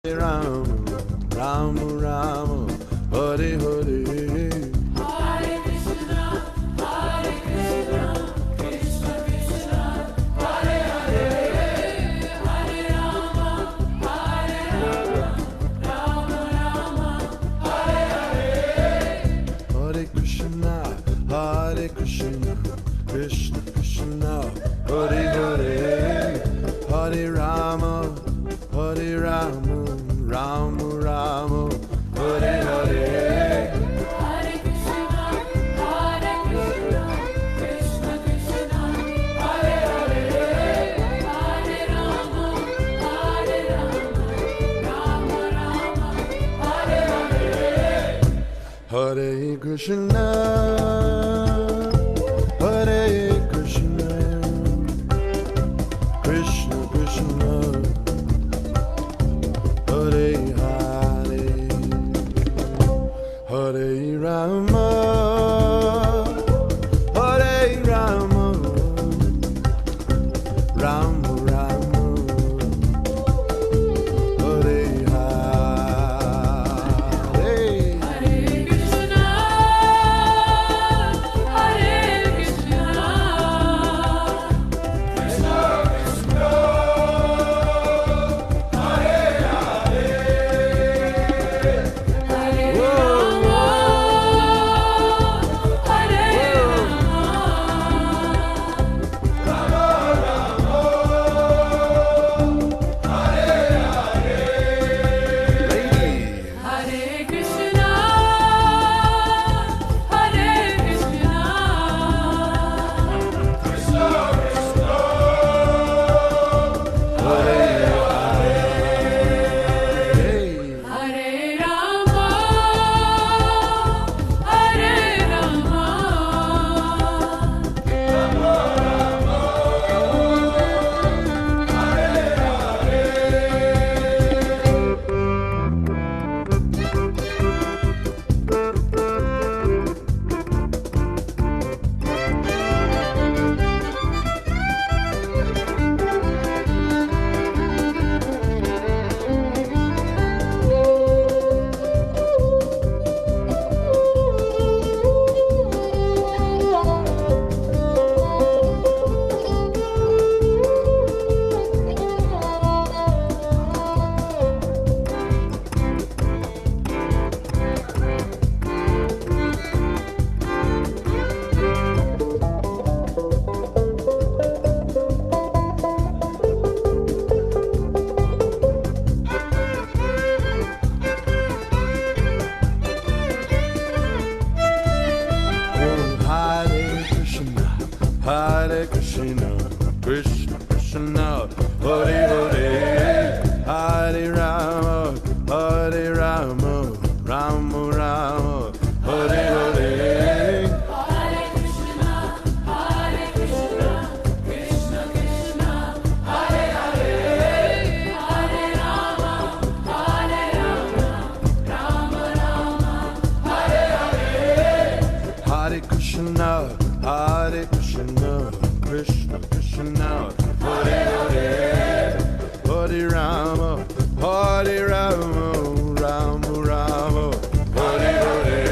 Ram, Ram, Ram, Hare Hare. Hare Krishna, Krishna Krishna, Hare Hare, Hare Rama, Rama Rama, Hare Hare. Hare Krishna, Krishna Krishna, Hare Hare, Hare Rama, Rama Rama, Hare Hare. Hare Krishna, Krishna Krishna, Hare Hare, Hare Rama, Rama Rama, Hare Hare. Hare Krishna, Krishna Krishna, Hare Hare, Hare Rama, Rama Rama, Hare Hare. Hare Krishna, Hare Rama, Lady. Hare Krishna, Hare Krishna, Hare Rama, Hare Rama. Hare Krishna, Krishna Krishna, Hare Hare, Hare Rama, Rama Rama, Hare Hare. Hare Krishna, Krishna Krishna, Hare Hare, Hare Rama, Rama Rama, Hare Hare. Hare Krishna, Krishna Krishna, Hare Hare, Hare Rama, Rama Rama, Hare Hare.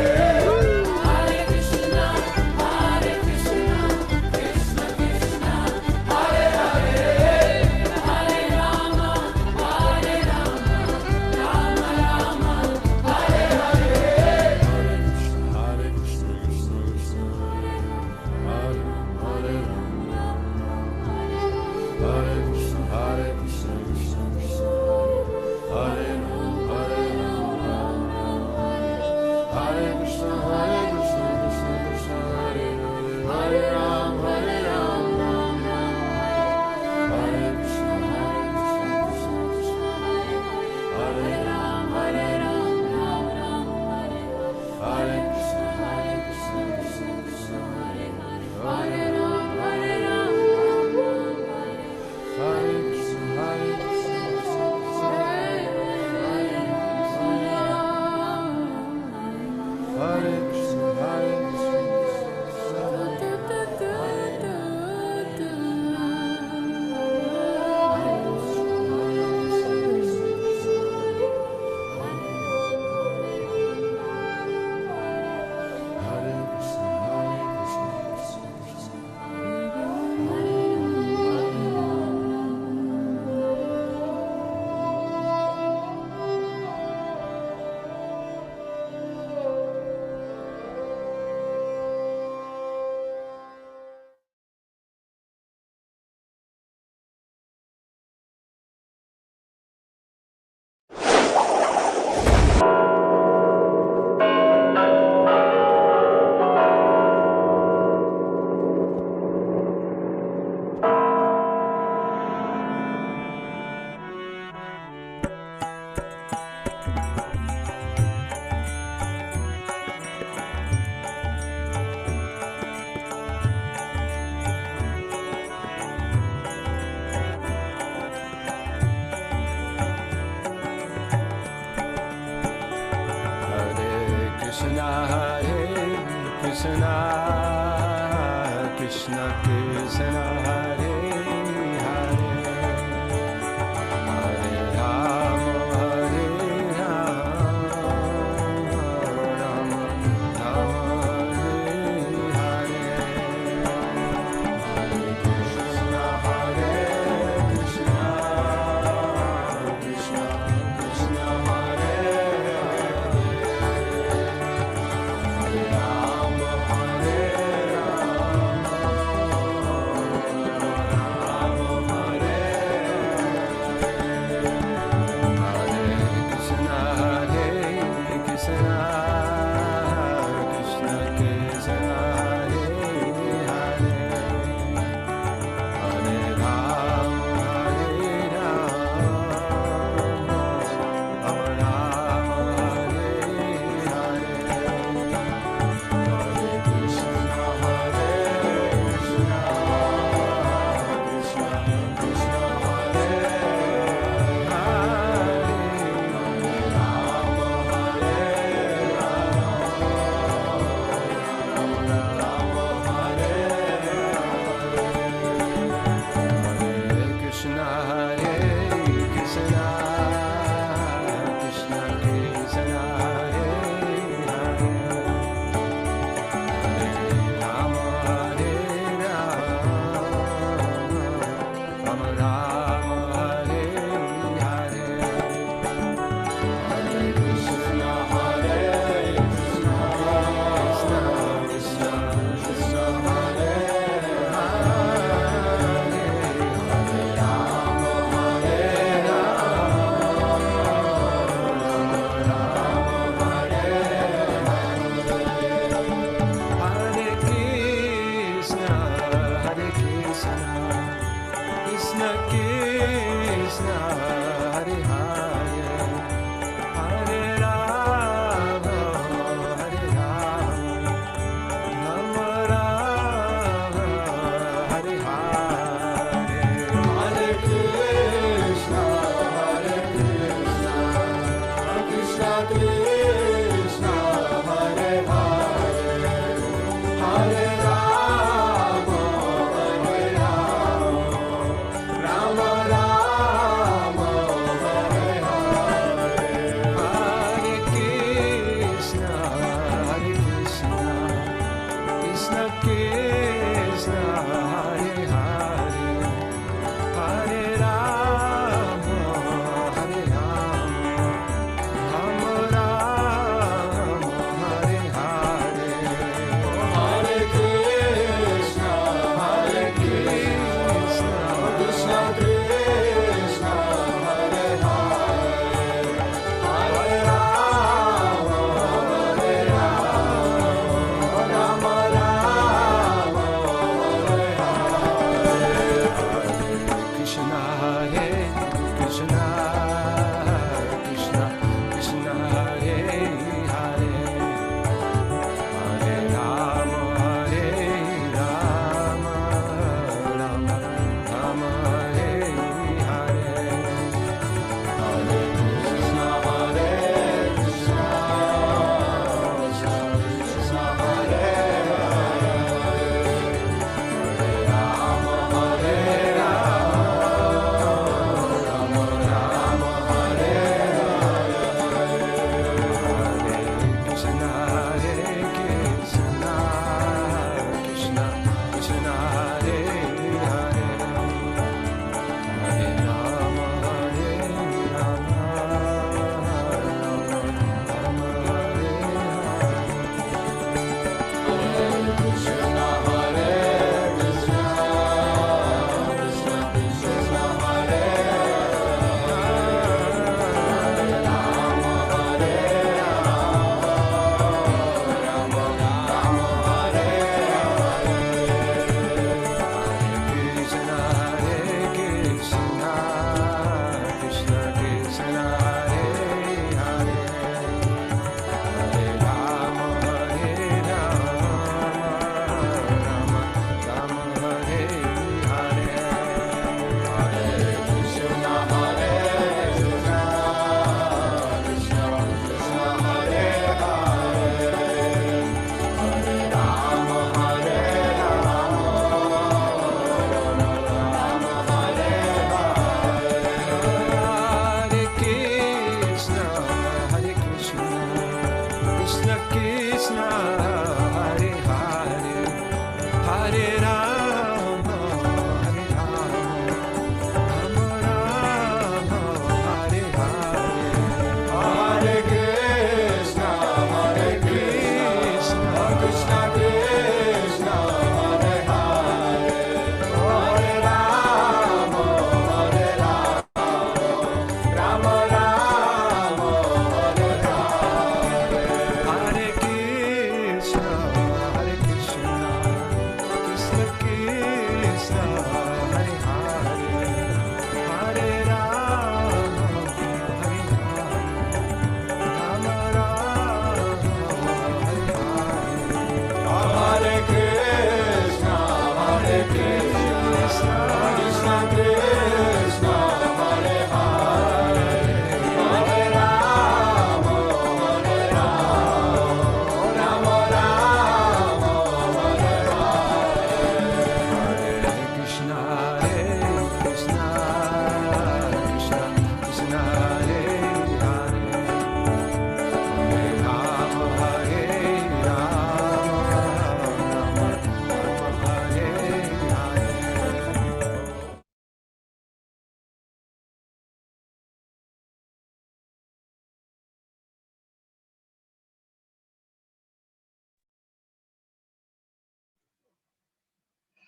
Hare Krishna, Krishna Krishna, Hare Hare, Hare Rama, Rama Rama, Hare Hare. Hare Krishna, Krishna Krishna, Hare Hare, Hare Krishna, Krishna Krishna, Hare Rama, Krishna, Hare Krishna, Krishna Krishna, Hare Hare, Hare Rama, Hare Rama, Rama Rama, Hare Hare, Hare Krishna, Hare Krishna, Krishna Krishna, Hare Hare, Rama, Hare Rama,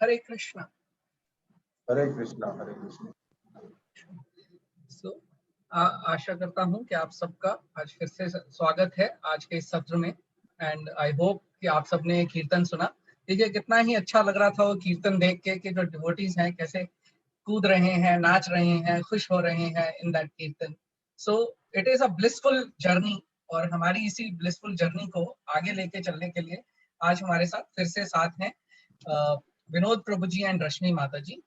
हरे कृष्णा। हरे कृष्णा हरे कृष्णा। सो आशा करता हूँ कि आप सबका आज फिर से स्वागत है आज के इस सत्र में। एंड आई होप कि आप सबने कीर्तन सुना। देखिए कितना ही अच्छा लग रहा था वो कीर्तन देख के कि जो डिवोटीज हैं कैसे कूद रहे हैं, नाच रहे हैं, खुश हो रहे हैं इन दैट कीर्तन। So it is a blissful journey और हमारी इसी ब्लिसफुल जर्नी को आगे लेके चलने के लिए आज हमारे साथ फिर से साथ हैं विनोद प्रभु जी एंड रश्मि माता जी।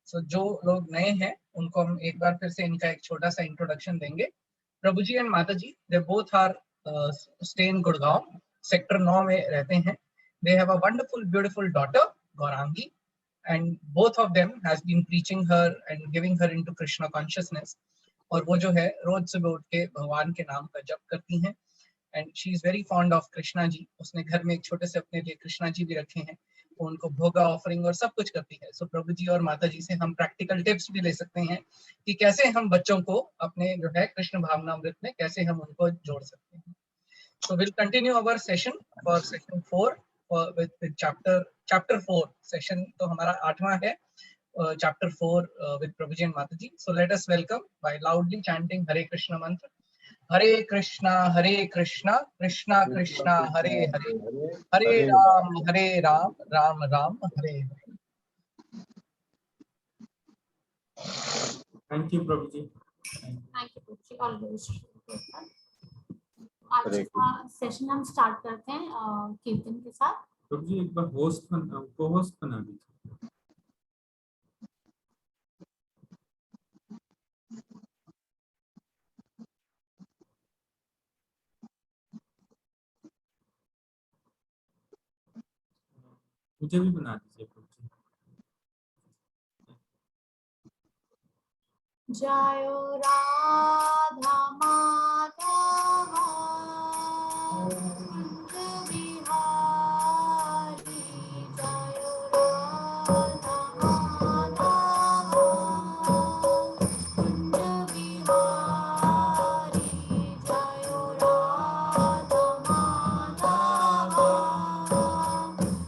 सो जो लोग नए हैं उनको हम एक बार फिर से इनका एक छोटा सा इंट्रोडक्शन देंगे। प्रभु ji and Mata ji, they both are stay in Gurgaon, sector 9 में रहते हैं। They have a wonderful beautiful daughter Gaurangi and both of them has been preaching her and giving her into Krishna consciousness। और वो जो है रोज सुबह उठ के भगवान के नाम का जप करती हैं and she is very fond of Krishna ji. उसने घर में एक छोटे से अपने लिए कृष्णा जी भी रखे हैं, वो उनको भोगा ऑफरिंग और सब कुछ करती है। सो प्रभु जी और माता जी से हम प्रैक्टिकल टिप्स भी ले सकते हैं कि कैसे हम बच्चों को अपने जो है कृष्ण भावनामृत में कैसे हम उनको जोड़ सकते हैं। So we'll continue our session for session 4 with chapter 4 session। तो हमारा 8वां है chapter 4 with Prabhuji and Mataji। So let us welcome by loudly chanting Hare Krishna mantra। Hare Krishna Krishna Krishna Hare Hare, Hare Ram Ram Ram Hare Hare। Thank you प्रभु जी। Thank you प्रभु जी। Always आज का session हम start करते हैं कीर्तन के साथ। प्रभु जी एक बार को होस्ट बना दीजिए। मुझे भी बना दीजिए प्रभु जी। जयो राधा माधवा कुंज बिहारी, जयो राधा माधवा कुंज बिहारी, जयो राधा माधवा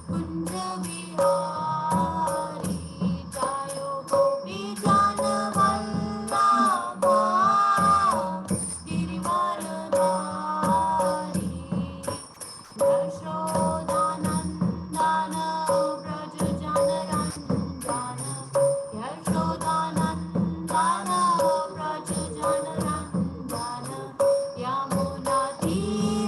कुंज बिहारी, जयो गोपी जन वल्लभा गिरिवरधारी, यशोदानंदन व्रज जनरंजन, यशोदानंदन व्रज जनरंजन, यमुना तीरावनचारी,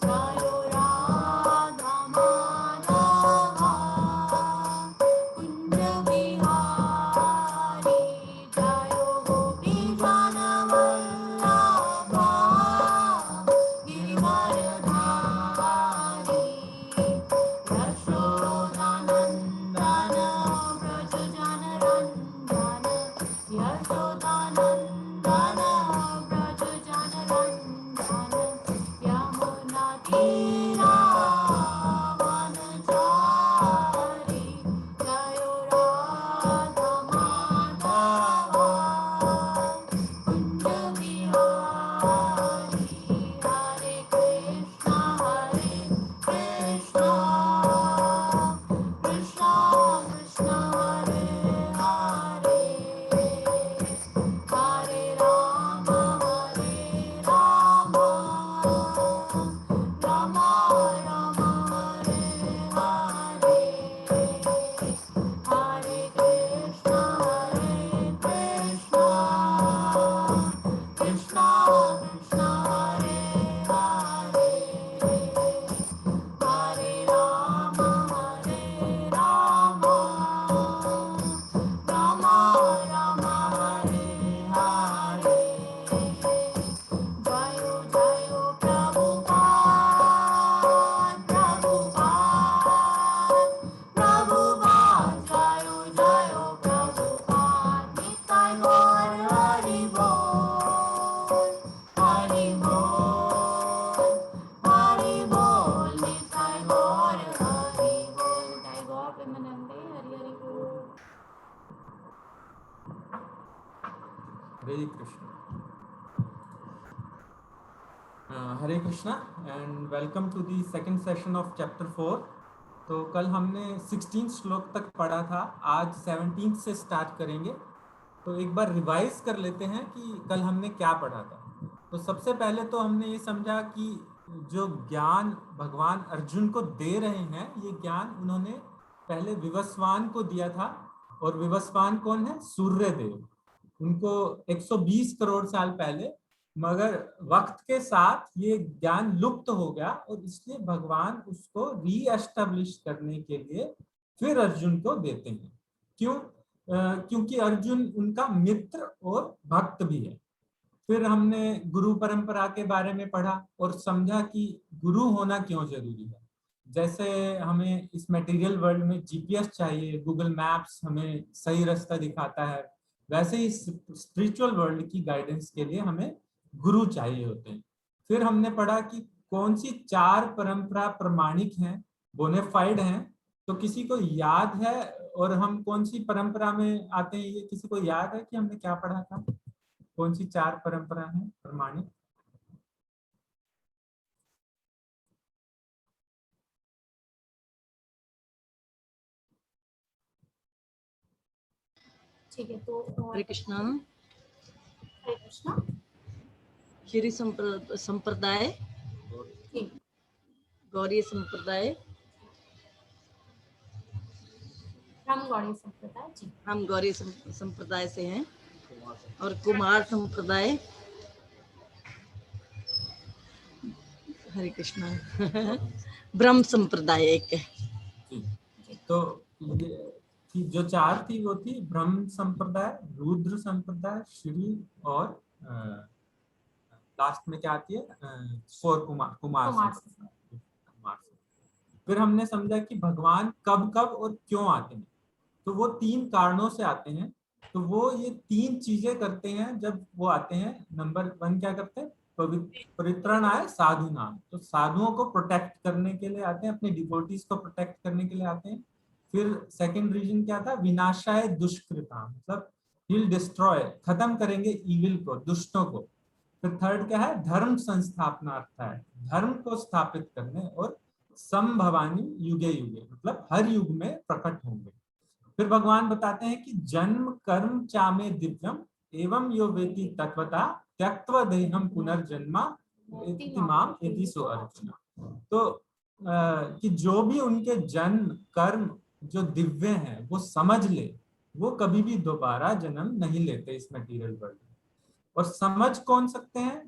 जयो राधा माधवा कुंज बिहारी, जयो गोपी जन वल्लभा गिरिवरधारी, यशोदानंदन व्रज जनरंजन, यशोदानंदन व्रज जनरंजन, यमुना तीरावनचारी, जयो राधा माधवा कुंज बिहारी। हरे कृष्णा कृष्णा कृष्णा हरे हरे, हरे राम राम राम हरे हरे, हरे कृष्णा कृष्णा कृष्णा हरे हरे, हरे राम राम राम हरे हरे। जयो जयो प्रभुपाद प्रभुपाद प्रभुपाद, जयो जयो प्रभुपाद, निताय गौर हरि बोल, हरि बोल, हरि बोल, निताय गौर हरि बोल, निताय गौर प्रेमानंदे हरि हरि बोल। Hare Krishna. Hare Krishna and welcome to the second session of chapter 4। तो कल हमने 16 श्लोक तक पढ़ा था, आज 17 से स्टार्ट करेंगे। तो एक बार रिवाइज कर लेते हैं कि कल हमने क्या पढ़ा था। तो सबसे पहले तो हमने ये समझा कि जो ज्ञान भगवान अर्जुन को दे रहे हैं, ये ज्ञान उन्होंने पहले विवस्वान को दिया था। और विवस्वान कौन है? सूर्य देव। उनको 120 करोड़ साल पहले, मगर वक्त के साथ ये ज्ञान लुप्त हो गया और इसलिए भगवान उसको रीएस्टेब्लिश करने के लिए फिर अर्जुन को देते हैं। क्यों? क्योंकि अर्जुन उनका मित्र और भक्त भी है। फिर हमने गुरु परंपरा के बारे में पढ़ा और समझा कि गुरु होना क्यों जरूरी है। जैसे हमें इस मटेरियल वर्ल्ड में जीपीएस चाहिए, गूगल मैप्स हमें सही रास्ता दिखाता है, वैसे ही स्पिरिचुअल वर्ल्ड की गाइडेंस के लिए हमें गुरु चाहिए होते हैं। फिर हमने पढ़ा कि कौन सी 4 परंपरा प्रमाणिक हैं, बोनेफाइड हैं। तो किसी को याद है और हम कौन सी परंपरा में आते हैं? ये किसी को याद है कि हमने क्या पढ़ा था? कौन सी 4 परंपरा हैं प्रमाणिक? ठीक है, तो हरे कृष्णा। हरे कृष्णा। क्षीरी संप्रदाय, ठीक, गौरी संप्रदाय, हम गौड़ी संप्रदाय जी। हम गौरी संप्रदाय से हैं, और कुमार संप्रदाय। हरे कृष्णा। ब्रह्म संप्रदाय एक है। तो ये थी जो 4 थी, वो थी ब्रह्म संप्रदाय, रुद्र संप्रदाय, श्री और लास्ट में क्या आती है? 4 कुमार संप्रदाय। फिर हमने समझा कि भगवान कब कब और क्यों आते हैं। तो वो 3 कारणों से आते हैं। तो वो ये 3 चीजें करते हैं जब वो आते हैं। नंबर 1 क्या करते हैं? परित्राणाय साधु नाम। तो साधुओं को प्रोटेक्ट करने के लिए आते हैं, अपने डिवोटीज को प्रोटेक्ट करने के लिए आते हैं। फिर सेकंड रीजन क्या था? विनाशाय दुष्कृताम, मतलब विल डिस्ट्रॉय, खत्म करेंगे इविल को, दुष्टों को। फिर थर्ड क्या है? धर्म संस्थापनार्थ है, धर्म को स्थापित करने। और संभवानी युगे युगे, मतलब हर युग में प्रकट होंगे। फिर भगवान बताते हैं कि जन्म कर्म चामे दिव्यम एवं यो वेति तत्वता त्यक्त्वा देहम पुनर्जन्मा इतिमाम एतिसो अर्जुन। तो कि जो भी उनके जन्म कर्म जो दिव्य हैं वो समझ ले, वो कभी भी दोबारा जन्म नहीं लेते इस मटेरियल वर्ल्ड में। और समझ कौन सकते हैं?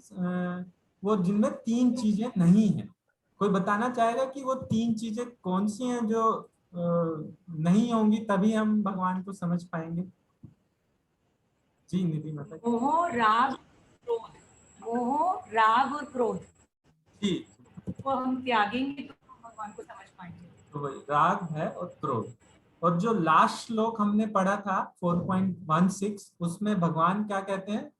वो जिनमें 3 चीजें नहीं है। कोई बताना चाहेगा कि वो 3 चीजें कौन सी हैं जो नहीं होंगी, तभी हम भगवान को समझ पाएंगे? जी निधि बताइए। मोह, राग, क्रोध। मोह, राग और क्रोध जी, को हम त्यागेंगे तो भगवान को समझ पाएंगे। तो वही राग है और क्रोध। और जो लास्ट श्लोक हमने पढ़ा था 4.16, उसमें भगवान क्या कहते हैं?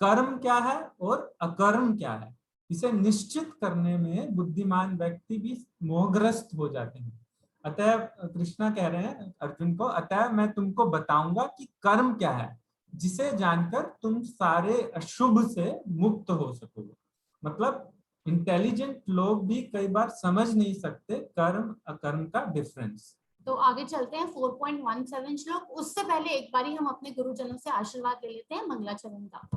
कर्म क्या है और अकर्म क्या है, इसे निश्चित करने में बुद्धिमान व्यक्ति भी मोहग्रस्त हो जाते हैं। अतः कृष्णा कह रहे हैं अर्जुन को, अतः मैं तुमको बताऊंगा कि कर्म क्या है, जिसे जानकर तुम सारे अशुभ से मुक्त हो सकोगे। मतलब इंटेलिजेंट लोग भी कई बार समझ नहीं सकते कर्म अकर्म का डिफरेंस। तो आगे चलते हैं 4.17 श्लोक। उससे पहले एक बारी हम अपने गुरुजनों से आशीर्वाद ले लेते हैं मंगलाचरण का।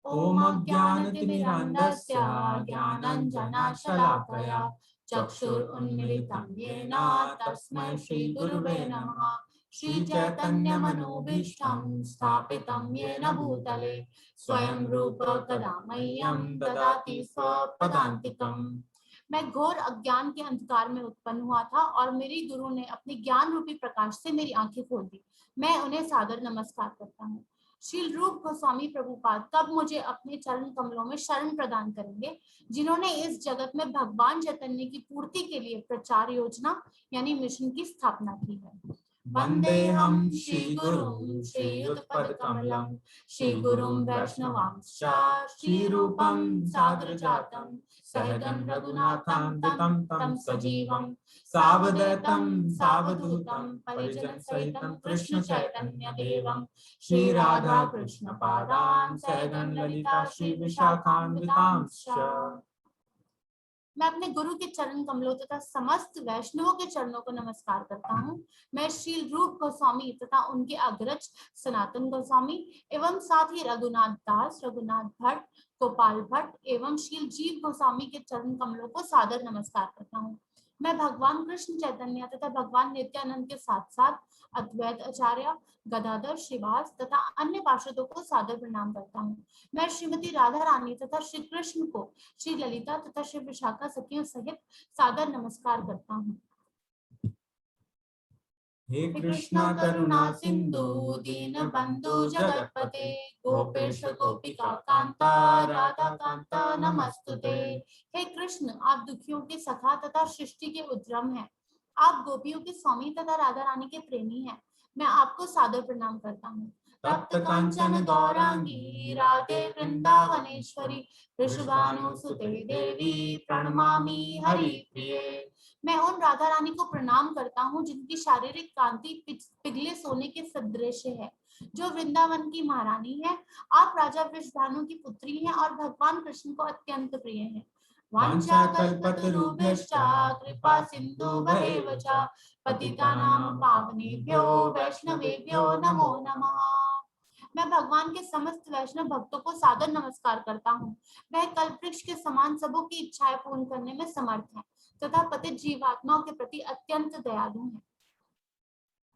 ओम अज्ञानतिमिरान्धस्य ज्ञानाञ्जनशलाकया चक्षुरुन्मीलितं येन तस्मै श्रीगुरुवे नमः। श्रीचैतन्यमनोभीष्टं स्थापितं येन भूतले स्वयं रूप कदा मह्यं ददाति स्वपदान्तिकम्। मैं घोर अज्ञान के अंधकार में उत्पन्न हुआ था और मेरी गुरु ने अपने ज्ञान रूपी प्रकाश से मेरी आंखें खोल दी। मैं उन्हें सादर नमस्कार करता हूँ। श्रील रूप गोस्वामी प्रभुपाद कब मुझे अपने चरण कमलों में शरण प्रदान करेंगे, जिन्होंने इस जगत में भगवान चैतन्य की पूर्ति के लिए प्रचार योजना यानी मिशन की स्थापना की है। वन्देऽहं श्रीगुरुं श्रीयुतपदकमलं श्रीगुरुं वैष्णवांश्च श्रीरूपं साग्रजातं सहगण रघुनाथान्वितं तं सजीवं सावधूतं सावधूतं परिजनसहितं कृष्ण चैतन्य देवं श्री राधा कृष्ण पादान् सहगण ललिता श्री विशाखान्वितांश्च। मैं अपने गुरु के चरण कमलों तथा समस्त वैष्णवों के चरणों को नमस्कार करता हूँ। मैं श्री रूप गोस्वामी तथा उनके अग्रज सनातन गोस्वामी एवं साथ ही रघुनाथ दास, रघुनाथ भट्ट, गोपाल भट्ट एवं श्री जीव गोस्वामी के चरण कमलों को सादर नमस्कार करता हूँ। मैं भगवान कृष्ण चैतन्य तथा भगवान नित्यानंद के साथ साथ अद्वैत आचार्य, गदाधर, श्रीवास तथा अन्य पार्षदों को सादर प्रणाम करता हूँ। मैं श्रीमती राधा रानी तथा श्री कृष्ण को, श्री ललिता तथा श्री विशाखा सखियों सहित सादर नमस्कार करता हूँ। हे कृष्णा करुणा सिंधु दीनबंधु जगतपते गोपेश गोपिका कांता राधा कांता नमस्तुते। हे कृष्ण, आप दुखियों के सखा तथा सृष्टि के उद्यम हैं। आप गोपियों के स्वामी तथा राधा रानी के प्रेमी हैं। मैं आपको सादर प्रणाम करता हूँ। तप्त कांचन गौरांगी राधे वृंदावनेश्वरी वृषभानुसुते देवी प्रणमामि हरिप्रिये। मैं उन राधा रानी को प्रणाम करता हूँ जिनकी शारीरिक कांति पिघले सोने के सदृश है, जो वृंदावन की महारानी है। आप राजा वृषभानु की पुत्री हैं और भगवान कृष्ण को अत्यंत प्रिय हैं। वाञ्छाकल्पतरुभ्यश्च कृपा सिन्धुभ्येव च पतितानां पावनेभ्यो वैष्णवेभ्यो नमो नमः। मैं भगवान के समस्त वैष्णव भक्तों को सादर नमस्कार करता हूँ। वह कल्पवृक्ष के समान सबों की इच्छाएं पूर्ण करने में समर्थ है तथा पतित जीवात्माओं के प्रति अत्यंत दयालु है।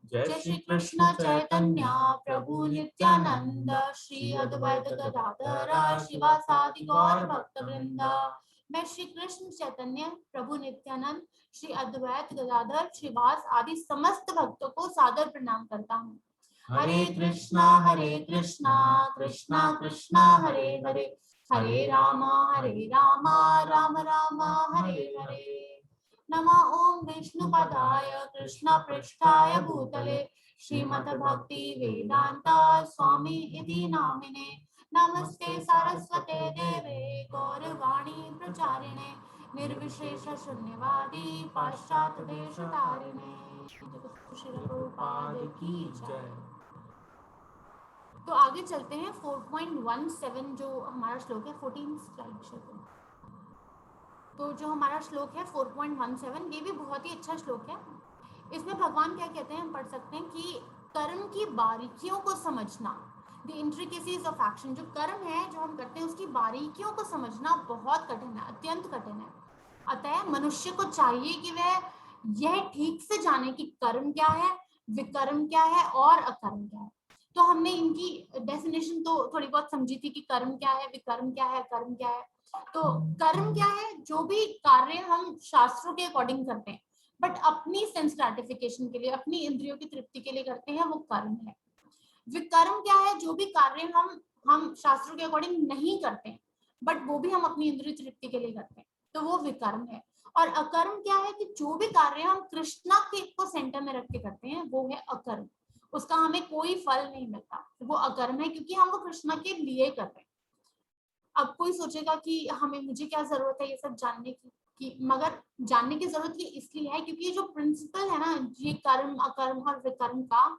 जय श्री कृष्ण चैतन्य प्रभु नित्यानंद श्री अद्वैत गदाधर शिवासादि गौर भक्तवृंद। मैं श्री कृष्ण चैतन्य प्रभु नित्यानंद श्री अद्वैत गदाधर श्रीवास आदि समस्त भक्तों को सादर प्रणाम करता हूँ। हरे कृष्णा कृष्णा कृष्णा हरे हरे हरे राम राम राम हरे हरे। नमो ओम विष्णुपदाय कृष्ण पृष्ठाय भूतले श्रीमद्भक्ति वेदांत स्वामी इति नामिने। नमस्ते सरस्वते देवे गौरवाणी प्रचारिणे निर्विशेष शून्यवादी पाश्चात्य देशतारिणे। श्रील प्रभुपाद की जय। तो आगे चलते हैं 4.17 जो हमारा श्लोक है। 14 स्लाइड। तो जो हमारा श्लोक है 4.17 ये भी बहुत ही अच्छा श्लोक है। इसमें भगवान क्या कहते हैं हम पढ़ सकते हैं कि कर्म की बारीकियों को समझना, द इंट्रिकेसीज ऑफ एक्शन, जो कर्म है जो हम करते हैं उसकी बारीकियों को समझना बहुत कठिन है, अत्यंत कठिन है। अतः मनुष्य को चाहिए कि वह यह ठीक से जाने कि कर्म क्या है, विकर्म क्या है और अकर्म क्या है। तो हमने इनकी डेफिनेशन तो थोड़ी बहुत समझी थी कि कर्म क्या है, विकर्म क्या है, कर्म क्या है। तो कर्म क्या है? जो भी कार्य हम शास्त्रों के अकॉर्डिंग करते हैं बट अपनी सेंस ग्रेटिफिकेशन के लिए, अपनी इंद्रियों की तृप्ति के लिए करते हैं, वो कर्म है। विकर्म क्या है? जो भी कार्य हम शास्त्रों के अकॉर्डिंग नहीं करते हैं बट वो भी हम अपनी इंद्रिय तृप्ति के लिए करते हैं, तो वो विकर्म है। और अकर्म क्या है? कि जो भी कार्य हम कृष्णा के को सेंटर में रख के करते हैं वो है अकर्म, उसका हमें कोई फल नहीं मिलता, वो अकर्म है क्योंकि हम वो कृष्णा के लिए कर रहे हैं। अब कोई सोचेगा कि मुझे क्या जरूरत है ये सब जानने की, मगर जानने की जरूरत ये इसलिए है क्योंकि ये जो प्रिंसिपल है ना, ये कर्म अकर्म और विकर्म का,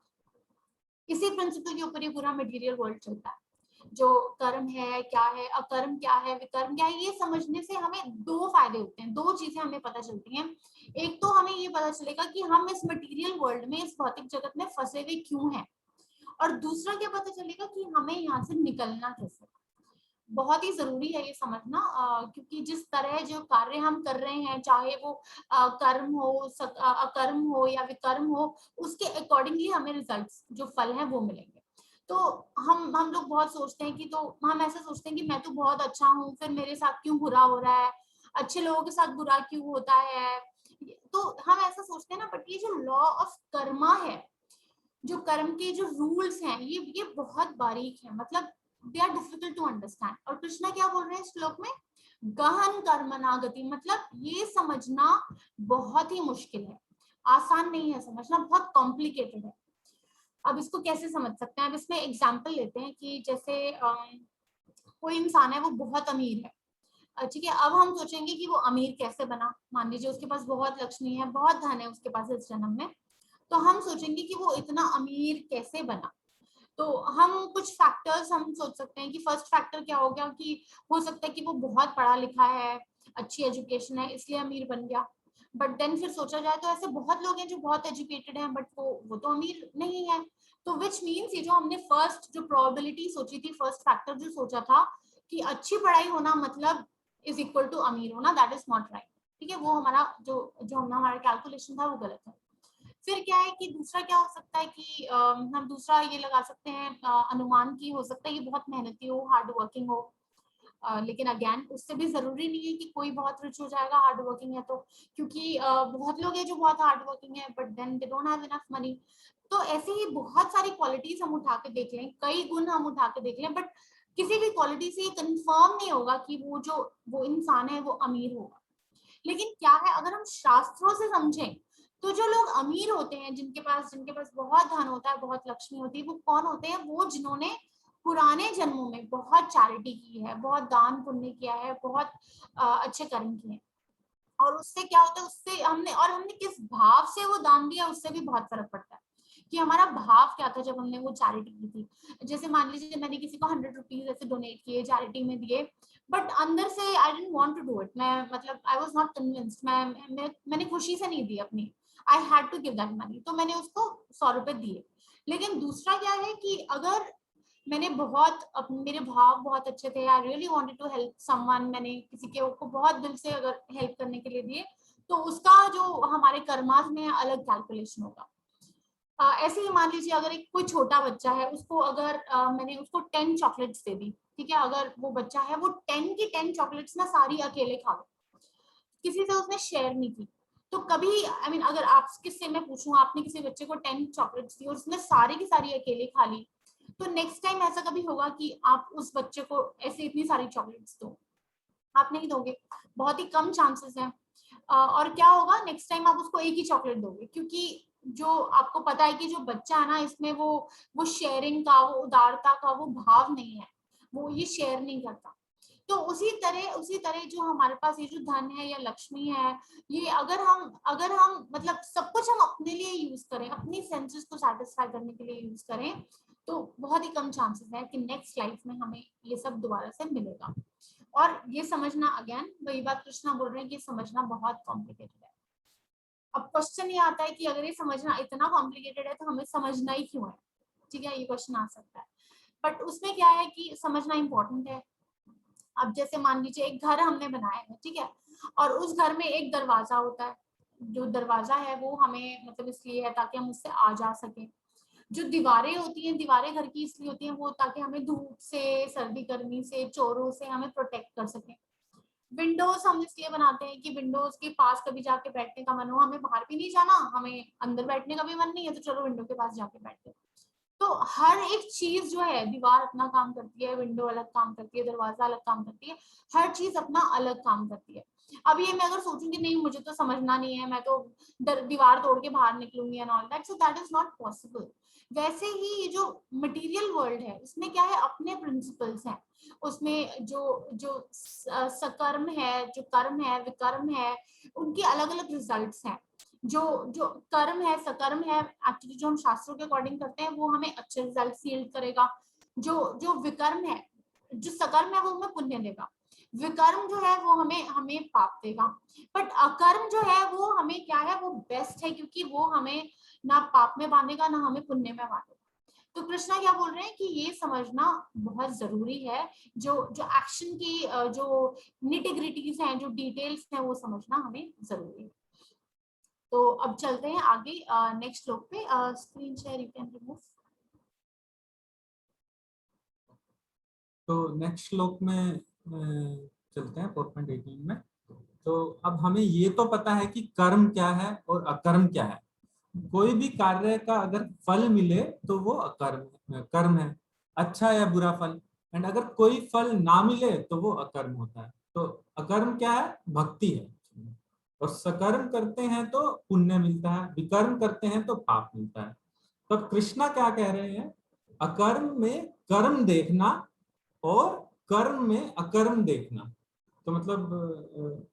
इसी प्रिंसिपल के ऊपर ये पूरा मटेरियल वर्ल्ड चलता है। जो कर्म है क्या है, अकर्म क्या है, विकर्म क्या है, ये समझने से हमें दो फायदे होते हैं, दो चीजें हमें पता चलती हैं। एक तो हमें ये पता चलेगा कि हम इस मटेरियल वर्ल्ड में, इस भौतिक जगत में फंसे हुए क्यों हैं, और दूसरा क्या पता चलेगा कि हमें यहाँ से निकलना कैसे। बहुत ही जरूरी है ये समझना, क्योंकि जिस तरह जो कार्य हम कर रहे हैं, चाहे वो कर्म हो, अकर्म हो या विकर्म हो, उसके अकॉर्डिंगली हमें रिजल्ट्स जो फल है वो मिलेंगे। तो हम लोग बहुत सोचते हैं कि, तो हम ऐसा सोचते हैं कि मैं तो बहुत अच्छा हूँ, फिर मेरे साथ क्यों बुरा हो रहा है, अच्छे लोगों के साथ बुरा क्यों होता है, तो हम ऐसा सोचते हैं ना। बट ये जो लॉ ऑफ कर्मा है, जो कर्म के जो रूल्स हैं, ये बहुत बारीक है, मतलब they are difficult to understand. और कृष्णा क्या बोल रहे हैं इस श्लोक में? गहन कर्मणा गति, मतलब ये समझना बहुत ही मुश्किल है। आसान नहीं है समझना, बहुत कॉम्प्लिकेटेड है। अब इसको कैसे समझ सकते हैं? अब इसमें एग्जाम्पल लेते हैं कि जैसे कोई इंसान है वो बहुत अमीर है, ठीक है। अब हम सोचेंगे कि वो अमीर कैसे बना। मान लीजिए उसके पास बहुत लक्ष्मी है, बहुत धन है उसके पास इस जन्म में, तो हम सोचेंगे कि वो इतना अमीर कैसे बना। तो हम कुछ फैक्टर्स हम सोच सकते हैं कि फर्स्ट फैक्टर क्या हो गया कि हो सकता है कि वो बहुत पढ़ा लिखा है, अच्छी एजुकेशन है, इसलिए अमीर बन गया। बट देन फिर सोचा जाए तो ऐसे बहुत लोग हैं जो बहुत एजुकेटेड हैं बट वो तो अमीर नहीं है। तो विच मीन्स ये जो हमने फर्स्ट जो प्रोबेबिलिटी सोची थी, फर्स्ट फैक्टर जो सोचा था कि अच्छी पढ़ाई होना मतलब इज इक्वल टू अमीर होना, दैट इज नॉट राइट। ठीक है, वो हमारा जो हमारा कैलकुलेशन था वो गलत है। फिर क्या है कि दूसरा क्या हो सकता है कि हम दूसरा ये लगा सकते हैं अनुमान की, हो सकता है ये बहुत मेहनती हो, हार्ड वर्किंग हो, लेकिन अगेन उससे भी जरूरी नहीं है कि कोई बहुत रिच हो जाएगा हार्ड वर्किंग है तो, क्योंकि बहुत लोग हैं जो बहुत हार्ड वर्किंग है but then they don't have enough money. तो ऐसे ही बहुत सारी क्वालिटीज हम उठा के देख लें, कई गुण हम उठा के देख लें, बट किसी भी क्वालिटी से ये कंफर्म नहीं होगा कि वो इंसान है वो अमीर होगा। लेकिन क्या है, अगर हम शास्त्रों से समझें तो जो लोग अमीर होते हैं, जिनके पास बहुत धन होता है, बहुत लक्ष्मी होती है, वो कौन होते हैं? वो जिन्होंने पुराने जन्मों में बहुत चैरिटी की है, बहुत दान पुण्य किया है, बहुत अच्छे कर्म किए हैं। और उससे क्या होता है, उससे हमने किस भाव से वो दान दिया उससे भी बहुत फर्क पड़ता है कि हमारा भाव क्या था जब हमने वो चैरिटी की थी। जैसे मान लीजिए मैंने किसी को 100 रुपीज ऐसे डोनेट किए, चैरिटी में दिए, बट अंदर से I didn't want to do it. मैं मतलब आई वाज नॉट कन्विंस्ड, मैंने खुशी से नहीं दी अपनी, I had to give that money, तो मैंने उसको 100 रुपए दिए। लेकिन दूसरा क्या है कि अगर मैंने मेरे भाव बहुत अच्छे थे, I really wanted to help someone, मैंने किसी के को बहुत दिल से अगर हेल्प करने के लिए दिए, तो उसका जो हमारे कर्मास में अलग कैलकुलेशन होगा। ऐसे ही मान लीजिए अगर एक कोई छोटा बच्चा है, उसको अगर मैंने उसको 10 चॉकलेट्स दे दी, ठीक है, अगर वो बच्चा है वो 10 की 10 चॉकलेट्स ना सारी अकेले खा गया, किसी से उसने शेयर नहीं की, तो कभी अगर आप किससे मैं पूछूं, आपने किसी बच्चे को 10 चॉकलेट्स दी और उसने सारी की सारी अकेले खा ली, तो नेक्स्ट टाइम ऐसा कभी होगा कि आप उस बच्चे को ऐसे इतनी सारी चॉकलेट्स दो? आप नहीं दोगे, बहुत ही कम चांसेस हैं। और क्या होगा, नेक्स्ट टाइम आप उसको एक ही चॉकलेट दोगे, क्योंकि जो आपको पता है कि जो बच्चा है ना, इसमें वो शेयरिंग का, वो उदारता का वो भाव नहीं है, वो ये शेयर नहीं करता। तो उसी तरह जो हमारे पास ये जो धन है या लक्ष्मी है, ये अगर हम मतलब सब कुछ हम अपने लिए यूज करें, अपनी सेंसेस को सेटिस्फाई करने के लिए यूज करें, तो बहुत ही कम चांसेस है कि नेक्स्ट लाइफ में हमें ये सब दोबारा से मिलेगा। और ये समझना, अगेन वही बात कृष्णा बोल रहे हैं कि समझना बहुत कॉम्प्लिकेटेड है। अब क्वेश्चन ये आता है कि अगर ये समझना इतना कॉम्प्लिकेटेड है तो हमें समझना ही क्यों है? ठीक है, ये क्वेश्चन आ सकता है, बट उसमें क्या है कि समझना इंपॉर्टेंट है। अब जैसे मान लीजिए एक घर हमने बनाया है, ठीक है, और उस घर में एक दरवाजा होता है, जो दरवाजा है वो हमें मतलब इसलिए है ताकि हम उससे आ जा सके। जो दीवारें होती हैं, दीवारें घर की इसलिए होती हैं वो ताकि हमें धूप से, सर्दी गर्मी से, चोरों से हमें प्रोटेक्ट कर सके। विंडोज हम इसलिए बनाते हैं कि विंडोज के पास कभी जाके बैठने का मन हो, हमें बाहर भी नहीं जाना, हमें अंदर बैठने का भी मन नहीं है, तो चलो विंडो के पास जाके बैठते। तो हर एक चीज जो है, दीवार अपना काम करती है, विंडो अलग काम करती है, दरवाजा अलग काम करती है, हर चीज अपना अलग काम करती है। अब ये मैं अगर सोचूंगी नहीं मुझे तो समझना नहीं है, मैं तो दीवार तोड़ के बाहर निकलूंगी and all that, so that is not possible. वैसे ही ये जो मटेरियल वर्ल्ड है उसमें क्या है, अपने प्रिंसिपल्स हैं, उसमें जो जो सकर्म है, जो कर्म है, विकर्म है, उनके अलग अलग रिजल्ट्स हैं। जो जो कर्म है, सकर्म है, एक्चुअली जो हम शास्त्रों के अकॉर्डिंग करते हैं वो हमें अच्छे रिजल्ट यील्ड करेगा। जो जो विकर्म है, जो सकर्म है वो हमें पुण्य देगा, विकर्म जो है वो हमें हमें पाप देगा, बट अकर्म जो है वो हमें क्या है, वो बेस्ट है, क्योंकि वो हमें ना पाप में बांधेगा ना हमें पुण्य में बांधेगा। तो कृष्णा क्या बोल रहे हैं कि ये समझना बहुत जरूरी है, जो जो एक्शन की जो निटिग्रिटीज हैं, जो डिटेल्स हैं, वो समझना हमें जरूरी है। तो अब चलते हैं आगे नेक्स्ट श्लोक पे। Screen share you can remove. तो नेक्स्ट श्लोक में चलते हैं 4.18 में। तो अब हमें ये तो पता है कि कर्म क्या है और अकर्म क्या है। कोई भी कार्य का अगर फल मिले तो वो कर्म है, अच्छा या बुरा फल। एंड अगर कोई फल ना मिले तो वो अकर्म होता है। तो अकर्म क्या है? भक्ति है। और सकर्म करते हैं तो पुण्य मिलता है, विकर्म करते हैं तो पाप मिलता है। तो कृष्णा क्या कह रहे हैं, अकर्म में कर्म देखना और कर्म में अकर्म देखना। तो मतलब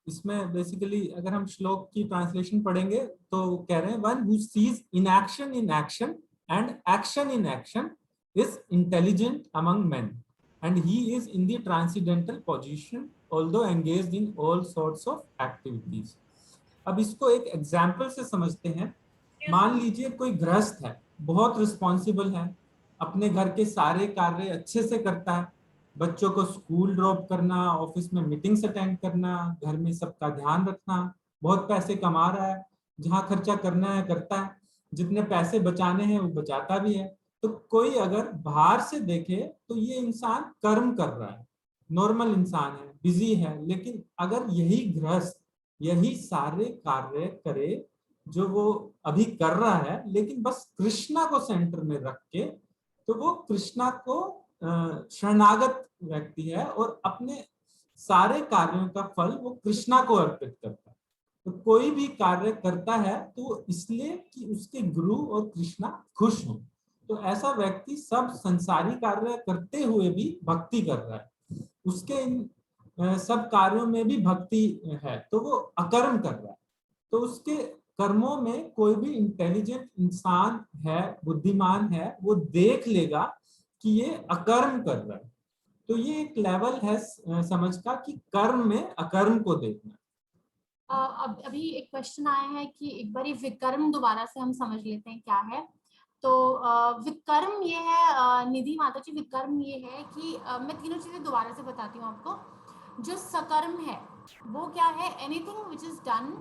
इसमें बेसिकली अगर हम श्लोक की ट्रांसलेशन पढ़ेंगे तो कह रहे हैं, one who sees inaction in action and action in action is intelligent among men and he is in the transcendental position although engaged in all sorts of activities. अब इसको एक एग्जाम्पल से समझते हैं। मान लीजिए कोई गृहस्थ है, बहुत रिस्पॉन्सिबल है, अपने घर के सारे कार्य अच्छे से करता है, बच्चों को स्कूल ड्रॉप करना, ऑफिस में मीटिंग्स अटेंड करना, घर में सबका ध्यान रखना, बहुत पैसे कमा रहा है, जहाँ खर्चा करना है करता है, जितने पैसे बचाने हैं वो बचाता भी है। तो कोई अगर बाहर से देखे तो ये इंसान कर्म कर रहा है, नॉर्मल इंसान है, बिजी है। लेकिन अगर यही गृहस्थ यही सारे कार्य करे जो वो अभी कर रहा है, लेकिन बस कृष्णा को सेंटर में रख के, तो वो कृष्णा को शरणागत व्यक्ति है और अपने सारे कार्यों का फल वो कृष्णा को अर्पित करता है। तो कोई भी कार्य करता है तो इसलिए कि उसके गुरु और कृष्णा खुश हों। तो ऐसा व्यक्ति सब संसारी कार्य करते हुए भी भक्ति कर रहा है, उसके इन सब कार्यों में भी भक्ति है, तो वो अकर्म कर रहा है। तो उसके कर्मों में कोई भी इंटेलिजेंट इंसान है, बुद्धिमान है, वो देख लेगा कि ये अकर्म कर रहा है। तो ये एक लेवल है समझ का कि कर्म में अकर्म को देखना। अब अभी एक क्वेश्चन आया है कि एक बार विकर्म दोबारा से हम समझ लेते हैं क्या है। तो विकर्म ये है, निधि माता जी, विकर्म ये है कि मैं तीनों चीजें दोबारा से बताती हूँ आपको। जो सकर्म है वो क्या है, anything which is done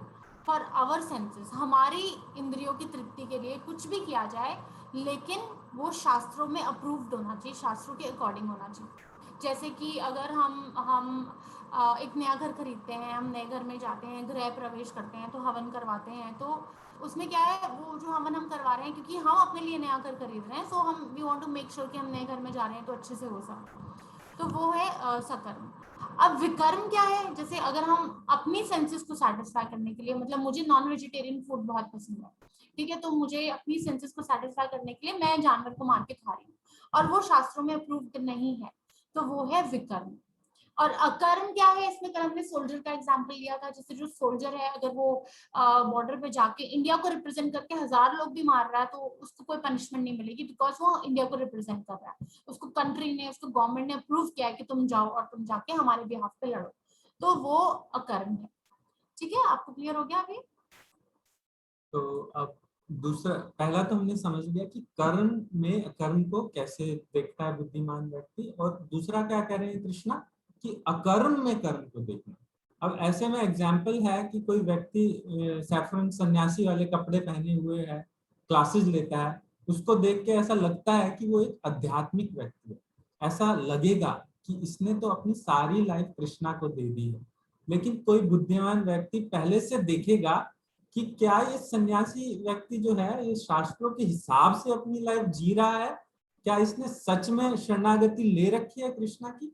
for our senses, हमारी इंद्रियों की तृप्ति के लिए कुछ भी किया जाए, लेकिन वो शास्त्रों में अप्रूव्ड होना चाहिए, शास्त्रों के अकॉर्डिंग होना चाहिए। जैसे कि अगर हम एक नया घर खरीदते हैं, हम नए घर में जाते हैं, गृह प्रवेश करते हैं, तो हवन करवाते हैं। तो उसमें क्या है, वो जो हवन हम करवा रहे हैं क्योंकि हम अपने लिए नया घर खरीद रहे हैं, सो हम we want to make sure कि हम नए घर में जा रहे हैं तो अच्छे से हो सके, तो वो है सकर्म। अब विकर्म क्या है, जैसे अगर हम अपनी सेंसेस को सेटिस्फाई करने के लिए, मतलब मुझे नॉन वेजिटेरियन फूड बहुत पसंद है, ठीक है, तो मुझे अपनी सेंसेस को सेटिस्फाई करने के लिए मैं जानवर को मार के खा रही हूँ और वो शास्त्रों में अप्रूव्ड नहीं है, तो वो है विकर्म। और अकर्म क्या है, इसमें कल हमने सोल्जर का एग्जांपल लिया था। जैसे जो सोल्जर है, अगर वो बॉर्डर पे जाके इंडिया को रिप्रेजेंट करके 1000 लोग भी मार रहा है तो उसको कोई पनिशमेंट नहीं मिलेगी, बिकॉज वो इंडिया को रिप्रेजेंट कर रहा है। उसको कंट्री ने, उसको गवर्नमेंट ने अप्रूव किया है कि तुम जाओ और तुम जाके हमारे बिहाफ पे लड़ो, तो वो अकर्म है। ठीक है, आपको क्लियर हो गया अभी? तो अब दूसरा, पहला तो हमने समझ लिया कि कर्म में अकर्म को कैसे देखता है बुद्धिमान व्यक्ति, और दूसरा क्या कह रहे हैं कृष्णा कि अकर्म में कर्म को देखना। अब ऐसे में एग्जाम्पल है कि कोई व्यक्ति सैफरन सन्यासी वाले कपड़े पहने हुए है, क्लासेस लेता है, उसको देख के ऐसा लगता है कि वो एक आध्यात्मिक व्यक्ति है, ऐसा लगेगा कि इसने तो अपनी सारी लाइफ कृष्णा को दे दी है। लेकिन कोई बुद्धिमान व्यक्ति पहले से देखेगा कि क्या ये सन्यासी व्यक्ति जो है ये शास्त्रों के हिसाब से अपनी लाइफ जी रहा है, क्या इसने सच में शरणागति ले रखी है कृष्णा की,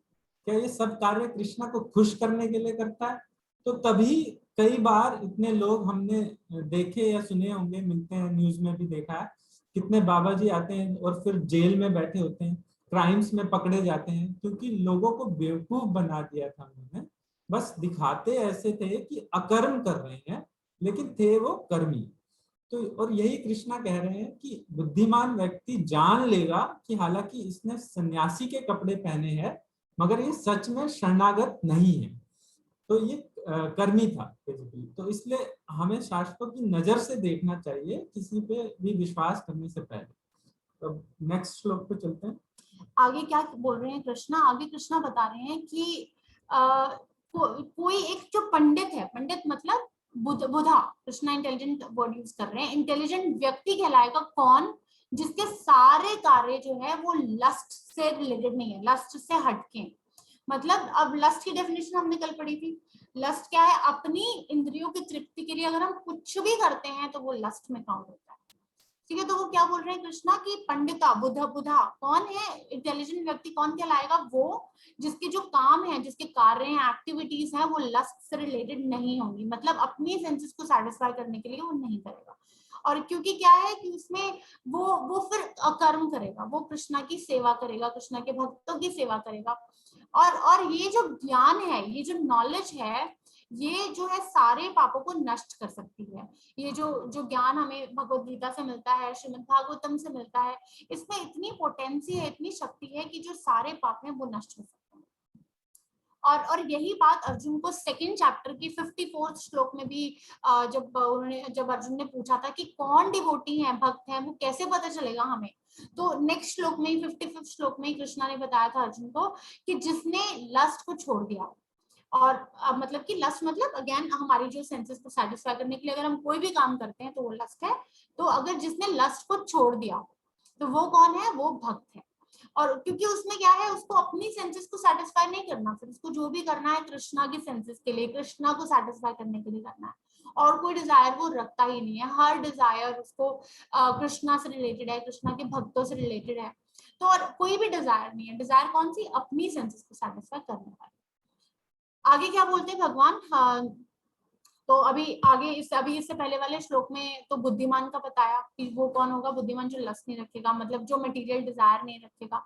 क्या ये सब कार्य कृष्णा को खुश करने के लिए करता है। तो तभी कई बार इतने लोग हमने देखे या सुने होंगे, मिलते हैं, न्यूज में भी देखा है, कितने बाबा जी आते हैं और फिर जेल में बैठे होते हैं, क्राइम्स में पकड़े जाते हैं, क्योंकि लोगों को बेवकूफ बना दिया था उन्होंने। बस दिखाते ऐसे थे कि अकर्म कर रहे हैं, लेकिन थे वो कर्मी। तो और यही कृष्णा कह रहे हैं कि बुद्धिमान व्यक्ति जान लेगा कि हालांकि इसने सन्यासी के कपड़े पहने हैं, मगर ये सच में शरणागत नहीं है, तो ये कर्मी था बेसिकली। तो इसलिए हमें शास्त्रों की नजर से देखना चाहिए किसी पे भी विश्वास करने से पहले। तो नेक्स्ट श्लोक पे चलते हैं। आगे क्या बोल रहे हैं कृष्णा, आगे कृष्णा बता रहे हैं कि कोई एक जो पंडित है, पंडित मतलब बुधा, कृष्णा इंटेलिजेंट वर्ड यूज कर रहे हैं, इंटेलिजेंट व्यक्ति कहलाएगा कौन, जिसके सारे कार्य जो है वो लस्ट से रिलेटेड नहीं है, लस्ट से हटके। मतलब अब लस्ट की डेफिनेशन हमने कल पढ़ी थी। लस्ट क्या है, अपनी इंद्रियों की तृप्ति के लिए अगर हम कुछ भी करते हैं तो वो लस्ट में काउंट होता है। ठीक है। तो वो क्या बोल रहे हैं कृष्णा कि पंडिता बुधा, बुधा कौन है, इंटेलिजेंट व्यक्ति कौन कहलाएगा, वो जिसके जो काम है, जिसके कार्य हैं, एक्टिविटीज हैं, वो लस्ट से रिलेटेड नहीं होंगी, मतलब अपनी सेंसेस को सेटिस्फाई करने के लिए वो नहीं करेगा। और क्योंकि क्या है कि उसमें वो फिर अकर्म करेगा, वो कृष्णा की सेवा करेगा, कृष्णा के भक्तों की सेवा करेगा। और ये जो ज्ञान है, ये जो नॉलेज है, ये जो है सारे पापों को नष्ट कर सकती है। ये जो ज्ञान हमें भगवत गीता से मिलता है, श्रीमद् भागवतम से मिलता है, इसमें इतनी पोटेंसी है, इतनी शक्ति है कि जो सारे पाप हैं वो नष्ट हो सकते हैं। और यही बात अर्जुन को सेकंड चैप्टर की 54 श्लोक में भी जब अर्जुन ने पूछा था कि कौन डिवोटी है, भक्त है, वो कैसे पता चलेगा हमें, तो नेक्स्ट श्लोक में ही 55 श्लोक में ही कृष्णा ने बताया था अर्जुन को कि जिसने लस्ट को छोड़ दिया। और मतलब कि लस्ट मतलब अगेन हमारी जो सेंसेस को सेटिस्फाई करने के लिए अगर हम कोई भी काम करते हैं तो वो लस्ट है। तो अगर जिसने लस्ट को छोड़ दिया तो वो कौन है, वो भक्त है। और क्योंकि उसमें क्या है, उसको अपनी सेंसेस को सेटिस्फाई नहीं करना, फिर उसको जो भी करना है कृष्णा की सेंसेस के लिए, कृष्णा को सेटिस्फाई करने के लिए करना है, और कोई डिजायर वो रखता ही नहीं है। हर डिजायर उसको कृष्णा से रिलेटेड है, कृष्णा के भक्तों से रिलेटेड है। तो और कोई भी डिजायर नहीं है, डिजायर कौन सी, अपनी सेंसेस को सेटिस्फाई करने वाली। आगे क्या बोलते हैं भगवान, तो अभी इससे पहले वाले श्लोक में तो बुद्धिमान का बताया कि वो कौन होगा, बुद्धिमान जो लस्ट नहीं रखेगा, मतलब जो मटेरियल डिजायर नहीं रखेगा।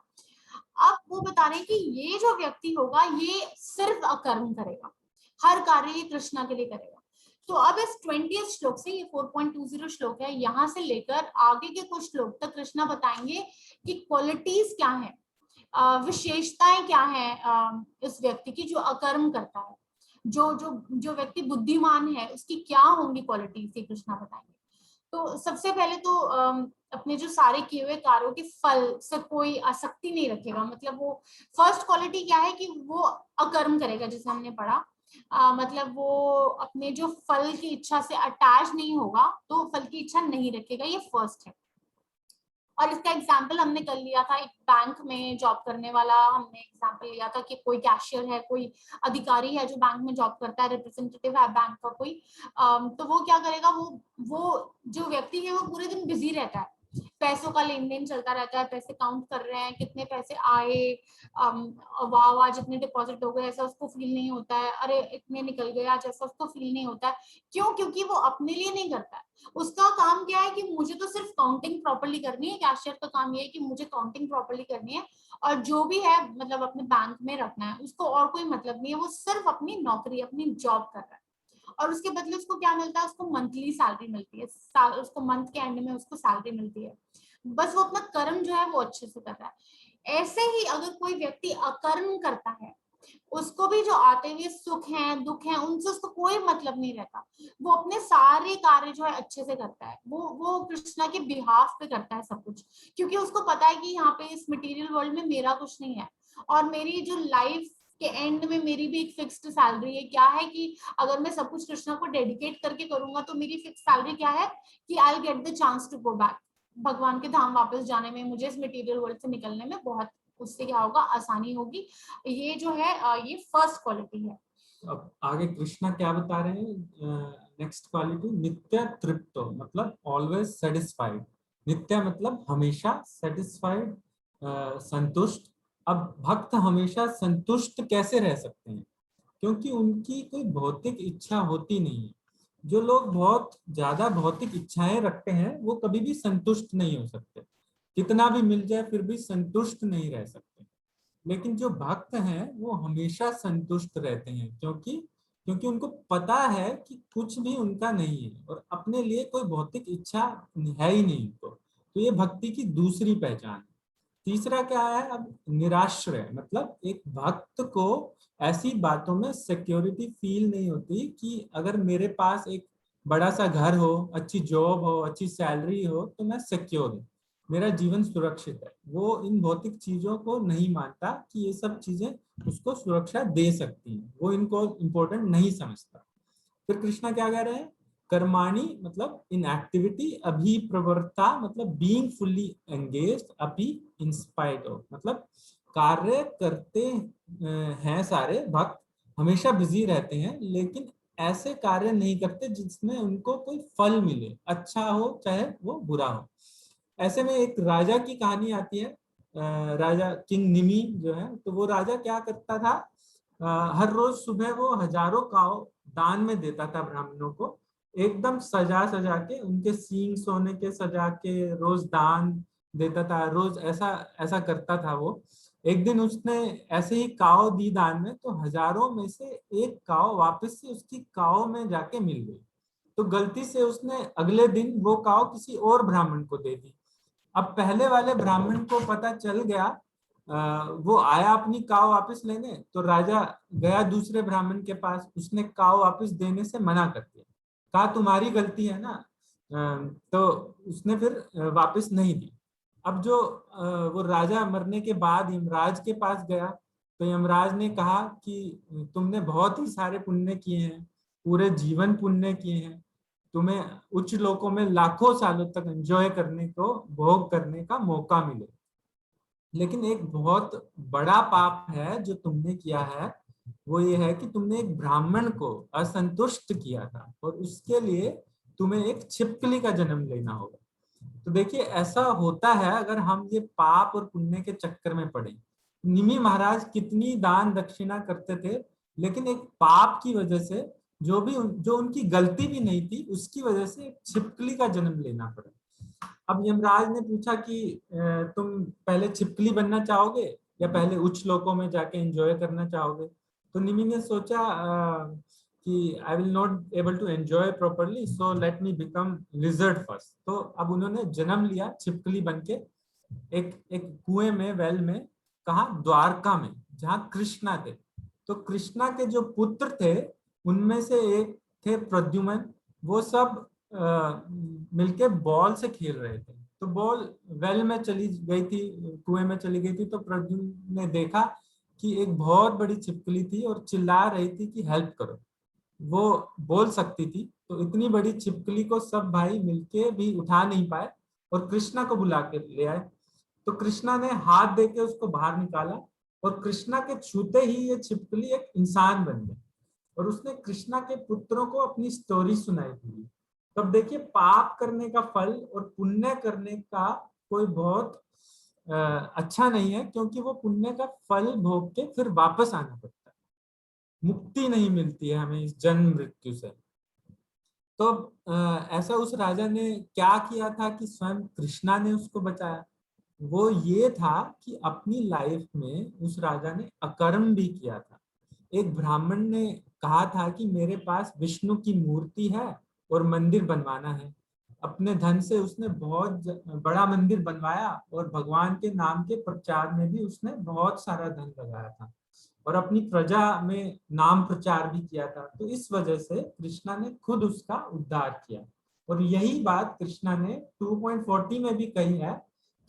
अब वो बता रहे हैं कि ये जो व्यक्ति होगा ये सिर्फ अकर्म करेगा, हर कार्य ये कृष्णा के लिए करेगा। तो अब इस 20th श्लोक से, ये 4.20 श्लोक है, यहाँ से लेकर आगे के कुछ श्लोक तक कृष्णा बताएंगे कि क्वालिटीज क्या है, विशेषताएं क्या है इस व्यक्ति की जो अकर्म करता है। जो व्यक्ति बुद्धिमान है उसकी क्या होंगी क्वालिटीज, ये कृष्णा बताएंगे। तो सबसे पहले तो अपने जो सारे किए हुए कार्यों के फल से कोई आसक्ति नहीं रखेगा, मतलब वो फर्स्ट क्वालिटी क्या है कि वो अकर्म करेगा, जैसे हमने पढ़ा, मतलब वो अपने जो फल की इच्छा से अटैच नहीं होगा, तो फल की इच्छा नहीं रखेगा, ये फर्स्ट है। और इसका एग्जाम्पल हमने कर लिया था, एक बैंक में जॉब करने वाला हमने एग्जाम्पल लिया था कि कोई कैशियर है, कोई अधिकारी है जो बैंक में जॉब करता है, रिप्रेजेंटेटिव है बैंक का कोई, तो वो क्या करेगा, वो जो व्यक्ति है वो पूरे दिन बिजी रहता है, पैसों का लेन देन चलता रहता है, पैसे काउंट कर रहे हैं, कितने पैसे आए, वाह वाह जितने डिपॉजिट हो गए, ऐसा उसको फील नहीं होता है, अरे इतने निकल गए आज, ऐसा उसको फील नहीं होता है। क्यों? क्योंकि वो अपने लिए नहीं करता है, उसका काम क्या है कि मुझे तो सिर्फ काउंटिंग प्रॉपर्ली करनी है। कैशियर का काम ये है कि मुझे काउंटिंग प्रॉपर्ली करनी है, और जो भी है मतलब अपने बैंक में रखना है, उसको और कोई मतलब नहीं है, वो सिर्फ अपनी नौकरी, अपनी जॉब कर रहा है। और उसके बदले उसको क्या मिलता है, उसको मंथली सैलरी मिलती है, उसको मंथ के एंड में उसको सैलरी मिलती है, बस वो अपना कर्म जो है वो अच्छे से कर रहा है। ऐसे ही अगर कोई व्यक्ति अकर्म करता है, उसको भी जो आते हुए सुख हैं, दुख हैं, उनसे उसको कोई मतलब नहीं रहता, वो अपने सारे कार्य जो है अच्छे से करता है, वो कृष्णा के बिहाफ पे करता है सब कुछ, क्योंकि उसको पता है कि यहाँ पे इस मटेरियल वर्ल्ड में मेरा कुछ नहीं है, और मेरी जो लाइफ के एंड में मेरी भी एक फिक्स्ड सैलरी है। क्या है कि अगर मैं सब कुछ कृष्णा को डेडिकेट करके करूंगा तो मेरी फिक्स सैलरी क्या है कि I will get the chance to go back, भगवान के धाम वापस जाने में, मुझे इस मटेरियल वर्ल्ड से निकलने में बहुत, उससे क्या होगा, आसानी होगी। ये जो है ये फर्स्ट क्वालिटी है। अब आगे कृष्णा क्या बता रहे हैं, नेक्स्ट क्वालिटी, नित्य तृप्तो मतलब ऑलवेज सेटिस्फाइड, नित्य मतलब हमेशा, सेटिस्फाइड संतुष्ट। अब भक्त हमेशा संतुष्ट कैसे रह सकते हैं, क्योंकि उनकी कोई भौतिक इच्छा होती नहीं है। जो लोग बहुत ज्यादा भौतिक इच्छाएं रखते हैं वो कभी भी संतुष्ट नहीं हो सकते, कितना भी मिल जाए फिर भी संतुष्ट नहीं रह सकते। लेकिन जो भक्त हैं वो हमेशा संतुष्ट रहते हैं, क्योंकि उनको पता है कि कुछ भी उनका नहीं है और अपने लिए कोई भौतिक इच्छा है ही नहीं उनको। तो ये भक्ति की दूसरी पहचान है। तीसरा क्या है, अब निराश्रय मतलब एक भक्त को ऐसी बातों में सिक्योरिटी फील नहीं होती कि अगर मेरे पास एक बड़ा सा घर हो, अच्छी जॉब हो, अच्छी सैलरी हो तो मैं सिक्योर हूँ, मेरा जीवन सुरक्षित है। वो इन भौतिक चीजों को नहीं मानता कि ये सब चीजें उसको सुरक्षा दे सकती हैं, वो इनको इम्पोर्टेंट नहीं समझता। फिर कृष्णा क्या कह रहे हैं, कर्माणी मतलब इन एक्टिविटी, अभिप्रवृत्ता मतलब बीइंग फुल्ली एंगेज्ड, अपि इंस्पायर्ड ऑफ मतलब कार्य करते हैं सारे भक्त, हमेशा बिजी रहते हैं, लेकिन ऐसे कार्य नहीं करते जिसमें उनको कोई फल मिले, अच्छा हो चाहे वो बुरा हो। ऐसे में एक राजा की कहानी आती है, राजा किंग निमी जो है, तो वो राजा क्या करता था, हर रोज सुबह वो हजारों काव दान में देता था ब्राह्मणों को, एकदम सजा सजा के, उनके सींग सोने के सजा के रोज दान देता था, रोज ऐसा ऐसा करता था वो। एक दिन उसने ऐसे ही काव दी दान में, तो हजारों में से एक काव वापस से उसकी काव में जाके मिल गई। तो गलती से उसने अगले दिन वो काव किसी और ब्राह्मण को दे दी। अब पहले वाले ब्राह्मण को पता चल गया, वो आया अपनी काव वापस लेने, तो राजा गया दूसरे ब्राह्मण के पास, उसने काव वापस देने से मना कर दिया, कहा तुम्हारी गलती है ना। तो उसने फिर वापस नहीं दी। अब जो वो राजा मरने के बाद यमराज के पास गया, तो यमराज ने कहा कि तुमने बहुत ही सारे पुण्य किए हैं, पूरे जीवन पुण्य किए हैं, तुम्हें उच्च लोकों में लाखों सालों तक एंजॉय करने को, भोग करने का मौका मिले, लेकिन एक बहुत बड़ा पाप है जो तुमने किया है, वो ये है कि तुमने एक ब्राह्मण को असंतुष्ट किया था, और उसके लिए तुम्हें एक छिपकली का जन्म लेना होगा। तो देखिए ऐसा होता है अगर हम ये पाप और पुण्य के चक्कर में पड़े। निमि महाराज कितनी दान दक्षिणा करते थे, लेकिन एक पाप की वजह से, जो उनकी गलती भी नहीं थी, उसकी वजह से छिपकली का जन्म लेना पड़ा। अब यमराज ने पूछा कि तुम पहले छिपकली बनना चाहोगे या पहले उच्च लोकों में जाके एंजॉय करना चाहोगे। तो निमि ने सोचा कि I will not able to enjoy properly, so let me become lizard first. तो अब उन्होंने जन्म लिया छिपकली बन के, एक एक कुएं में, वेल में, कहा द्वारका में, जहाँ कृष्णा थे। तो कृष्णा के जो पुत्र थे उनमें से एक थे प्रद्युम्न। वो सब मिलके बॉल से खेल रहे थे, तो बॉल वेल में चली गई थी, कुएं में चली गई थी। तो प्रद्युम्न ने देखा कि एक बहुत बड़ी छिपकली थी और चिल्ला रही थी कि हेल्प करो। वो बोल सकती थी, तो इतनी बड़ी छिपकली को सब भाई मिलके भी उठा नहीं पाए, और कृष्णा को बुला के ले आए। तो कृष्णा ने हाथ देके उसको बाहर निकाला, और कृष्णा के छूते ही ये छिपकली एक इंसान बन गई, और उसने कृष्णा के पुत्रों को अपनी स्टोरी सुनाई थी। तब देखिए पाप करने का फल और पुण्य करने का कोई बहुत अच्छा नहीं है, क्योंकि वो पुण्य का फल भोग के फिर वापस आना पड़ता है, मुक्ति नहीं मिलती है हमें इस जन्म मृत्यु से। तो ऐसा उस राजा ने क्या किया था कि स्वयं कृष्णा ने उसको बचाया। वो ये था कि अपनी लाइफ में उस राजा ने अकर्म भी किया था। एक ब्राह्मण ने कहा था कि मेरे पास विष्णु की मूर्ति है और मंदिर बनवाना है। अपने धन से उसने बहुत बड़ा मंदिर बनवाया, और भगवान के नाम के प्रचार में भी उसने बहुत सारा धन लगाया था, और अपनी प्रजा में नाम प्रचार भी किया था। तो इस वजह से कृष्णा ने खुद उसका उद्धार किया, और यही बात कृष्णा ने 2.40 में भी कही है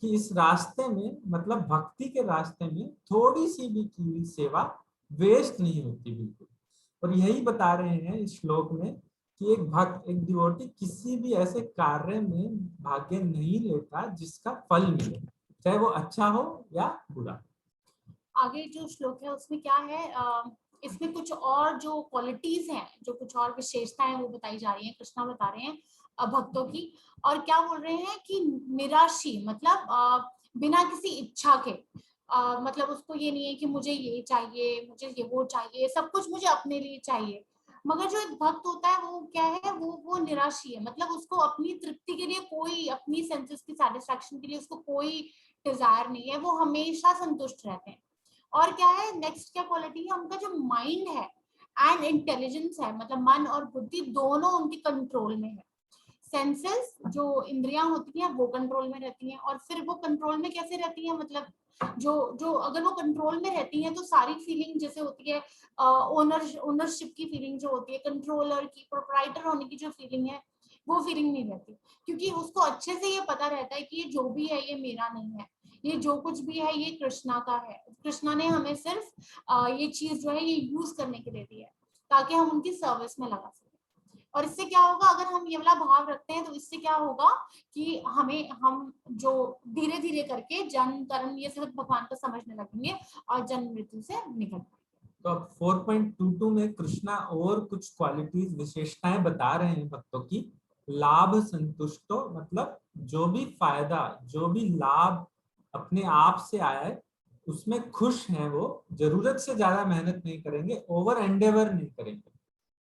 कि इस रास्ते में, मतलब भक्ति के रास्ते में, थोड़ी सी भी की हुई सेवा वेस्ट नहीं होती बिल्कुल। और यही बता रहे हैं इस श्लोक में कि एक भक्त, एक डिवोटी किसी भी ऐसे कार्य में भाग्य नहीं लेता जिसका फल मिले, चाहे वो अच्छा हो या बुरा। आगे जो श्लोक है उसमें क्या है, इसमें कुछ और जो क्वालिटीज हैं, जो कुछ और विशेषताएं वो बताई जा रही हैं, कृष्णा बता रहे हैं भक्तों की। और क्या बोल रहे हैं कि निराशी, मतलब बिना किसी इच्छा के, मतलब उसको ये नहीं है कि मुझे ये चाहिए, मुझे ये वो चाहिए, सब कुछ मुझे अपने लिए चाहिए। मगर जो एक भक्त होता है वो क्या है, वो निराशी है, मतलब उसको अपनी तृप्ति के लिए कोई, अपनी सेंसेस की सेटिस्फैक्शन के लिए उसको कोई डिजायर नहीं है, वो हमेशा संतुष्ट रहते हैं। और क्या है, नेक्स्ट क्या क्वालिटी है, उनका जो माइंड है एंड इंटेलिजेंस है, मतलब मन और बुद्धि दोनों उनके कंट्रोल में है। सेंसेस, जो इंद्रियां होती हैं, वो कंट्रोल में रहती हैं। और फिर वो कंट्रोल में कैसे रहती हैं, मतलब जो अगर वो कंट्रोल में रहती हैं तो सारी फीलिंग जैसे होती है, ओनरशिप की फीलिंग जो होती है, कंट्रोलर की, प्रोप्राइटर होने की जो फीलिंग है, वो फीलिंग नहीं रहती, क्योंकि उसको अच्छे से ये पता रहता है कि ये जो भी है ये मेरा नहीं है, ये जो कुछ भी है ये कृष्णा का है। कृष्णा ने हमें सिर्फ ये चीज जो है ये यूज करने के लिए दी है, ताकि हम उनकी सर्विस में लगा सकें। और इससे क्या होगा, अगर हम ये वाला भाव रखते हैं तो इससे क्या होगा कि हम जो धीरे धीरे करके जन्म कर्म ये सब भगवान को समझने लगेंगे और जन्म मृत्यु से निकल पाएंगे। तो अब 4.22 में कृष्णा और कुछ क्वालिटीज विशेषताएं बता रहे हैं भक्तों की। लाभ संतुष्टो मतलब जो भी फायदा, जो भी लाभ अपने आप से आए उसमें खुश हैं, वो जरूरत से ज्यादा मेहनत नहीं करेंगे, ओवर एंडेवर नहीं करेंगे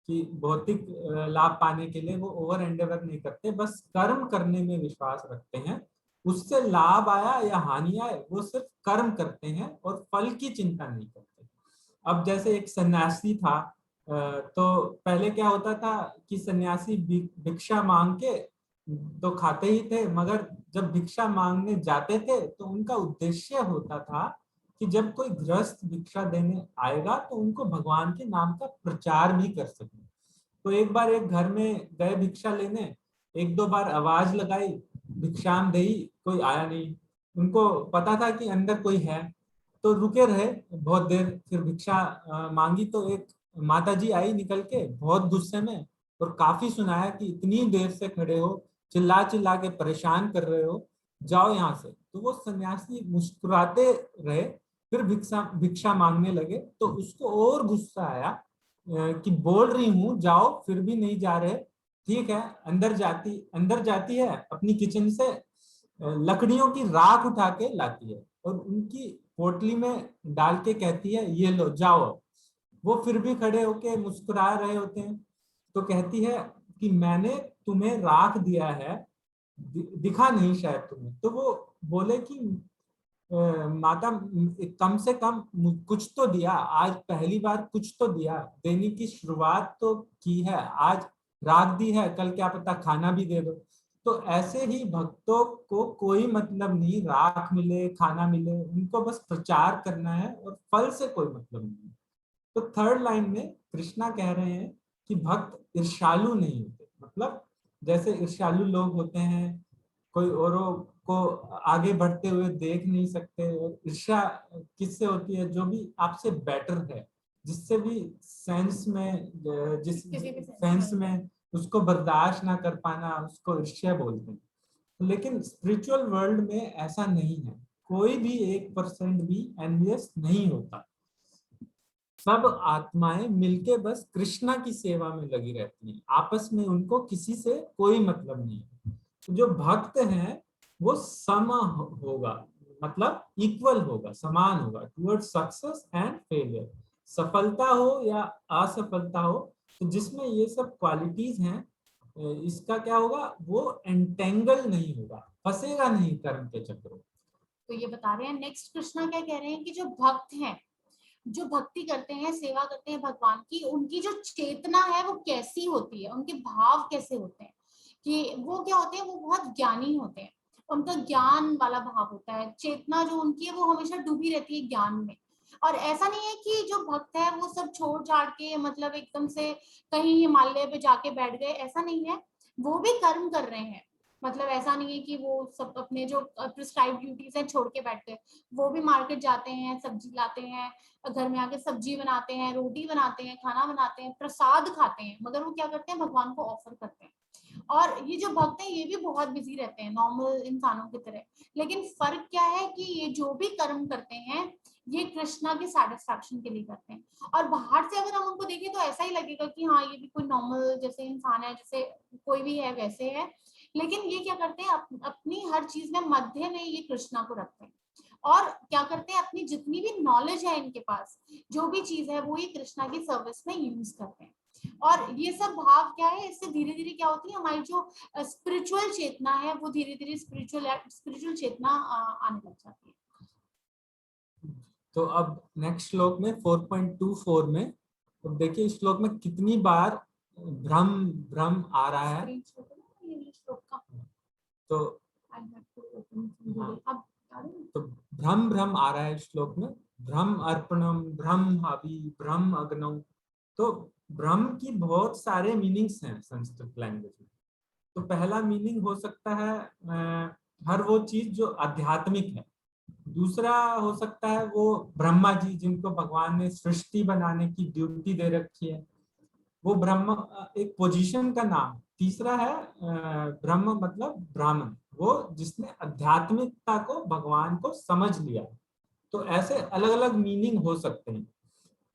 कि भौतिक लाभ पाने के लिए वो ओवर एंडेवर नहीं करते, बस कर्म करने में विश्वास रखते हैं। उससे लाभ आया या हानि आए वो सिर्फ कर्म करते हैं और फल की चिंता नहीं करते। अब जैसे एक सन्यासी था, तो पहले क्या होता था कि सन्यासी भिक्षा मांग के तो खाते ही थे, मगर जब भिक्षा मांगने जाते थे तो उनका उद्देश्य होता था कि जब कोई गृहस्थ भिक्षा देने आएगा तो उनको भगवान के नाम का प्रचार भी कर सके। तो एक बार एक घर में गए भिक्षा लेने, एक दो बार आवाज लगाई भिक्षाम देही, कोई आया नहीं। उनको पता था कि अंदर कोई है, तो रुके रहे बहुत देर। फिर भिक्षा मांगी तो एक माताजी आई निकल के बहुत गुस्से में, और काफी सुनाया कि इतनी देर से खड़े हो, चिल्ला चिल्ला के परेशान कर रहे हो, जाओ यहाँ से। तो वो सन्यासी मुस्कुराते रहे, फिर भिक्षा भिक्षा मांगने लगे। तो उसको और गुस्सा आया कि बोल रही हूँ जाओ, फिर भी नहीं जा रहे। ठीक है, अंदर जाती है, अपनी किचन से लकड़ियों की राख उठा के लाती है और उनकी पोटली में डाल के कहती है ये लो जाओ। वो फिर भी खड़े होके मुस्कुरा रहे होते हैं। तो कहती है कि मैंने तुम्हें राख दिया है, दिखा नहीं शायद तुम्हें। तो वो बोले कि माता कम से कम कुछ तो दिया, आज पहली बार कुछ तो दिया, देने की शुरुआत तो की है, आज राख दी है, कल क्या पता खाना भी दे दो। तो ऐसे ही भक्तों को कोई मतलब नहीं राख मिले खाना मिले, उनको बस प्रचार करना है और फल से कोई मतलब नहीं। तो थर्ड लाइन में कृष्णा कह रहे हैं कि भक्त ईर्ष्यालु नहीं होते। मतलब जैसे ईर्ष्यालु लोग होते हैं, कोई औरों को आगे बढ़ते हुए देख नहीं सकते। और ईर्ष्या किससे होती है? जो भी आपसे बेटर है, जिससे भी सेंस में, जिस सेंस में उसको बर्दाश्त ना कर पाना, उसको ईर्ष्या बोलते हैं। लेकिन स्पिरिचुअल वर्ल्ड में ऐसा नहीं है, कोई भी 1% भी एनवियस नहीं होता। सब आत्माएं मिलके बस कृष्णा की सेवा में लगी रहती हैं, आपस में उनको किसी से कोई मतलब नहीं है। जो भक्त हैं वो सम होगा, मतलब इक्वल होगा, समान होगा टुवर्ड सक्सेस एंड फेलियर। सफलता हो या असफलता हो, तो जिसमें ये सब क्वालिटीज हैं, इसका क्या होगा, वो एंटेंगल नहीं होगा, फंसेगा नहीं कर्म के चक्रों। तो ये बता रहे हैं नेक्स्ट कृष्णा क्या कह रहे हैं कि जो भक्त हैं, जो भक्ति करते हैं, सेवा करते हैं भगवान की, उनकी जो चेतना है वो कैसी होती है, उनके भाव कैसे होते हैं, कि वो क्या होते हैं, वो बहुत ज्ञानी होते हैं, उनका ज्ञान वाला भाव होता है। चेतना जो उनकी है वो हमेशा डूबी रहती है ज्ञान में। और ऐसा नहीं है कि जो भक्त है वो सब छोड़ छाड़ के मतलब एकदम से कहीं हिमालय पे जाके बैठ गए, ऐसा नहीं है। वो भी कर्म कर रहे हैं, मतलब ऐसा नहीं है कि वो सब अपने जो प्रिस्क्राइब ड्यूटीज है छोड़ के बैठ गए। वो भी मार्केट जाते हैं, सब्जी लाते हैं, घर में आके सब्जी बनाते हैं, रोटी बनाते हैं, खाना बनाते हैं, प्रसाद खाते हैं, मगर वो क्या करते हैं, भगवान को ऑफर करते हैं। और ये जो भक्त हैं ये भी बहुत बिजी रहते हैं नॉर्मल इंसानों की तरह। लेकिन फर्क क्या है कि ये जो भी कर्म करते हैं ये कृष्णा की सेटिस्फैक्शन के लिए करते हैं। और बाहर से अगर हम उनको देखें तो ऐसा ही लगेगा कि हाँ ये भी कोई नॉर्मल जैसे इंसान है, जैसे कोई भी है वैसे है। लेकिन ये क्या करते हैं, अपनी हर चीज में मध्य में ये कृष्णा को रखते हैं। और क्या करते हैं, अपनी जितनी भी नॉलेज है इनके पास, जो भी चीज है वो ये कृष्णा की सर्विस में यूज करते हैं। और ये सब भाव क्या है, इससे धीरे धीरे क्या होती है, हमारी जो स्पिरिचुअल चेतना है वो धीरे धीरे स्पिरिचुअल चेतना आने लग जाती है। तो अब नेक्स्ट श्लोक में 4.24 में, तो देखिए इस श्लोक में कितनी बार भ्रम भ्रम आ रहा है। तो तो भ्रम भ्रम आ रहा है इस श्लोक में। भ्रम अर्पणम, भ्रम हावी, भ्रम अग्नम। तो भ्रम की बहुत सारे मीनिंग्स हैं संस्कृत लैंग्वेज में। तो पहला मीनिंग हो सकता है हर वो चीज जो आध्यात्मिक है। दूसरा हो सकता है वो ब्रह्मा जी जिनको भगवान ने सृष्टि बनाने की ड्यूटी दे रखी है, वो ब्रह्म एक पोजीशन का नाम। तीसरा है ब्रह्म मतलब ब्राह्मण, वो जिसने आध्यात्मिकता को, भगवान को समझ लिया। तो ऐसे अलग अलग मीनिंग हो सकते हैं।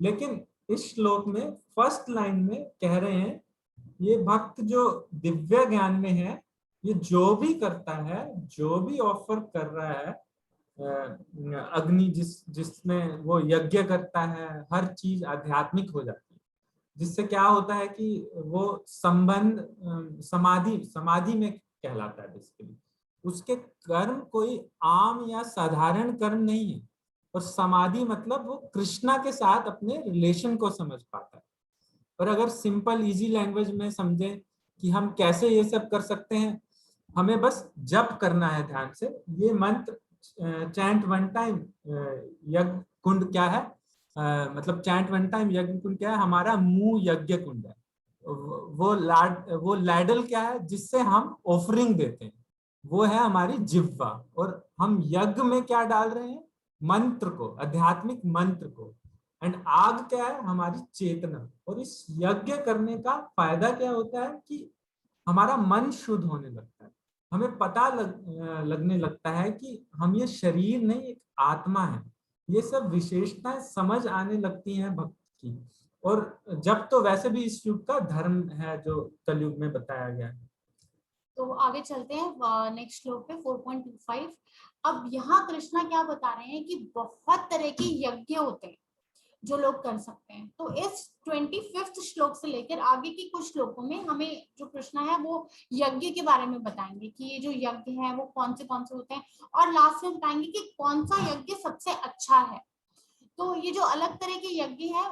लेकिन इस श्लोक में फर्स्ट लाइन में कह रहे हैं ये भक्त जो दिव्य ज्ञान में है, ये जो भी करता है, जो भी ऑफर कर रहा है, अग्नि जिसमें वो यज्ञ करता है, हर चीज आध्यात्मिक हो जाती है, जिससे क्या होता है कि वो संबंध समाधि में कहलाता है बेसिकली। उसके कर्म कोई आम या साधारण कर्म नहीं है, और समाधि मतलब वो कृष्णा के साथ अपने रिलेशन को समझ पाता है। और अगर सिंपल इजी लैंग्वेज में समझे कि हम कैसे ये सब कर सकते हैं, हमें बस जप करना है ध्यान से। ये मंत्र चैंट वन टाइम यज्ञ कुंड क्या है, मतलब चैंट वन टाइम यज्ञ कुंड क्या है, हमारा मुंह यज्ञ कुंड है। वो लैडल क्या है जिससे हम ऑफरिंग देते हैं, वो है हमारी जिह्वा। और हम यज्ञ में क्या डाल रहे हैं, मंत्र को, आध्यात्मिक मंत्र को। एंड आग क्या है, हमारी चेतना। और इस यज्ञ करने का फायदा क्या होता है कि हमारा मन शुद्ध होने लगता है, हमें पता लगने लगता है कि हम ये शरीर नहीं, एक आत्मा है। ये सब विशेषताएं समझ आने लगती हैं भक्त की। और जब तो वैसे भी इस युग का धर्म है जो कलयुग में बताया गया है। तो आगे चलते हैं नेक्स्ट श्लोक पे 4.25। अब यहाँ कृष्णा क्या बता रहे हैं कि बहुत तरह के यज्ञ होते हैं जो लोग कर सकते हैं। तो इस 25th श्लोक से लेकर आगे की कुछ श्लोकों में हमें जो कृष्णा है वो यज्ञ के बारे में बताएंगे कि ये जो यज्ञ है वो कौन से होते हैं, और लास्ट में बताएंगे कि कौन सा यज्ञ सबसे अच्छा है। तो ये जो अलग तरह के यज्ञ है,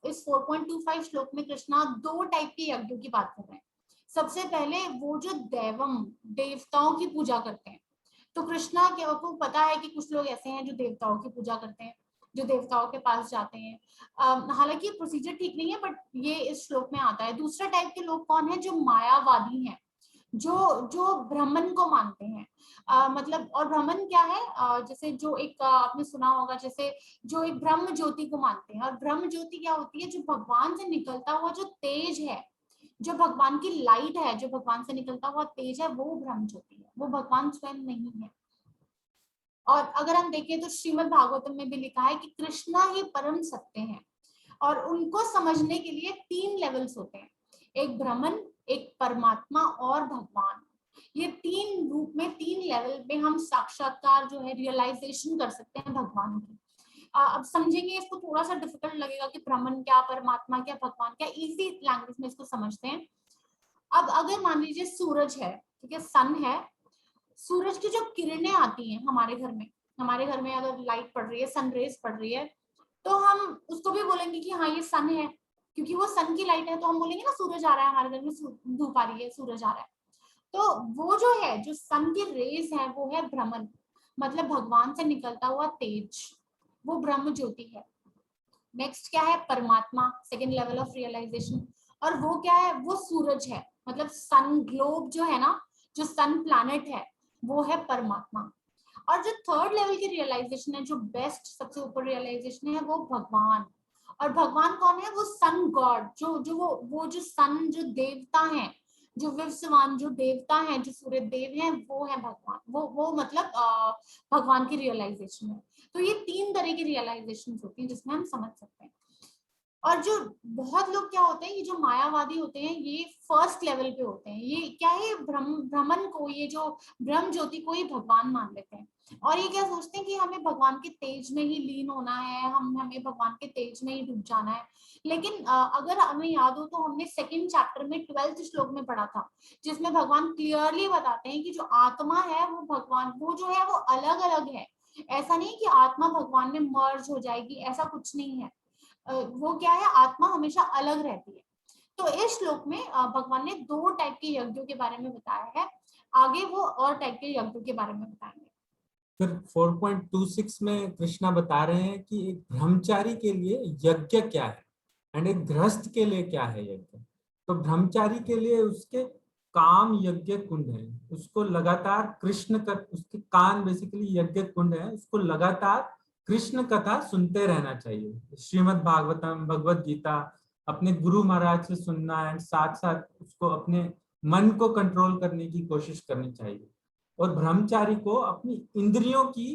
इस 4.25 श्लोक में कृष्णा दो टाइप के यज्ञों की बात कर रहे हैं। सबसे पहले वो जो दैवम, देवताओं की पूजा करते हैं। तो कृष्णा को पता है कि कुछ लोग ऐसे हैं जो देवताओं की पूजा करते हैं, जो देवताओं के पास जाते हैं। हालांकि ये प्रोसीजर ठीक नहीं है, बट ये इस श्लोक में आता है। दूसरा टाइप के लोग कौन है, जो मायावादी हैं, जो ब्राह्मण को मानते हैं। मतलब, और ब्राह्मण क्या है, जैसे जो एक आपने सुना होगा, जैसे जो एक ब्रह्म ज्योति को मानते हैं। और ब्रह्म ज्योति क्या होती है, जो भगवान से निकलता हुआ जो तेज है, जो भगवान की लाइट है, जो भगवान से निकलता हुआ तेज है, वो ब्रह्म ज्योति है, वो भगवान स्वयं नहीं है। और अगर हम देखें तो श्रीमद् भागवतम में भी लिखा है कि कृष्णा ही परम सत्य हैं, और उनको समझने के लिए 3 लेवल्स होते हैं, एक ब्राह्मण, एक परमात्मा और भगवान। ये 3 रूप में, 3 लेवल पे हम साक्षात्कार जो है, रियलाइजेशन कर सकते हैं भगवान की। अब समझेंगे इसको, थोड़ा सा डिफिकल्ट लगेगा कि ब्राह्मण क्या, परमात्मा क्या, भगवान क्या। इजी लैंग्वेज में इसको समझते हैं। अब अगर मान लीजिए सूरज है, ठीक है, सन है, सूरज की जो किरणें आती हैं हमारे घर में अगर लाइट पड़ रही है, सन रेज पड़ रही है, तो हम उसको भी बोलेंगे कि हाँ ये सन है, क्योंकि वो सन की लाइट है। तो हम बोलेंगे ना सूरज आ रहा है, हमारे घर में धूप आ रही है, सूरज आ रहा है। तो वो जो है, जो सन की रेज है, वो है ब्रह्मन, मतलब भगवान से निकलता हुआ तेज, वो ब्रह्म ज्योति है। नेक्स्ट क्या है, परमात्मा, सेकेंड लेवल ऑफ रियलाइजेशन। और वो क्या है, वो सूरज है, मतलब सन ग्लोब जो है ना, जो सन प्लैनेट है, वो है परमात्मा। और जो थर्ड लेवल की रियलाइजेशन है, जो बेस्ट सबसे ऊपर रियलाइजेशन है, वो भगवान। और भगवान कौन है, वो सन गॉड, वो जो सन, जो देवता हैं, जो विश्ववान, जो देवता हैं, जो सूर्य देव हैं, वो है भगवान। वो मतलब भगवान की रियलाइजेशन है। तो ये 3 तरह की रियलाइजेशन होती हैं जिसमें हम समझ सकते हैं। और जो बहुत लोग क्या होते हैं, ये जो मायावादी होते हैं, ये फर्स्ट लेवल पे होते हैं। ये क्या है, ब्रह्मन को, ये जो ब्रह्म ज्योति को ही भगवान मान लेते हैं। और ये क्या सोचते हैं कि हमें भगवान के तेज में ही लीन होना है, हमें भगवान के तेज में ही डूब जाना है। लेकिन अगर हमें याद हो तो हमने 2nd चैप्टर में 12th श्लोक में पढ़ा था, जिसमें भगवान क्लियरली बताते हैं कि जो आत्मा है वो भगवान, वो जो है वो अलग अलग है। ऐसा नहीं कि आत्मा भगवान में मर्ज हो जाएगी, ऐसा कुछ नहीं है। वो क्या है, आत्मा हमेशा अलग रहती है। तो इस श्लोक में भगवान ने 2 टाइप के यज्ञों के बारे में बताया है। आगे वो और टाइप के यज्ञों के बारे में बताएंगे। फिर 4.26 में कृष्णा बता रहे हैं कि एक ब्रह्मचारी के लिए यज्ञ क्या है एंड एक गृहस्थ के लिए क्या है यज्ञ। तो ब्रह्मचारी के लिए उसके काम यज्ञ कुंड है, उसको लगातार उसके कान बेसिकली यज्ञ कुंड है, उसको लगातार कृष्ण कथा सुनते रहना चाहिए। श्रीमद् भागवतम, भगवत गीता अपने गुरु महाराज से सुनना एंड साथ साथ उसको अपने मन को कंट्रोल करने की कोशिश करनी चाहिए। और ब्रह्मचारी को अपनी इंद्रियों की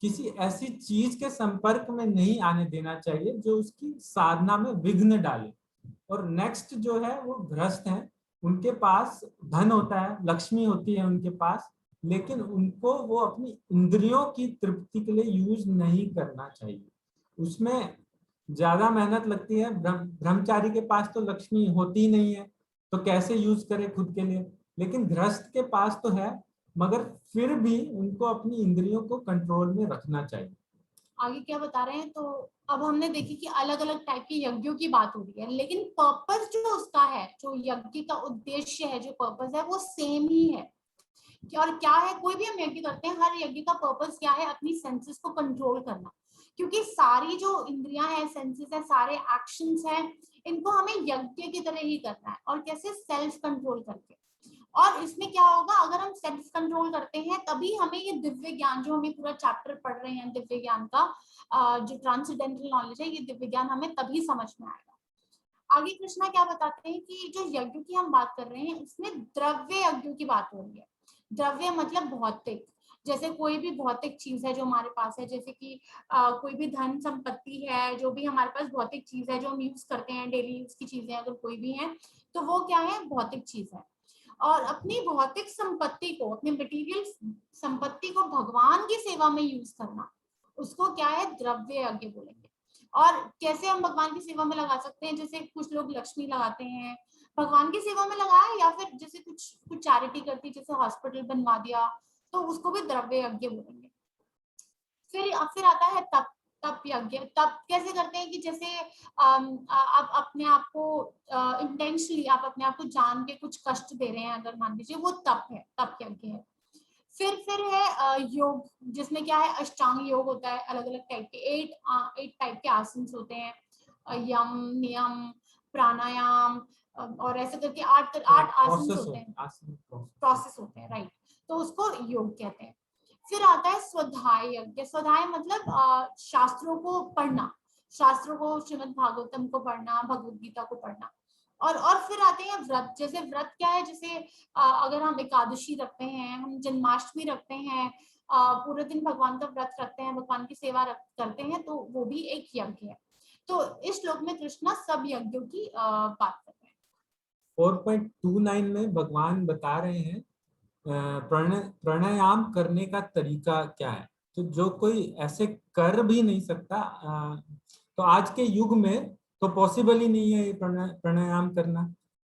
किसी ऐसी चीज के संपर्क में नहीं आने देना चाहिए जो उसकी साधना में विघ्न डाले। और नेक्स्ट जो है वो गृहस्थ हैं, उनके पास धन होता है, लक्ष्मी होती है उनके पास, लेकिन उनको वो अपनी इंद्रियों की तृप्ति के लिए यूज नहीं करना चाहिए। उसमें ज्यादा मेहनत लगती है। ब्रह्मचारी के पास तो लक्ष्मी होती ही नहीं है, तो कैसे यूज करे खुद के लिए। लेकिन गृहस्थ के पास तो है, मगर फिर भी उनको अपनी इंद्रियों को कंट्रोल में रखना चाहिए। आगे क्या बता रहे हैं, तो अब हमने देखी कि अलग अलग टाइप के यज्ञों की बात हो रही है, लेकिन पर्पस जो उसका है, जो यज्ञ का उद्देश्य है, जो पर्पस है वो सेम ही है। और क्या है, कोई भी हम यज्ञ करते हैं, हर यज्ञ का पर्पस क्या है, अपनी सेंसेस को कंट्रोल करना। क्योंकि सारी जो इंद्रियां हैं, सेंसेस है, सारे एक्शंस हैं, इनको हमें यज्ञ की तरह ही करना है। और कैसे, सेल्फ कंट्रोल करके। और इसमें क्या होगा, अगर हम सेल्फ कंट्रोल करते हैं तभी हमें ये दिव्य ज्ञान, जो हमें पूरा चैप्टर पढ़ रहे हैं दिव्य ज्ञान का, जो ट्रांसेंडेंटल नॉलेज है, ये दिव्य ज्ञान हमें तभी समझ में आएगा। आगे कृष्णा क्या बताते हैं कि जो यज्ञ की हम बात कर रहे हैं, इसमें द्रव्य यज्ञों की बात हो रही है। द्रव्य मतलब भौतिक, जैसे कोई भी भौतिक चीज है जो हमारे पास है, जैसे कि कोई भी धन संपत्ति है, जो भी हमारे पास भौतिक चीज है जो हम यूज करते हैं, डेली यूज की चीजें अगर कोई भी है, तो वो क्या है, भौतिक चीज है। और अपनी भौतिक संपत्ति को, अपनी मटेरियल संपत्ति को भगवान की सेवा में यूज करना, उसको क्या है, द्रव्य यज्ञ बोलेंगे। और कैसे हम भगवान की सेवा में लगा सकते हैं, जैसे कुछ लोग लक्ष्मी लगाते हैं, भगवान की सेवा में लगाया, या फिर जैसे कुछ चैरिटी करती, जैसे हॉस्पिटल बनवा दिया, तो उसको भी द्रव्य यज्ञ बोलेंगे। फिर आता है तप। तप यज्ञ, तप कैसे करते हैं कि जैसे आप अपने आप को इंटेंशनली, आप अपने आप को जान के कुछ कष्ट दे रहे हैं, अगर मान लीजिए, वो तप है, तप यज्ञ है। फिर है योग, जिसमें क्या है, अष्टांग योग होता है, अलग अलग टाइप के 8 टाइप के आसन होते हैं, यम, नियम, प्राणायाम, और ऐसे करके 8 आसन होते हैं, प्रोसेस होते हैं, राइट। तो उसको योग कहते हैं। फिर आता है स्वाध्याय यज्ञ। स्वाध्याय मतलब शास्त्रों को पढ़ना, शास्त्रों को, श्रीमद् भागवतम को पढ़ना, भगवत गीता को पढ़ना। और फिर आते हैं व्रत। जैसे व्रत क्या है, जैसे अगर हम एकादशी रखते हैं, हम जन्माष्टमी रखते हैं, पूरे दिन भगवान का व्रत रखते हैं, भगवान की सेवा करते हैं, तो वो भी एक यज्ञ है। तो इस श्लोक में कृष्णा सब यज्ञों की बात कर रहे हैं। 4.29 में भगवान बता रहे हैं प्राणायाम करने का तरीका क्या है। तो जो कोई ऐसे कर भी नहीं सकता, तो आज के युग में तो पॉसिबल ही नहीं है प्राणायाम करना।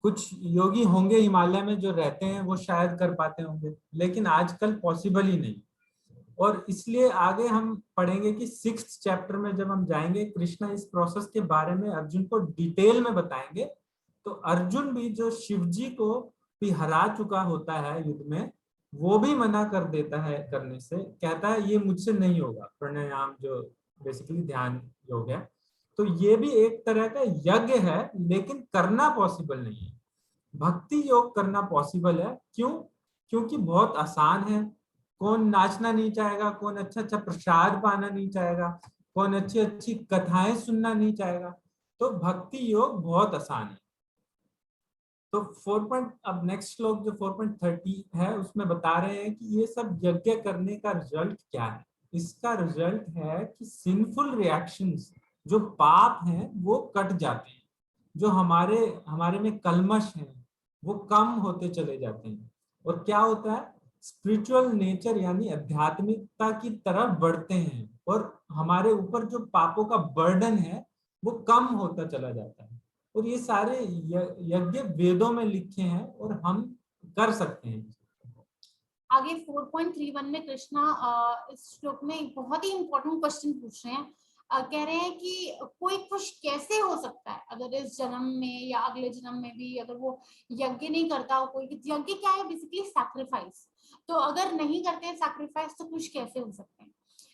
कुछ योगी होंगे हिमालय में जो रहते हैं, वो शायद कर पाते होंगे, लेकिन आजकल पॉसिबल ही नहीं। और इसलिए आगे हम पढ़ेंगे कि 6th चैप्टर में जब हम जाएंगे, कृष्णा इस प्रोसेस के बारे में अर्जुन को डिटेल में बताएंगे। तो अर्जुन भी, जो शिव जी को भी हरा चुका होता है युद्ध में, वो भी मना कर देता है करने से, कहता है ये मुझसे नहीं होगा, प्राणायाम जो बेसिकली ध्यान योग है। तो ये भी एक तरह का यज्ञ है, लेकिन करना पॉसिबल नहीं है। भक्ति योग करना पॉसिबल है। क्यों? क्योंकि बहुत आसान है। कौन नाचना नहीं चाहेगा, कौन अच्छा अच्छा प्रसाद पाना नहीं चाहेगा, कौन अच्छी अच्छी कथाएं सुनना नहीं चाहेगा। तो भक्ति योग बहुत आसान है। तो अब नेक्स्ट श्लोक जो 4.30 है, उसमें बता रहे हैं कि ये सब यज्ञ करने का रिजल्ट क्या है। इसका रिजल्ट है कि सिंफुल रिएक्शंस, जो पाप हैं, वो कट जाते हैं। जो हमारे में कलमश है, वो कम होते चले जाते हैं। और क्या होता है, स्पिरिचुअल नेचर यानी आध्यात्मिकता की तरफ बढ़ते हैं, और हमारे ऊपर जो पापों का बर्डन है वो कम होता चला जाता है। और ये सारे यज्ञ वेदों में लिखे हैं और हम कर सकते हैं। आगे 4.31 में कृष्णा इस श्लोक में एक बहुत ही इंपॉर्टेंट क्वेश्चन पूछ रहे हैं। कह रहे हैं कि कोई खुश कैसे हो सकता है अगर इस जन्म में या अगले जन्म में भी अगर वो यज्ञ नहीं करता हो। कोई यज्ञ क्या है, बेसिकली सैक्रिफाइस। तो अगर नहीं करते हैं सैक्रिफाइस, तो खुश कैसे हो सकते हैं।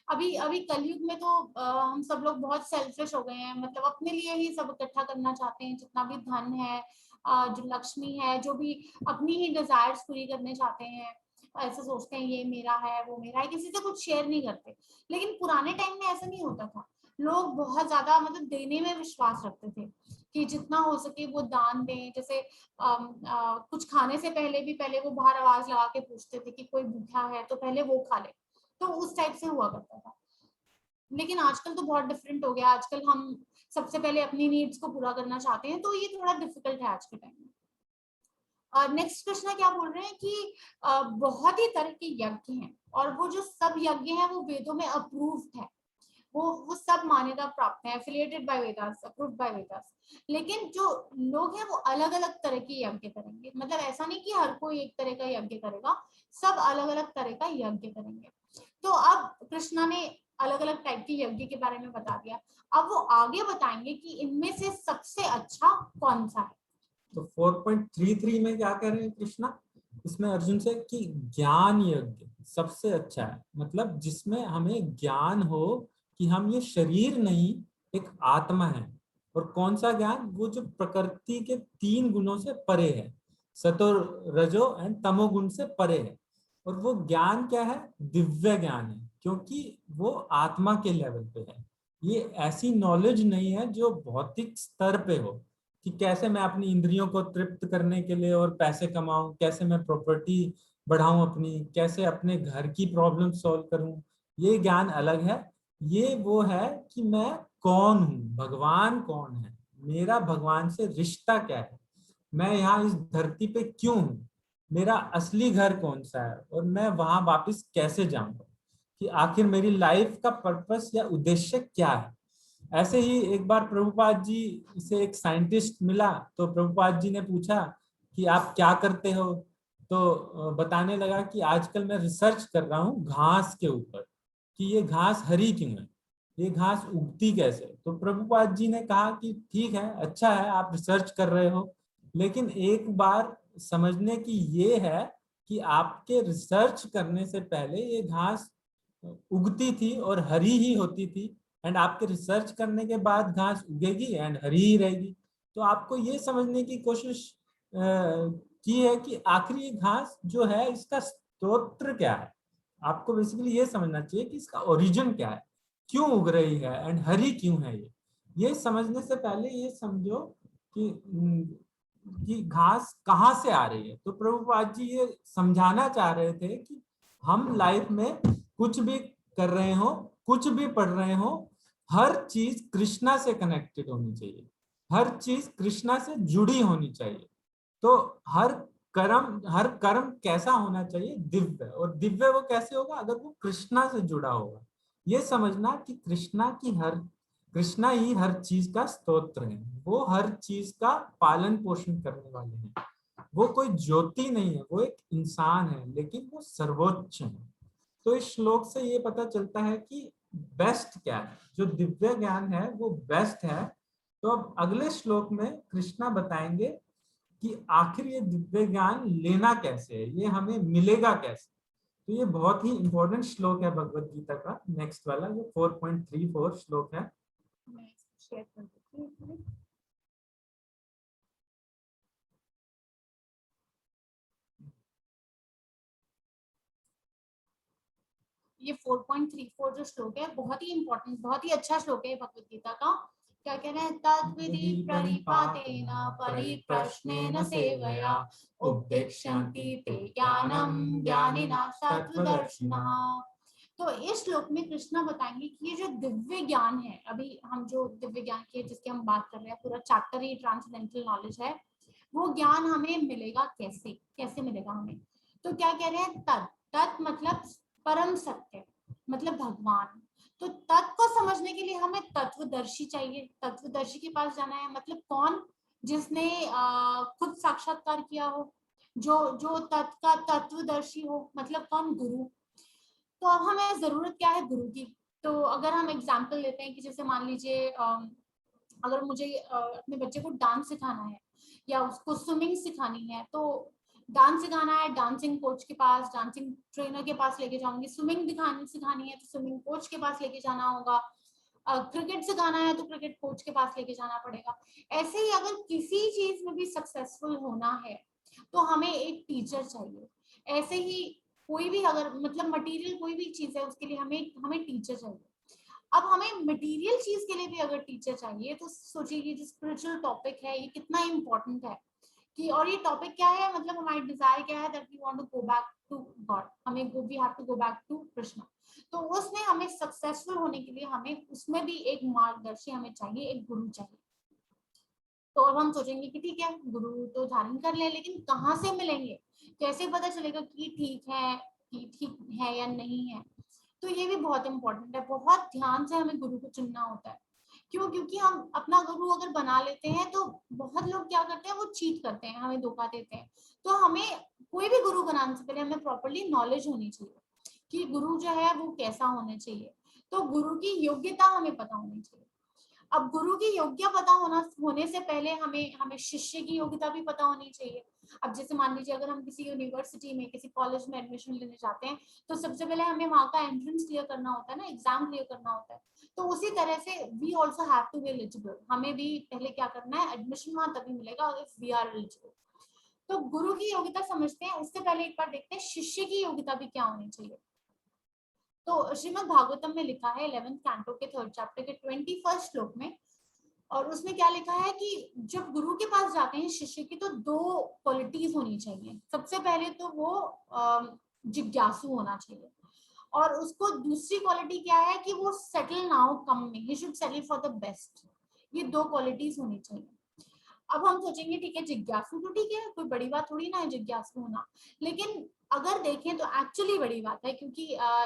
अभी कलयुग में तो हम सब लोग बहुत सेल्फिश हो गए हैं, मतलब अपने लिए ही सब इकट्ठा करना चाहते हैं, जितना भी धन है, जो लक्ष्मी है, जो भी अपनी ही डिजायर्स पूरी करने चाहते हैं। ऐसा सोचते हैं ये मेरा है, वो मेरा है, किसी से कुछ शेयर नहीं करते। लेकिन पुराने टाइम में ऐसा नहीं होता था। लोग बहुत ज्यादा मतलब देने में विश्वास रखते थे कि जितना हो सके वो दान दें। जैसे कुछ खाने से पहले वो बाहर आवाज लगा के पूछते थे कि कोई भूखा है तो पहले वो खा ले। तो उस टाइप से हुआ करता था। लेकिन आजकल तो बहुत डिफरेंट हो गया, आजकल हम सबसे पहले अपनी नीड्स को पूरा करना चाहते हैं, तो ये थोड़ा डिफिकल्ट है आज के टाइम में। नेक्स्ट प्रश्न क्या बोल रहे हैं कि बहुत ही तरह के यज्ञ हैं और वो जो सब यज्ञ हैं वो वेदों में अप्रूव्ड है, वो सब मान्यता प्राप्त है, affiliated by Vedas, approved by Vedas. लेकिन जो लोग हैं वो अलग अलग तरह के यज्ञ करेंगे, मतलब ऐसा नहीं कि हर कोई एक तरह का यज्ञ करेगा, सब अलग अलग तरह का यज्ञ करेंगे। तो अब कृष्णा ने अलग अलग टाइप के यज्ञ के बारे में बता दिया, अब वो आगे बताएंगे कि इनमें से सबसे अच्छा कौन सा है। तो 4.33 में क्या कह रहे हैं कृष्णा, इसमें अर्जुन से कि ज्ञान यज्ञ सबसे अच्छा है, मतलब जिसमें हमें ज्ञान हो कि हम ये शरीर नहीं एक आत्मा है। और कौन सा ज्ञान, वो जो प्रकृति के 3 गुणों से परे है, सतो रजो एंड तमोगुण से परे है। और वो ज्ञान क्या है, दिव्य ज्ञान है, क्योंकि वो आत्मा के लेवल पे है। ये ऐसी नॉलेज नहीं है जो भौतिक स्तर पे हो कि कैसे मैं अपनी इंद्रियों को तृप्त करने के लिए और पैसे कमाऊं, कैसे मैं प्रॉपर्टी बढ़ाऊं अपनी, कैसे अपने घर की प्रॉब्लम सॉल्व करूं। ये ज्ञान अलग है। ये वो है कि मैं कौन हूं, भगवान कौन है, मेरा भगवान से रिश्ता क्या है, मैं यहाँ इस धरती पे क्यों हूँ, मेरा असली घर कौन सा है, और मैं वहां वापस कैसे जाऊंगा, कि आखिर मेरी लाइफ का पर्पस या उद्देश्य क्या है। ऐसे ही एक बार प्रभुपाद जी से एक साइंटिस्ट मिला, तो प्रभुपाद जी ने पूछा कि आप क्या करते हो, तो बताने लगा कि आजकल मैं रिसर्च कर रहा हूँ घास के ऊपर, कि ये घास हरी क्यों है, ये घास उगती कैसे। तो प्रभुपाद जी ने कहा कि ठीक है, अच्छा है आप रिसर्च कर रहे हो, लेकिन एक बार समझने की ये है कि आपके रिसर्च करने से पहले ये घास उगती थी और हरी ही होती थी, एंड आपके रिसर्च करने के बाद घास उगेगी एंड हरी ही रहेगी। तो आपको ये समझने की कोशिश की है कि आखिर ये घास जो है इसका स्तोत्र क्या है। आपको बेसिकली ये समझना चाहिए कि इसका ओरिजिन क्या है, क्यों उग रही है एंड हरी क्यों है। ये समझने से पहले ये समझो कि घास कहाँ से आ रही है। तो प्रभुपाद जी ये समझाना चाह रहे थे कि हम लाइफ में कुछ भी कर रहे हो, कुछ भी पढ़ रहे हो, हर चीज कृष्णा से कनेक्टेड होनी चाहिए, हर चीज कृष्णा से जुड़ी होनी चाहिए। तो हर कर्म कैसा होना चाहिए, दिव्य। और दिव्य वो कैसे होगा, अगर वो कृष्णा से जुड़ा होगा। ये समझना कि कृष्णा ही हर चीज का स्तोत्र है, वो हर चीज का पालन पोषण करने वाले हैं। वो कोई ज्योति नहीं है, वो एक इंसान है, लेकिन वो सर्वोच्च है। तो इस श्लोक से ये पता चलता है कि बेस्ट क्या है, जो दिव्य ज्ञान है वो बेस्ट है। तो अब अगले श्लोक में कृष्णा बताएंगे कि आखिर ये दिव्य ज्ञान लेना कैसे है, ये हमें मिलेगा कैसे। तो ये बहुत ही इंपॉर्टेंट श्लोक है भगवत गीता का, नेक्स्ट वाला जो 4.34 श्लोक है। मैं इसको शेयर कर देती हूँ। ये 4.34 जो श्लोक है बहुत ही इंपॉर्टेंट, बहुत ही अच्छा श्लोक है भगवत गीता का। क्या कह रहे हैं, तद्विधि परिपातेन परिप्रश्नेन सेवया उपदेक्ष्यन्ति ते ज्ञानम ज्ञानिनः तत्त्वदर्शिनः। तो इस श्लोक में कृष्णा बताएंगे कि ये जो दिव्य ज्ञान है, अभी हम जो दिव्य ज्ञान की जिसकी हम बात कर रहे हैं, पूरा चैप्टर ही ट्रांसेंडेंटल नॉलेज है, वो ज्ञान हमें मिलेगा कैसे, कैसे मिलेगा हमें। तो क्या कह रहे हैं, तत् मतलब परम सत्य, मतलब भगवान। तो तत्व को समझने के लिए हमें तत्वदर्शी चाहिए, तत्वदर्शी के पास जाना है। मतलब कौन, जिसने खुद साक्षात्कार किया हो, जो तत्व का तत्वदर्शी हो, मतलब कौन, गुरु। तो अब हमें जरूरत क्या है, गुरु की। तो अगर हम एग्जाम्पल लेते हैं कि जैसे मान लीजिए अगर मुझे अपने बच्चे को डांस सिखाना है या उसको स्विमिंग सिखानी है, तो डांस सिखाना है, डांसिंग कोच के पास, डांसिंग ट्रेनर के पास लेके जाऊंगी। स्विमिंग सिखानी है तो स्विमिंग कोच के पास लेके जाना होगा। क्रिकेट सिखाना है तो क्रिकेट कोच के पास लेके जाना पड़ेगा। ऐसे ही अगर किसी चीज में भी सक्सेसफुल होना है तो हमें एक टीचर चाहिए। ऐसे ही कोई भी अगर मतलब मटेरियल कोई भी चीज है उसके लिए हमें टीचर चाहिए। अब हमें मटेरियल चीज के लिए भी अगर टीचर चाहिए तो सोचिए ये जो स्पिरिचुअल टॉपिक है ये कितना इम्पोर्टेंट है। कि और ये टॉपिक क्या है, मतलब हमारी डिजायर क्या है, that we want to go back to God, we have to go back to Krishna. तो उसमें हमें सक्सेसफुल होने के लिए हमें उसमें भी एक मार्गदर्शी हमें चाहिए, एक गुरु चाहिए। तो अब हम सोचेंगे कि ठीक है गुरु तो धारण कर ले, लेकिन कहाँ से मिलेंगे, कैसे पता चलेगा कि ठीक है या नहीं है। तो ये भी बहुत इंपॉर्टेंट है, बहुत ध्यान से हमें गुरु को चुनना होता है। क्यों? क्योंकि हम अपना गुरु अगर बना लेते हैं तो बहुत लोग क्या करते हैं, वो चीट करते हैं, हमें धोखा देते हैं। तो हमें कोई भी गुरु बनाने से पहले हमें प्रॉपर्ली नॉलेज होनी चाहिए कि गुरु जो है वो कैसा होना चाहिए। तो गुरु की योग्यता हमें पता होनी चाहिए। अब गुरु की योग्यता होने से पहले हमें शिष्य की योग्यता भी पता होनी चाहिए। अब जैसे मान लीजिए अगर हम किसी यूनिवर्सिटी में, किसी कॉलेज में एडमिशन लेने जाते हैं, तो सबसे पहले हमें वहां का एंट्रेंस क्लियर करना होता है ना, एग्जाम क्लियर करना होता है। तो उसी तरह से we also have to be eligible, हमें भी पहले क्या करना है, एडमिशन वहां तभी मिलेगा इफ वी आर एलिजिबल। तो गुरु की योग्यता समझते हैं, उससे पहले एक बार देखते हैं शिष्य की योग्यता भी क्या होनी चाहिए। तो श्रीमद् भागवतम में लिखा है 11th कैंटो के 3rd चैप्टर के 21st श्लोक में, और उसमें क्या लिखा है कि जब गुरु के पास जाते हैं शिष्य की, तो 2 क्वालिटीज होनी चाहिए। सबसे पहले तो वो जिज्ञासु होना चाहिए, और उसको दूसरी क्वालिटी क्या है कि वो सेटल ना हो कम में, he should settle for the best. ये 2 क्वालिटीज होनी चाहिए। अब हम सोचेंगे ठीक है जिज्ञासु तो ठीक है, कोई बड़ी बात थोड़ी ना है जिज्ञासु होना, लेकिन अगर देखें तो एक्चुअली बड़ी बात है। क्योंकि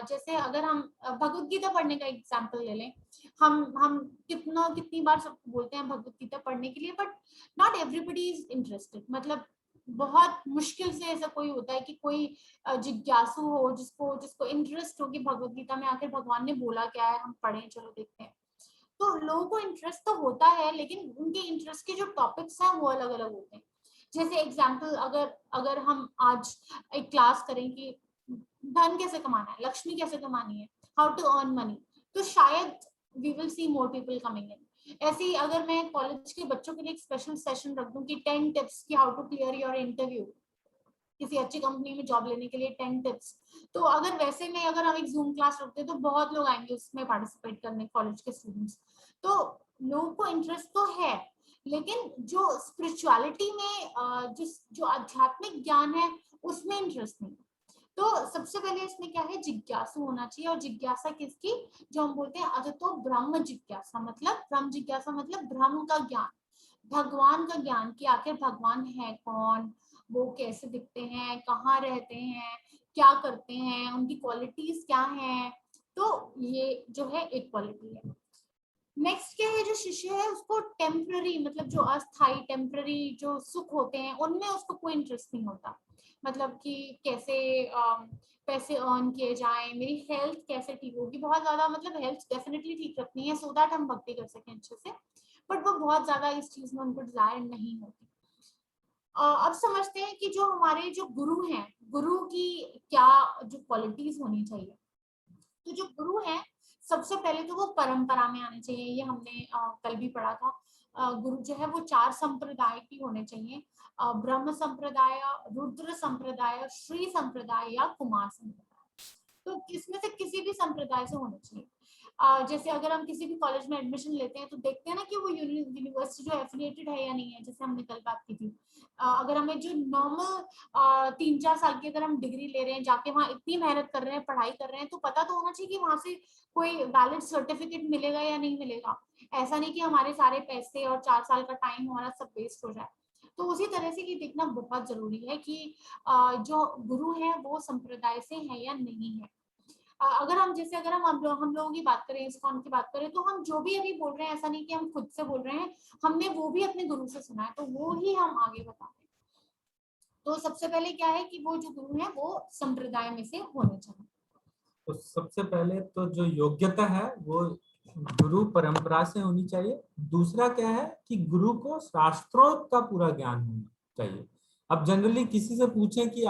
जैसे अगर हम भगवत गीता पढ़ने का एग्जांपल ले लें, हम कितनी बार सबको बोलते हैं भगवत गीता पढ़ने के लिए, but not everybody is interested. मतलब बहुत मुश्किल से ऐसा कोई होता है कि कोई जिज्ञासु हो, जिसको इंटरेस्ट हो कि भगवत गीता में आखिर भगवान ने बोला क्या है, हम पढ़ें, चलो देखते हैं। तो लोगों को इंटरेस्ट तो होता है, लेकिन उनके इंटरेस्ट के जो टॉपिक्स हैं वो अलग अलग होते हैं। जैसे एग्जांपल अगर हम आज एक क्लास करें कि धन कैसे कमाना है, लक्ष्मी कैसे कमानी है, हाउ टू अर्न मनी, तो शायद we will see more people coming in. ऐसे ही अगर मैं कॉलेज के बच्चों के लिए एक स्पेशल सेशन रख दूं कि 10 टिप्स की how to clear your interview, किसी अच्छी कंपनी में जॉब लेने के लिए 10 टिप्स, तो अगर वैसे में अगर हम एक जूम क्लास रखते हैं तो बहुत लोग आएंगे उसमें पार्टिसिपेट करने, कॉलेज के स्टूडेंट्स। तो लोगों को इंटरेस्ट तो है, लेकिन जो स्पिरिचुअलिटी में जो आध्यात्मिक ज्ञान है उसमें इंटरेस्ट नहीं। तो सबसे पहले इसमें क्या है, जिज्ञासु होना चाहिए। और जिज्ञासा किसकी, जो हम बोलते हैं अजतो ब्रह्म जिज्ञासा, मतलब ब्रह्म जिज्ञासा मतलब ब्रह्म का ज्ञान, भगवान का ज्ञान कि आखिर भगवान है कौन, वो कैसे दिखते हैं, कहाँ रहते हैं, क्या करते हैं, उनकी क्वालिटीज क्या हैं। तो ये जो है एक क्वालिटी है। नेक्स्ट क्या है, जो शिष्य है उसको टेम्पररी, मतलब जो अस्थाई टेम्पररी जो सुख होते हैं उनमें उसको कोई इंटरेस्ट नहीं होता। मतलब कि कैसे पैसे अर्न किए जाएं, मेरी हेल्थ कैसे ठीक होगी, बहुत ज्यादा मतलब हेल्थ डेफिनेटली ठीक रखनी है सो दैट हम भक्ति कर सकें अच्छे से, बट वो बहुत ज्यादा इस चीज में उनको डिजायर नहीं होती। अब समझते हैं कि जो हमारे जो गुरु हैं, गुरु की क्या जो क्वालिटीज होनी चाहिए। तो जो गुरु हैं सबसे पहले तो वो परंपरा में आने चाहिए, ये हमने कल भी पढ़ा था। गुरु जो है वो 4 संप्रदाय की होने चाहिए, ब्रह्म संप्रदाय, रुद्र संप्रदाय, श्री संप्रदाय या कुमार संप्रदाय। तो इसमें से किसी भी संप्रदाय से होने चाहिए। जैसे अगर हम किसी भी कॉलेज में एडमिशन लेते हैं तो देखते हैं ना कि वो यूनिवर्सिटी जो एफिलिएटेड है या नहीं है, जैसे हमने कल बात की थी। अगर हमें जो नॉर्मल 3-4 साल की अगर हम डिग्री ले रहे हैं, जाके वहाँ इतनी मेहनत कर रहे हैं, पढ़ाई कर रहे हैं, तो पता तो होना चाहिए कि वहां से कोई वैलिड सर्टिफिकेट मिलेगा या नहीं मिलेगा। ऐसा नहीं कि हमारे सारे पैसे और 4 साल का टाइम हमारा सब वेस्ट हो जाए। तो उसी तरह से ये देखना बहुत जरूरी है कि जो गुरु है वो संप्रदाय से है या नहीं है। अगर हम लोगों की बात करें, इस्कॉन की बात करें, तो हम जो भी अभी बोल रहे हैं ऐसा नहीं कि हम खुद से बोल रहे हैं, हमने वो भी अपने गुरु से सुना है, तो वो ही हम आगे बता रहे हैं। तो सबसे पहले क्या है कि वो जो गुरु है वो संप्रदाय में से होने चाहिए। तो सबसे पहले तो जो योग्यता है वो गुरु परंपरा से होनी चाहिए। दूसरा क्या है कि गुरु को शास्त्रों का पूरा ज्ञान होना चाहिए। अब जनरली किसी से पूछें कि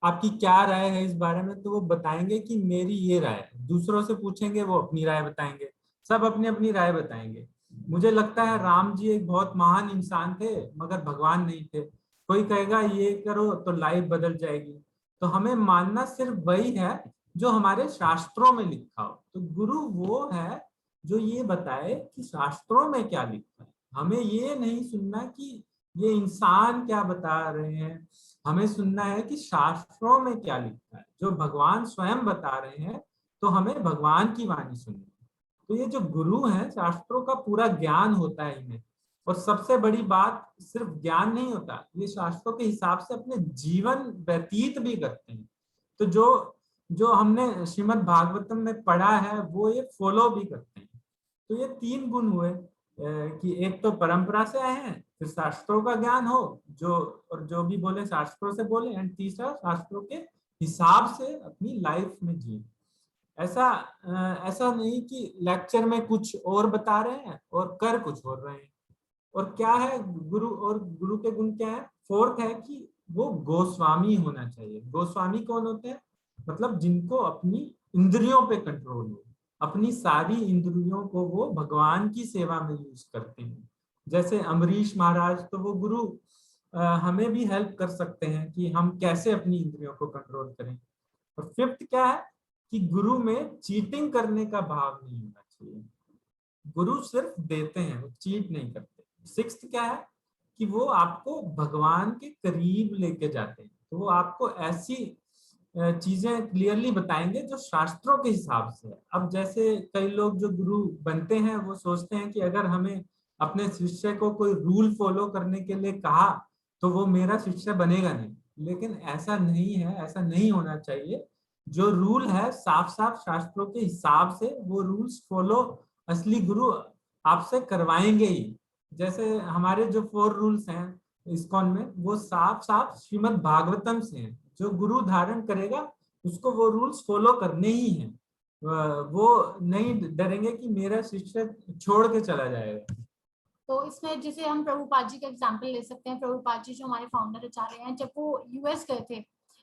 आपकी क्या राय है इस बारे में, तो वो बताएंगे कि मेरी ये राय है। दूसरों से पूछेंगे वो अपनी राय बताएंगे, सब अपनी अपनी राय बताएंगे। मुझे लगता है राम जी एक बहुत महान इंसान थे मगर भगवान नहीं थे। कोई कहेगा ये करो तो लाइफ बदल जाएगी। तो हमें मानना सिर्फ वही है जो हमारे शास्त्रों में लिखा हो। तो गुरु वो है जो ये बताए कि शास्त्रों में क्या लिखा है। हमें ये नहीं सुनना कि ये इंसान क्या बता रहे हैं, हमें सुनना है कि शास्त्रों में क्या लिखा है, जो भगवान स्वयं बता रहे हैं, तो हमें भगवान की वाणी सुननी है। तो ये जो गुरु हैं, शास्त्रों का पूरा ज्ञान होता है इन्हें, और सबसे बड़ी बात सिर्फ ज्ञान नहीं होता, ये शास्त्रों के हिसाब से अपने जीवन व्यतीत भी करते हैं। तो जो जो हमने श्रीमद् भागवतम में पढ़ा है वो ये फॉलो भी करते हैं। तो ये 3 गुण हुए कि एक तो परंपरा से आए हैं, फिर शास्त्रों का ज्ञान हो, जो और जो भी बोले शास्त्रों से बोले, एंड तीसरा शास्त्रों के हिसाब से अपनी लाइफ में जिए। ऐसा नहीं कि लेक्चर में कुछ और बता रहे हैं और कर कुछ और रहे हैं। और क्या है गुरु, और गुरु के गुण क्या है, फोर्थ है कि वो गोस्वामी होना चाहिए। गोस्वामी कौन होते हैं, मतलब जिनको अपनी इंद्रियों पे कंट्रोल हो, अपनी सारी इंद्रियों को वो भगवान की सेवा में यूज करते हैं। जैसे अमरीश महाराज, तो वो गुरु हमें भी हेल्प कर सकते हैं कि हम कैसे अपनी इंद्रियों को कंट्रोल करें। और फिफ्थ क्या है कि गुरु में चीटिंग करने का भाव नहीं होना चाहिए। गुरु सिर्फ देते हैं, वो चीट नहीं करते। सिक्स्थ क्या है कि वो आपको भगवान के करीब लेके जाते हैं, तो वो आपको ऐसी चीजें क्लियरली बताएंगे जो शास्त्रों के हिसाब से है। अब जैसे कई लोग जो गुरु बनते हैं वो सोचते हैं कि अगर हमें अपने शिष्य को कोई रूल फॉलो करने के लिए कहा तो वो मेरा शिष्य बनेगा नहीं, लेकिन ऐसा नहीं है, ऐसा नहीं होना चाहिए। जो रूल है साफ साफ शास्त्रों के हिसाब से वो रूल्स फॉलो असली गुरु आपसे करवाएंगे ही। जैसे हमारे जो 4 रूल्स हैं इस्कॉन में, वो साफ साफ श्रीमद् भागवतम से हैं। जो गुरु धारण करेगा उसको वो रूल्स फॉलो करने ही हैं। वो नहीं डरेंगे कि मेरा शिष्य छोड़ के चला जाएगा। तो इसमें जैसे हम प्रभुपाद जी का एग्जाम्पल ले सकते हैं। प्रभुपाद जी जो हमारे फाउंडर आचार्य हैं, जब वो यूएस गए थे,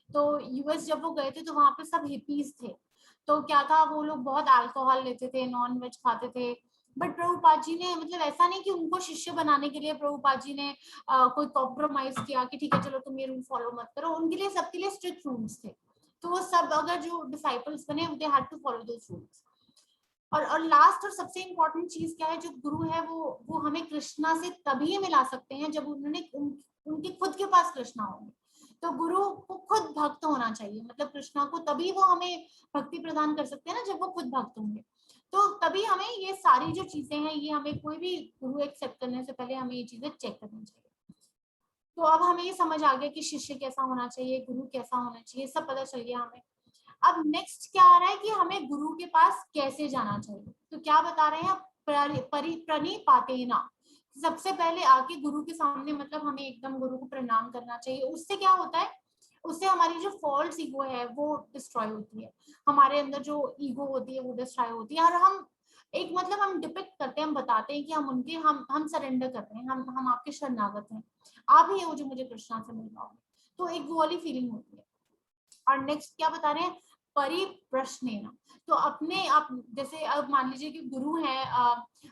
तो यूएस जब वो गए थे तो वहां पे सब हिपीज थे। तो क्या था, वो लोग बहुत अल्कोहल लेते थे, नॉन वेज खाते थे। बट प्रभुपाद जी ने, मतलब ऐसा नहीं कि उनको शिष्य बनाने के लिए प्रभुपाद जी ने कोई कॉम्प्रोमाइज किया कि ठीक है चलो तुम ये रूल फॉलो मत करो। उनके लिए, सबके लिए स्ट्रिक्ट रूल्स थे। तो वो सब, अगर जो डिसाइपल्स बने, they had to follow those rules. और लास्ट और सबसे इम्पोर्टेंट चीज क्या है, जो गुरु है वो हमें कृष्णा से तभी मिला सकते हैं जब उनके खुद के पास कृष्णा होंगे। तो गुरु को खुद भक्त होना चाहिए, मतलब कृष्णा को, तभी वो हमें भक्ति प्रदान कर सकते हैं ना, जब वो खुद भक्त होंगे। तो तभी हमें ये सारी जो चीजें हैं, ये हमें कोई भी गुरु एक्सेप्ट करने से पहले हमें ये चीजें चेक करनी चाहिए। तो अब हमें ये समझ आ गया कि शिष्य कैसा होना चाहिए, गुरु कैसा होना चाहिए, सब पता चल गया हमें। अब नेक्स्ट क्या आ रहा है कि हमें गुरु के पास कैसे जाना चाहिए। तो क्या बता रहे हैं, प्रणिपातेना, सबसे पहले आके गुरु के सामने, मतलब हमें एकदम गुरु को प्रणाम करना चाहिए। उससे क्या होता है, उससे हमारी जो फॉल्स ईगो है वो डिस्ट्रॉय होती है, हमारे अंदर जो ईगो होती है वो डिस्ट्रॉय होती है। और हम एक, मतलब हम डिपिक्ट करते हैं, हम बताते हैं कि हम उनके, हम सरेंडर कर रहे हैं, हम आपके शरणागत हैं, आप ही हो जो मुझे कृष्णा से मिल पाओगे। तो एक वो वाली फीलिंग होती है। और नेक्स्ट क्या बता रहे हैं, परिप्रश्नेन। तो अपने आप, जैसे अब मान लीजिए कि गुरु है,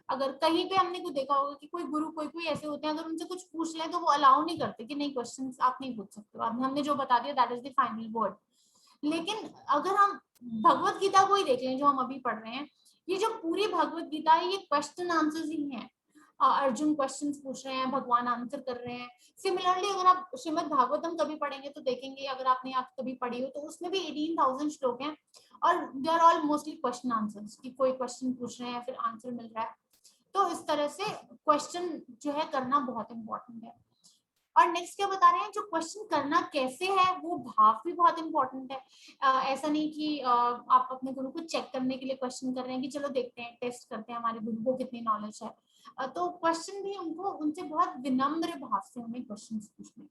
अगर कहीं पे हमने को देखा होगा कि कोई गुरु, कोई ऐसे होते हैं, अगर उनसे कुछ पूछ ले तो वो अलाउ नहीं करते कि नहीं, क्वेश्चंस आप नहीं पूछ सकते, हमने जो बता दिया that is the final word. लेकिन अगर हम भगवत गीता को ही देख लें जो हम अभी पढ़ रहे हैं, ये जो पूरी भगवत गीता है ये क्वेश्चन आंसर्स ही हैं। अर्जुन क्वेश्चंस पूछ रहे हैं, भगवान आंसर कर रहे हैं। सिमिलरली अगर आप श्रीमद् भागवतम कभी पढ़ेंगे तो देखेंगे, अगर आपने आप कभी पढ़ी हो, तो उसमें भी 18,000 श्लोक हैं और they are all mostly question answers, कि कोई क्वेश्चन पूछ रहे हैं फिर आंसर मिल रहा है। तो इस तरह से क्वेश्चन जो है करना बहुत इंपॉर्टेंट है। और नेक्स्ट क्या बता रहे हैं, जो क्वेश्चन करना कैसे है वो भाव भी बहुत इंपॉर्टेंट है। ऐसा नहीं कि आप अपने गुरु को चेक करने के लिए क्वेश्चन कर रहे हैं कि चलो देखते हैं, टेस्ट करते हैं हमारे गुरु को कितनी नॉलेज है। तो क्वेश्चन भी उनको, उनसे बहुत विनम्र भाव से हमें क्वेश्चन पूछने।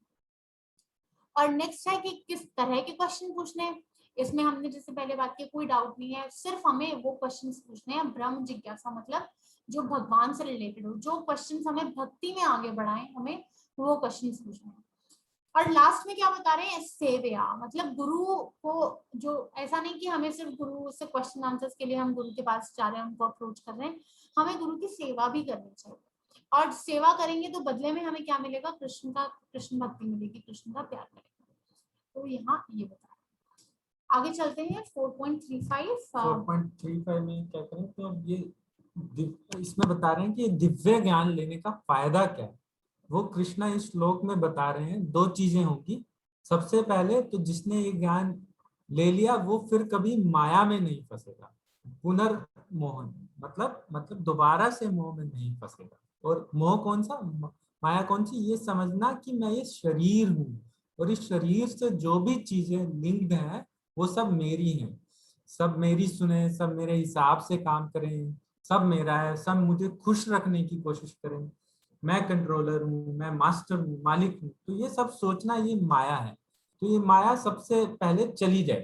और नेक्स्ट है कि किस तरह के क्वेश्चन पूछने हैं। इसमें हमने जैसे पहले बात की, कोई डाउट नहीं है, सिर्फ हमें वो क्वेश्चन पूछने हैं ब्रह्म जिज्ञासा, मतलब जो भगवान से रिलेटेड हो, जो क्वेश्चन हमें भक्ति में आगे बढ़ाएं, हमें वो क्वेश्चन पूछने हैं। और लास्ट में क्या बता रहे हैं, सेवया, मतलब गुरु को, जो ऐसा नहीं कि हमें सिर्फ गुरु से क्वेश्चन आंसर्स के लिए हम गुरु के पास जा रहे हैं, उनको अप्रोच कर रहे हैं, हमें गुरु की सेवा भी करनी चाहिए। और सेवा करेंगे तो बदले में हमें क्या मिलेगा, कृष्ण भक्ति मिलेगी, कृष्ण का प्यार मिलेगा। तो यहाँ ये बता रहे हैं। आगे चलते हैं 4.35 में क्या करें, तो अब ये इसमें बता रहे हैं कि दिव्य ज्ञान लेने का फायदा क्या है। वो कृष्णा इस श्लोक में बता रहे हैं दो चीजें होंगी। सबसे पहले तो जिसने ये ज्ञान ले लिया वो फिर कभी माया में नहीं फंसेगा, पुनर्मोहन मतलब दोबारा से मोह में नहीं फंसेगा। और मोह कौन सा, माया कौन सी, ये समझना कि मैं ये शरीर हूँ और इस शरीर से जो भी चीजें लिंक्ड हैं वो सब मेरी हैं, सब मेरी सुने, सब मेरे हिसाब से काम करें, सब मेरा है, सब मुझे खुश रखने की कोशिश करें, मैं कंट्रोलर हूँ, मैं मास्टर हूँ, मालिक हूँ। तो ये सब सोचना ये माया है। तो ये माया सबसे पहले चली जाए।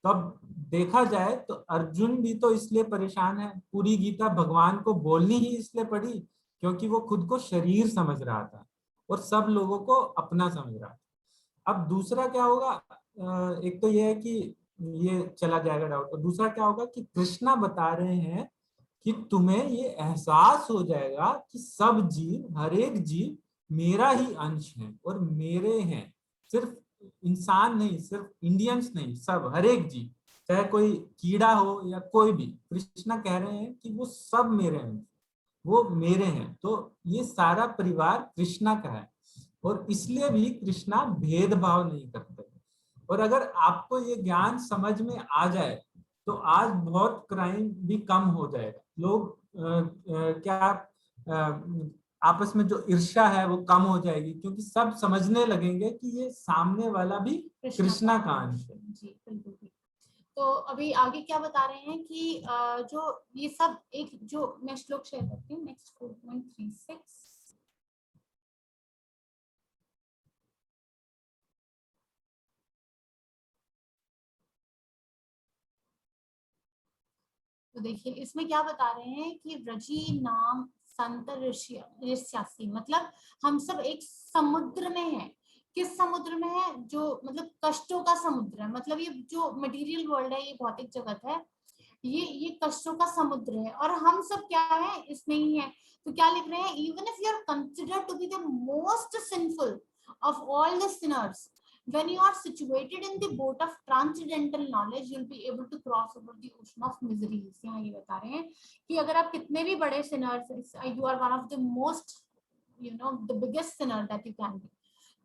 तो अब देखा जाए तो अर्जुन भी तो इसलिए परेशान है, पूरी गीता भगवान को बोलनी ही इसलिए पड़ी क्योंकि वो खुद को शरीर समझ रहा था और सब लोगों को अपना समझ रहा था। अब दूसरा क्या होगा, एक तो ये है कि ये चला जाएगा डाउट, और दूसरा क्या होगा कि कृष्णा बता रहे हैं कि तुम्हें ये एहसास हो जाएगा कि सब जीव, हर एक जीव मेरा ही अंश है और मेरे हैं। सिर्फ इंसान नहीं, सिर्फ इंडियंस नहीं, सब हर एक जीव, चाहे कोई कीड़ा हो या कोई भी, कृष्णा कह रहे हैं कि वो सब मेरे हैं, वो मेरे हैं। तो ये सारा परिवार कृष्णा का है और इसलिए भी कृष्णा भेदभाव नहीं करते। और अगर आपको ये ज्ञान समझ में आ जाए तो आज बहुत क्राइम भी कम हो जाएगा। लोग क्या आपस में जो ईर्ष्या है वो कम हो जाएगी क्योंकि सब समझने लगेंगे कि ये सामने वाला भी कृष्णा का अंश है। जी बिल्कुल भी। तो अभी आगे क्या बता रहे हैं कि जो ये सब एक, जो मैं श्लोक शेयर करती हूँ नेक्स्ट 4.36। तो देखिए इसमें क्या बता रहे हैं कि व्रजी नाम संत ऋष्यासी, मतलब हम सब एक समुद्र में हैं। किस समुद्र में है, जो मतलब कष्टों का समुद्र है। मतलब ये जो मटेरियल वर्ल्ड है, ये भौतिक जगत है, ये कष्टों का समुद्र है और हम सब क्या है, इसमें ही है। तो क्या लिख रहे हैं, even if you are considered to be the most sinful of all the sinners, when you are situated in the boat of transcendental knowledge, you'll be able to cross over the ocean of miseries। यहाँ ये बता रहे हैं कि अगर आप कितने भी बड़े sinners, you are one of the most, you know, the biggest sinner that you can be।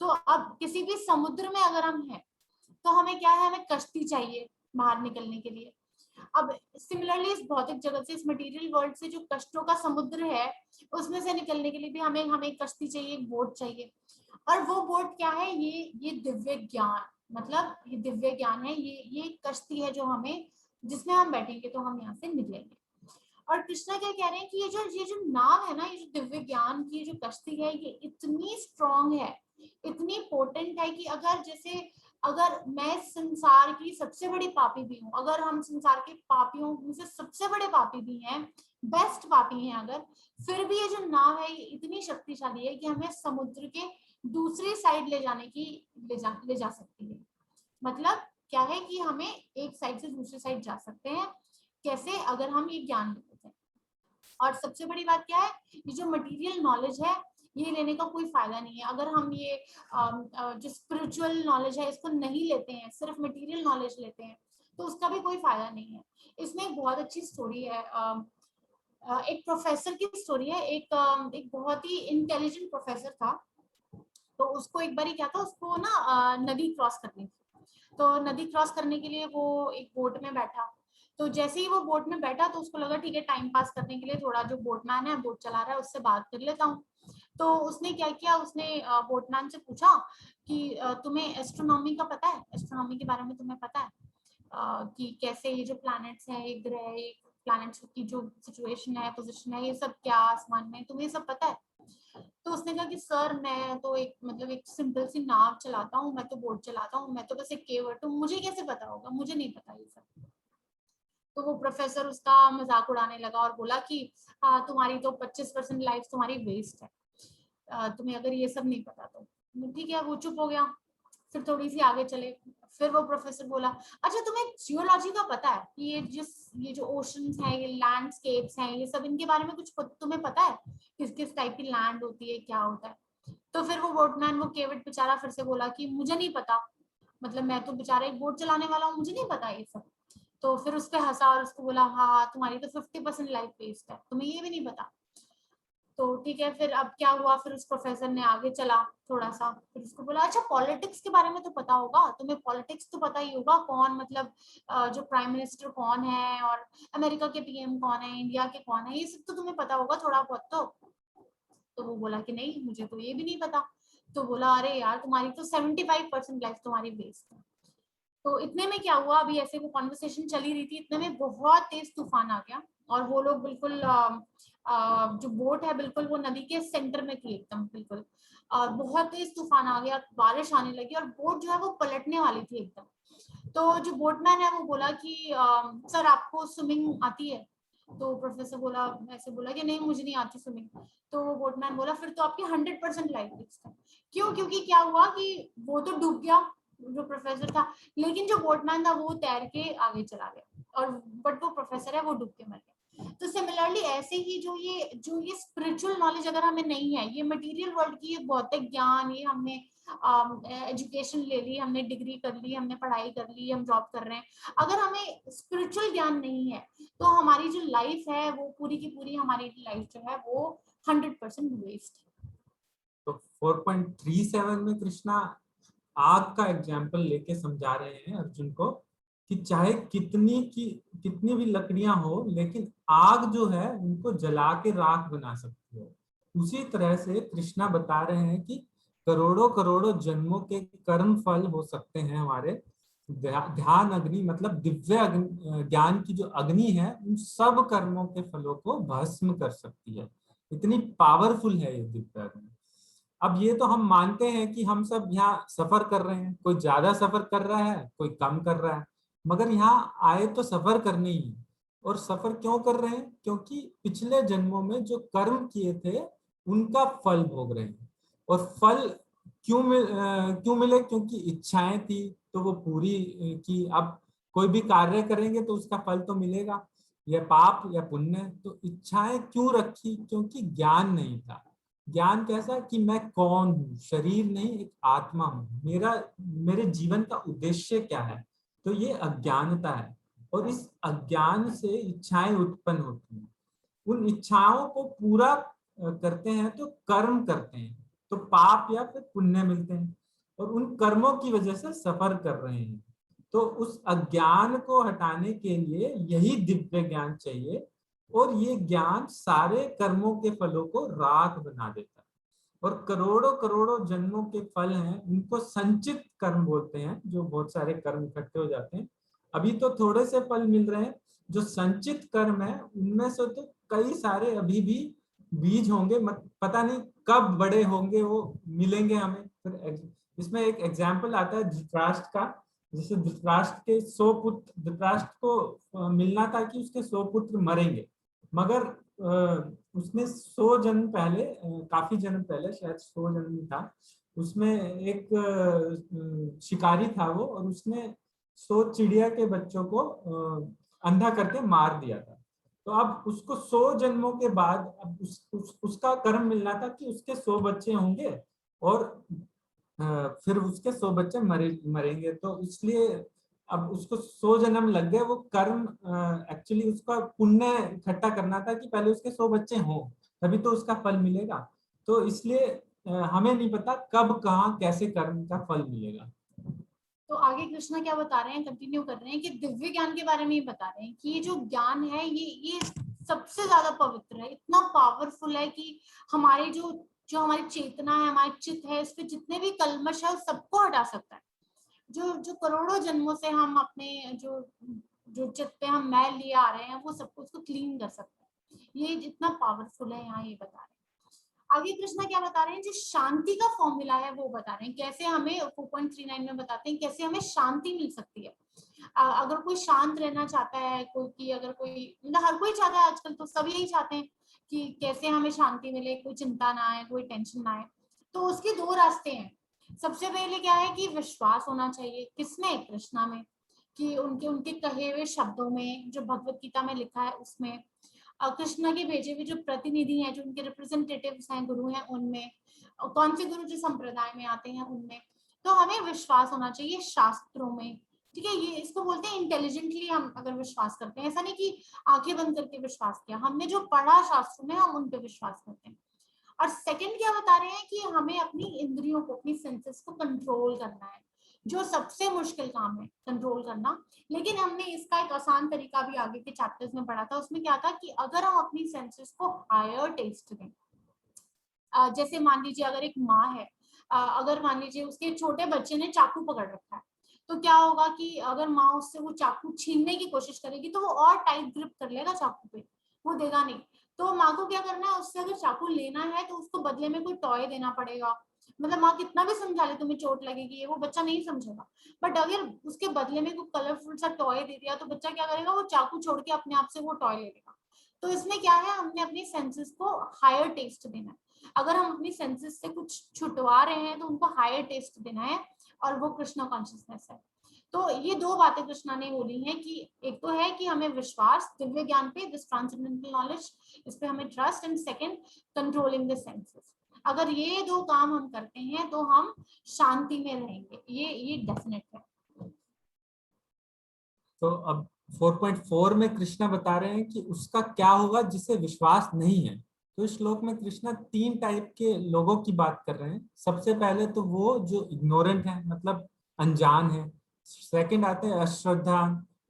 तो अब किसी भी समुद्र में अगर हम हैं तो हमें क्या है, हमें कश्ती चाहिए बाहर निकलने के लिए। अब सिमिलरली इस भौतिक जगत से, इस मटेरियल वर्ल्ड से जो कष्टों का समुद्र है, उसमें से निकलने के लिए भी हमें कश्ती चाहिए, एक बोट चाहिए। और वो बोट क्या है, ये दिव्य ज्ञान, मतलब ये दिव्य ज्ञान है, ये कश्ती है जो हमें, जिसमें हम बैठेंगे तो हम यहाँ से निकलेंगे। और कृष्णा क्या कह रहे हैं कि ये जो नाव है ना, ये जो दिव्य ज्ञान की जो कश्ती है, ये इतनी स्ट्रॉन्ग है, इतनी पोटेंट है कि अगर मैं संसार की सबसे बड़ी पापी भी हूँ, अगर हम संसार के पापियों में से सबसे बड़े पापी भी हैं, बेस्ट पापी हैं अगर, फिर भी ये जो नाव है ये इतनी शक्तिशाली है कि हमें समुद्र के दूसरी साइड ले जा सकती है। मतलब क्या है कि हमें एक साइड से दूसरी साइड जा सकते हैं। कैसे, अगर हम ये ज्ञान लेते हैं। और सबसे बड़ी बात क्या है, ये जो मटेरियल नॉलेज है ये लेने का कोई फायदा नहीं है। अगर हम ये जो स्पिरिचुअल नॉलेज है इसको नहीं लेते हैं, सिर्फ मटेरियल नॉलेज लेते हैं, तो उसका भी कोई फायदा नहीं है। इसमें एक बहुत अच्छी स्टोरी है, एक प्रोफेसर की स्टोरी है। एक बहुत ही इंटेलिजेंट प्रोफेसर था। तो उसको एक बार क्या था, उसको ना नदी क्रॉस करनी थी। तो नदी क्रॉस करने के लिए वो एक बोट में बैठा। तो जैसे ही वो बोट में बैठा तो उसको लगा ठीक है, टाइम पास करने के लिए थोड़ा जो बोटमैन है, बोट चला रहा है, उससे बात कर लेता हूँ। तो उसने क्या किया, उसने बोटमैन से पूछा कि तुम्हें एस्ट्रोनॉमी का पता है, एस्ट्रोनॉमी के बारे में तुम्हें पता है कि कैसे ये जो प्लैनेट्स हैं, एक ग्रह, एक प्लैनेट्स की जो सिचुएशन है, पोजीशन है, ये सब क्या आसमान में, तुम्हें सब पता है? तो उसने कहा कि सर मैं तो एक सिंपल सी नाव चलाता हूँ, मैं तो बोट चलाता हूँ, मैं तो बस एक केवर्ट हूँ, मुझे कैसे पता होगा, मुझे नहीं पता ये सब। तो वो प्रोफेसर उसका मजाक उड़ाने लगा और बोला कि हाँ, तुम्हारी तो 25% लाइफ तुम्हारी वेस्ट है, तुम्हें अगर ये सब नहीं पता तो ठीक है। वो चुप हो गया। फिर थोड़ी सी आगे चले, फिर वो प्रोफेसर बोला, अच्छा तुम्हें जियोलॉजी का पता है कि ये जो ओशंस हैं, ये लैंडस्केप्स हैं, ये सब, इनके बारे में कुछ तुम्हें पता है, किस किस टाइप की लैंड होती है, क्या होता है? तो फिर वो बोटमैन, वो केवट बेचारा फिर से बोला कि मुझे नहीं पता, मतलब मैं तो बेचारा एक बोट चलाने वाला हूँ, मुझे नहीं पता ये सब। तो फिर उस पर हंसा और उसको बोला, हाँ तुम्हारी तो 50% लाइफ वेस्ट है, तुम्हें ये भी नहीं पता। तो ठीक है, फिर अब क्या हुआ, फिर उस प्रोफेसर ने आगे चला थोड़ा सा, फिर उसको बोला अच्छा पॉलिटिक्स के बारे में तो पता होगा तुम्हें, पॉलिटिक्स तो पता ही होगा, कौन मतलब जो प्राइम मिनिस्टर कौन है और अमेरिका के पीएम कौन है, इंडिया के कौन है, ये सब तो तुम्हें पता होगा थोड़ा बहुत तो वो बोला कि नहीं मुझे तो ये भी नहीं पता। तो बोला अरे यार तुम्हारी तो 75% लाइफ तुम्हारी वेस्ट है। तो इतने में क्या हुआ, अभी ऐसे वो कॉन्वर्सेशन चली रही थी, इतने में बहुत तेज तूफान आ गया और वो लोग बिल्कुल जो बोट है बिल्कुल वो नदी के सेंटर में थी एकदम बिल्कुल, और बहुत तेज तूफान आ गया, बारिश आने लगी और बोट जो है वो पलटने वाली थी एकदम। तो जो बोटमैन है वो बोला कि सर आपको स्विमिंग आती है? तो प्रोफेसर बोला, ऐसे बोला कि नहीं मुझे नहीं आती स्विमिंग। तो बोटमैन बोला फिर तो आपकी 100% लाइफ रिस्क है। क्यों? क्योंकि क्या हुआ कि वो तो डूब गया जो प्रोफेसर था, लेकिन जो बोटमैन था वो तैर के आगे चला गया, और बट वो प्रोफेसर है वो डूब के मर गया। तो सिमिलरली ऐसे ही जो ये स्पिरिचुअल नॉलेज अगर हमें नहीं है, ये मटेरियल वर्ल्ड की ये भौतिक ज्ञान, ये हमने एजुकेशन ले ली, हमने डिग्री कर ली, हमने पढ़ाई कर ली, हम जॉब कर रहे हैं, अगर हमें स्पिरिचुअल ज्ञान नहीं है तो हमारी जो लाइफ है वो पूरी की पूरी हमारी लाइफ जो है वो 100% वेस्ट है। तो 4.37 में कृष्णा आग का एग्जाम्पल लेके समझा रहे हैं अर्जुन को कि चाहे कितनी भी लकड़ियां हो, लेकिन आग जो है उनको जला के राख बना सकती है। उसी तरह से कृष्णा बता रहे हैं कि करोड़ों करोड़ों जन्मों के कर्म फल हो सकते हैं हमारे, ध्यान अग्नि मतलब दिव्य ज्ञान की जो अग्नि है उन सब कर्मों के फलों को भस्म कर सकती है। इतनी पावरफुल है ये दिव्य अग्नि। अब ये तो हम मानते हैं कि हम सब यहाँ सफर कर रहे हैं, कोई ज्यादा सफर कर रहा है कोई कम कर रहा है, मगर यहाँ आए तो सफर करने ही है। और सफर क्यों कर रहे हैं? क्योंकि पिछले जन्मों में जो कर्म किए थे उनका फल भोग रहे हैं। और फल क्यों मिले? क्योंकि इच्छाएं थी तो वो पूरी की। अब कोई भी कार्य करेंगे तो उसका फल तो मिलेगा, या पाप या पुण्य। तो इच्छाएं क्यों रखी? क्योंकि ज्ञान नहीं था। ज्ञान कैसा कि मैं कौन हूँ, शरीर नहीं एक आत्मा हूँ, मेरे जीवन का उद्देश्य क्या है। तो ये अज्ञानता है, और इस अज्ञान से इच्छाएं उत्पन्न होती हैं। उन इच्छाओं को पूरा करते हैं तो कर्म करते हैं, तो पाप या फिर पुण्य मिलते हैं, और उन कर्मों की वजह से सफर कर रहे हैं। तो उस अज्ञान को हटाने के लिए यही दिव्य ज्ञान चाहिए, और ये ज्ञान सारे कर्मों के फलों को राख बना देता है। और करोड़ों करोड़ों जन्मों के फल हैं, उनको संचित कर्म बोलते हैं, जो बहुत सारे कर्म इकट्ठे हो जाते हैं। अभी तो थोड़े से फल मिल रहे हैं, जो संचित कर्म है उनमें से तो कई सारे अभी भी बीज होंगे, पता नहीं कब बड़े होंगे वो मिलेंगे हमें। फिर इसमें एक एग्जाम्पल आता है धृतराष्ट्र का। जैसे धृतराष्ट्र के 100 पुत्र, धृतराष्ट्र को मिलना था कि उसके 100 पुत्र मरेंगे, मगर उसने 100 जन्म पहले, काफी जन्म पहले, शायद 100 जन्म था, उसमें एक शिकारी था वो, और उसने 100 चिड़िया के बच्चों को अंधा करके मार दिया था। तो अब उसको 100 जन्मों के बाद अब उसका कर्म मिलना था कि उसके 100 बच्चे होंगे, और फिर उसके 100 बच्चे मरेंगे। तो इसलिए अब उसको 100 जन्म लग गए। वो कर्म एक्चुअली उसका पुण्य इकट्ठा करना था कि पहले उसके 100 बच्चे हों, तभी तो उसका फल मिलेगा। तो इसलिए हमें नहीं पता कब कहाँ कैसे कर्म का फल मिलेगा। तो आगे कृष्णा क्या बता रहे हैं, कंटिन्यू कर रहे हैं कि दिव्य ज्ञान के बारे में ही बता रहे हैं कि ये जो ज्ञान है ये सबसे ज्यादा पवित्र है, इतना पावरफुल है कि हमारे जो हमारी चेतना है, हमारे चित्त है, इस पे जितने भी कल्मश है उस सबको हटा सकता है। जो करोड़ों जन्मों से हम अपने जो चित्त पे हम मैल लिए आ रहे हैं वो सबको उसको क्लीन कर सकता है। ये जितना पावरफुल है यहाँ ये बता रहे हैं। आगे कृष्णा क्या बता रहे हैं, जो शांति का फॉर्मूला है वो बता रहे हैं, कैसे हमें 4.39 में बताते हैं कैसे हमें शांति मिल सकती है। अगर कोई शांत रहना चाहता है, अगर कोई मतलब हर कोई चाहता है, आजकल तो सब यही चाहते हैं कि कैसे हमें शांति मिले, कोई चिंता ना आए, कोई टेंशन ना आए। तो उसके दो रास्ते हैं। सबसे पहले क्या है कि विश्वास होना चाहिए, किसमें? कृष्णा में, कि उनके कहे हुए शब्दों में, जो भगवत गीता में लिखा है उसमें, कृष्णा के भेजे हुए जो प्रतिनिधि हैं, जो उनके रिप्रेजेंटेटिव्स हैं, गुरु हैं, उनमें, कौन से गुरु जो संप्रदाय में आते हैं उनमें। तो हमें विश्वास होना चाहिए शास्त्रों में, ठीक है, ये इसको बोलते हैं इंटेलिजेंटली हम अगर विश्वास करते हैं, ऐसा नहीं कि आंखें बंद करके विश्वास किया, हमने जो पढ़ा शास्त्रों में हम उन पे विश्वास करते हैं। और सेकंड क्या बता रहे हैं कि हमें अपनी इंद्रियों को, अपनी सेंसेस को कंट्रोल करना है, जो सबसे मुश्किल काम है कंट्रोल करना। लेकिन हमने इसका एक आसान तरीका भी आगे के चैप्टर्स में पढ़ा था, उसमें क्या था कि अगर हम अपनी सेंसेस को हायर टेस्ट दें, जैसे मान लीजिए अगर एक माँ है, अगर मान लीजिए उसके छोटे बच्चे ने चाकू पकड़ रखा है, तो क्या होगा कि अगर माँ उससे वो चाकू छीनने की कोशिश करेगी तो वो और टाइट ग्रिप कर लेगा चाकू पे, वो देगा नहीं। तो माँ को क्या करना है, उससे अगर चाकू लेना है तो उसको बदले में कोई टॉय देना पड़ेगा। मतलब माँ कितना भी समझा ले तुम्हें चोट लगेगी, ये वो बच्चा नहीं समझेगा। बट अगर उसके बदले में कोई कलरफुल सा टॉय दे दिया तो बच्चा क्या करेगा, वो चाकू छोड़ के अपने आप से वो टॉय ले लेगा। तो इसमें क्या है, हमने अपनी सेंसेस को हायर टेस्ट देना है। अगर हम अपनी सेंसेस से कुछ छुटवा रहे हैं तो उनको हायर टेस्ट देना है, और वो कृष्णा कॉन्शियसनेस है। तो ये दो बातें कृष्णा ने बोली हैं कि एक तो है कि हमें विश्वास दिव्य ज्ञान पे, दिस ट्रांसेंडेंटल नॉलेज, इस पे हमें trust, and second controlling the senses. अगर ये दो काम हम करते हैं तो हम शांति में रहेंगे, ये डेफिनेट है। तो अब 4.4 में कृष्णा बता रहे हैं कि उसका क्या होगा जिसे विश्वास नहीं है। तो इस श्लोक में कृष्णा 3 टाइप के लोगों की बात कर रहे हैं। सबसे पहले तो वो जो इग्नोरेंट है, मतलब अनजान है। सेकंड आते हैं अश्रद्धा,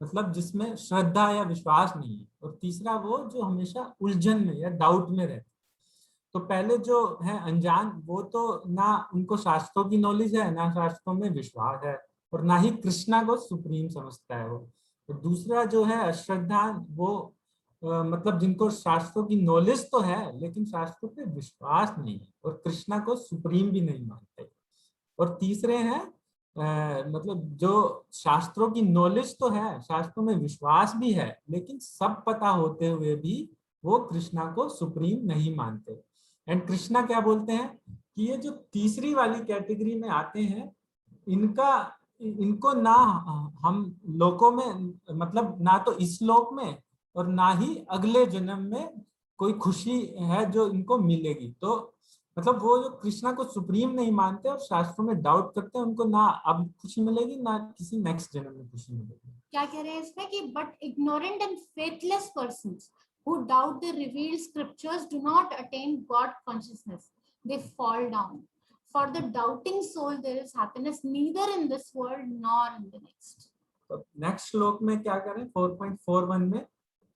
मतलब जिसमें श्रद्धा या विश्वास नहीं है। और तीसरा वो जो हमेशा उलझन में या डाउट में रहते। तो पहले जो है अनजान, वो तो ना उनको शास्त्रों की नॉलेज है, ना शास्त्रों में विश्वास है, और ना ही कृष्णा को सुप्रीम समझता है वो। तो दूसरा जो है अश्रद्धा, वो मतलब जिनको शास्त्रों की नॉलेज तो है लेकिन शास्त्रों पे विश्वास नहीं है और कृष्णा को सुप्रीम भी नहीं मानते। और तीसरे हैं मतलब जो शास्त्रों की नॉलेज तो है, शास्त्रों में विश्वास भी है, लेकिन सब पता होते हुए भी वो कृष्णा को सुप्रीम नहीं मानते। एंड कृष्णा क्या बोलते हैं कि ये जो तीसरी वाली कैटेगरी में आते हैं, इनको ना हम लोकों में, मतलब ना तो इस लोक में और ना ही अगले जन्म में कोई खुशी है जो इनको मिलेगी। तो मतलब वो जो कृष्णा को सुप्रीम नहीं मानते और शास्त्रों में डाउट करते हैं, उनको ना अब खुशी मिलेगी ना किसी नेक्स्ट जन्म में खुशी मिलेगी। क्या कह रहे हैं इसमें कि but ignorant and faithless persons who doubt the revealed scriptures do not attain God consciousness. They fall down. For the doubting soul, there is happiness neither in this world nor in the next. तो next श्लोक में क्या करें, 4.41 में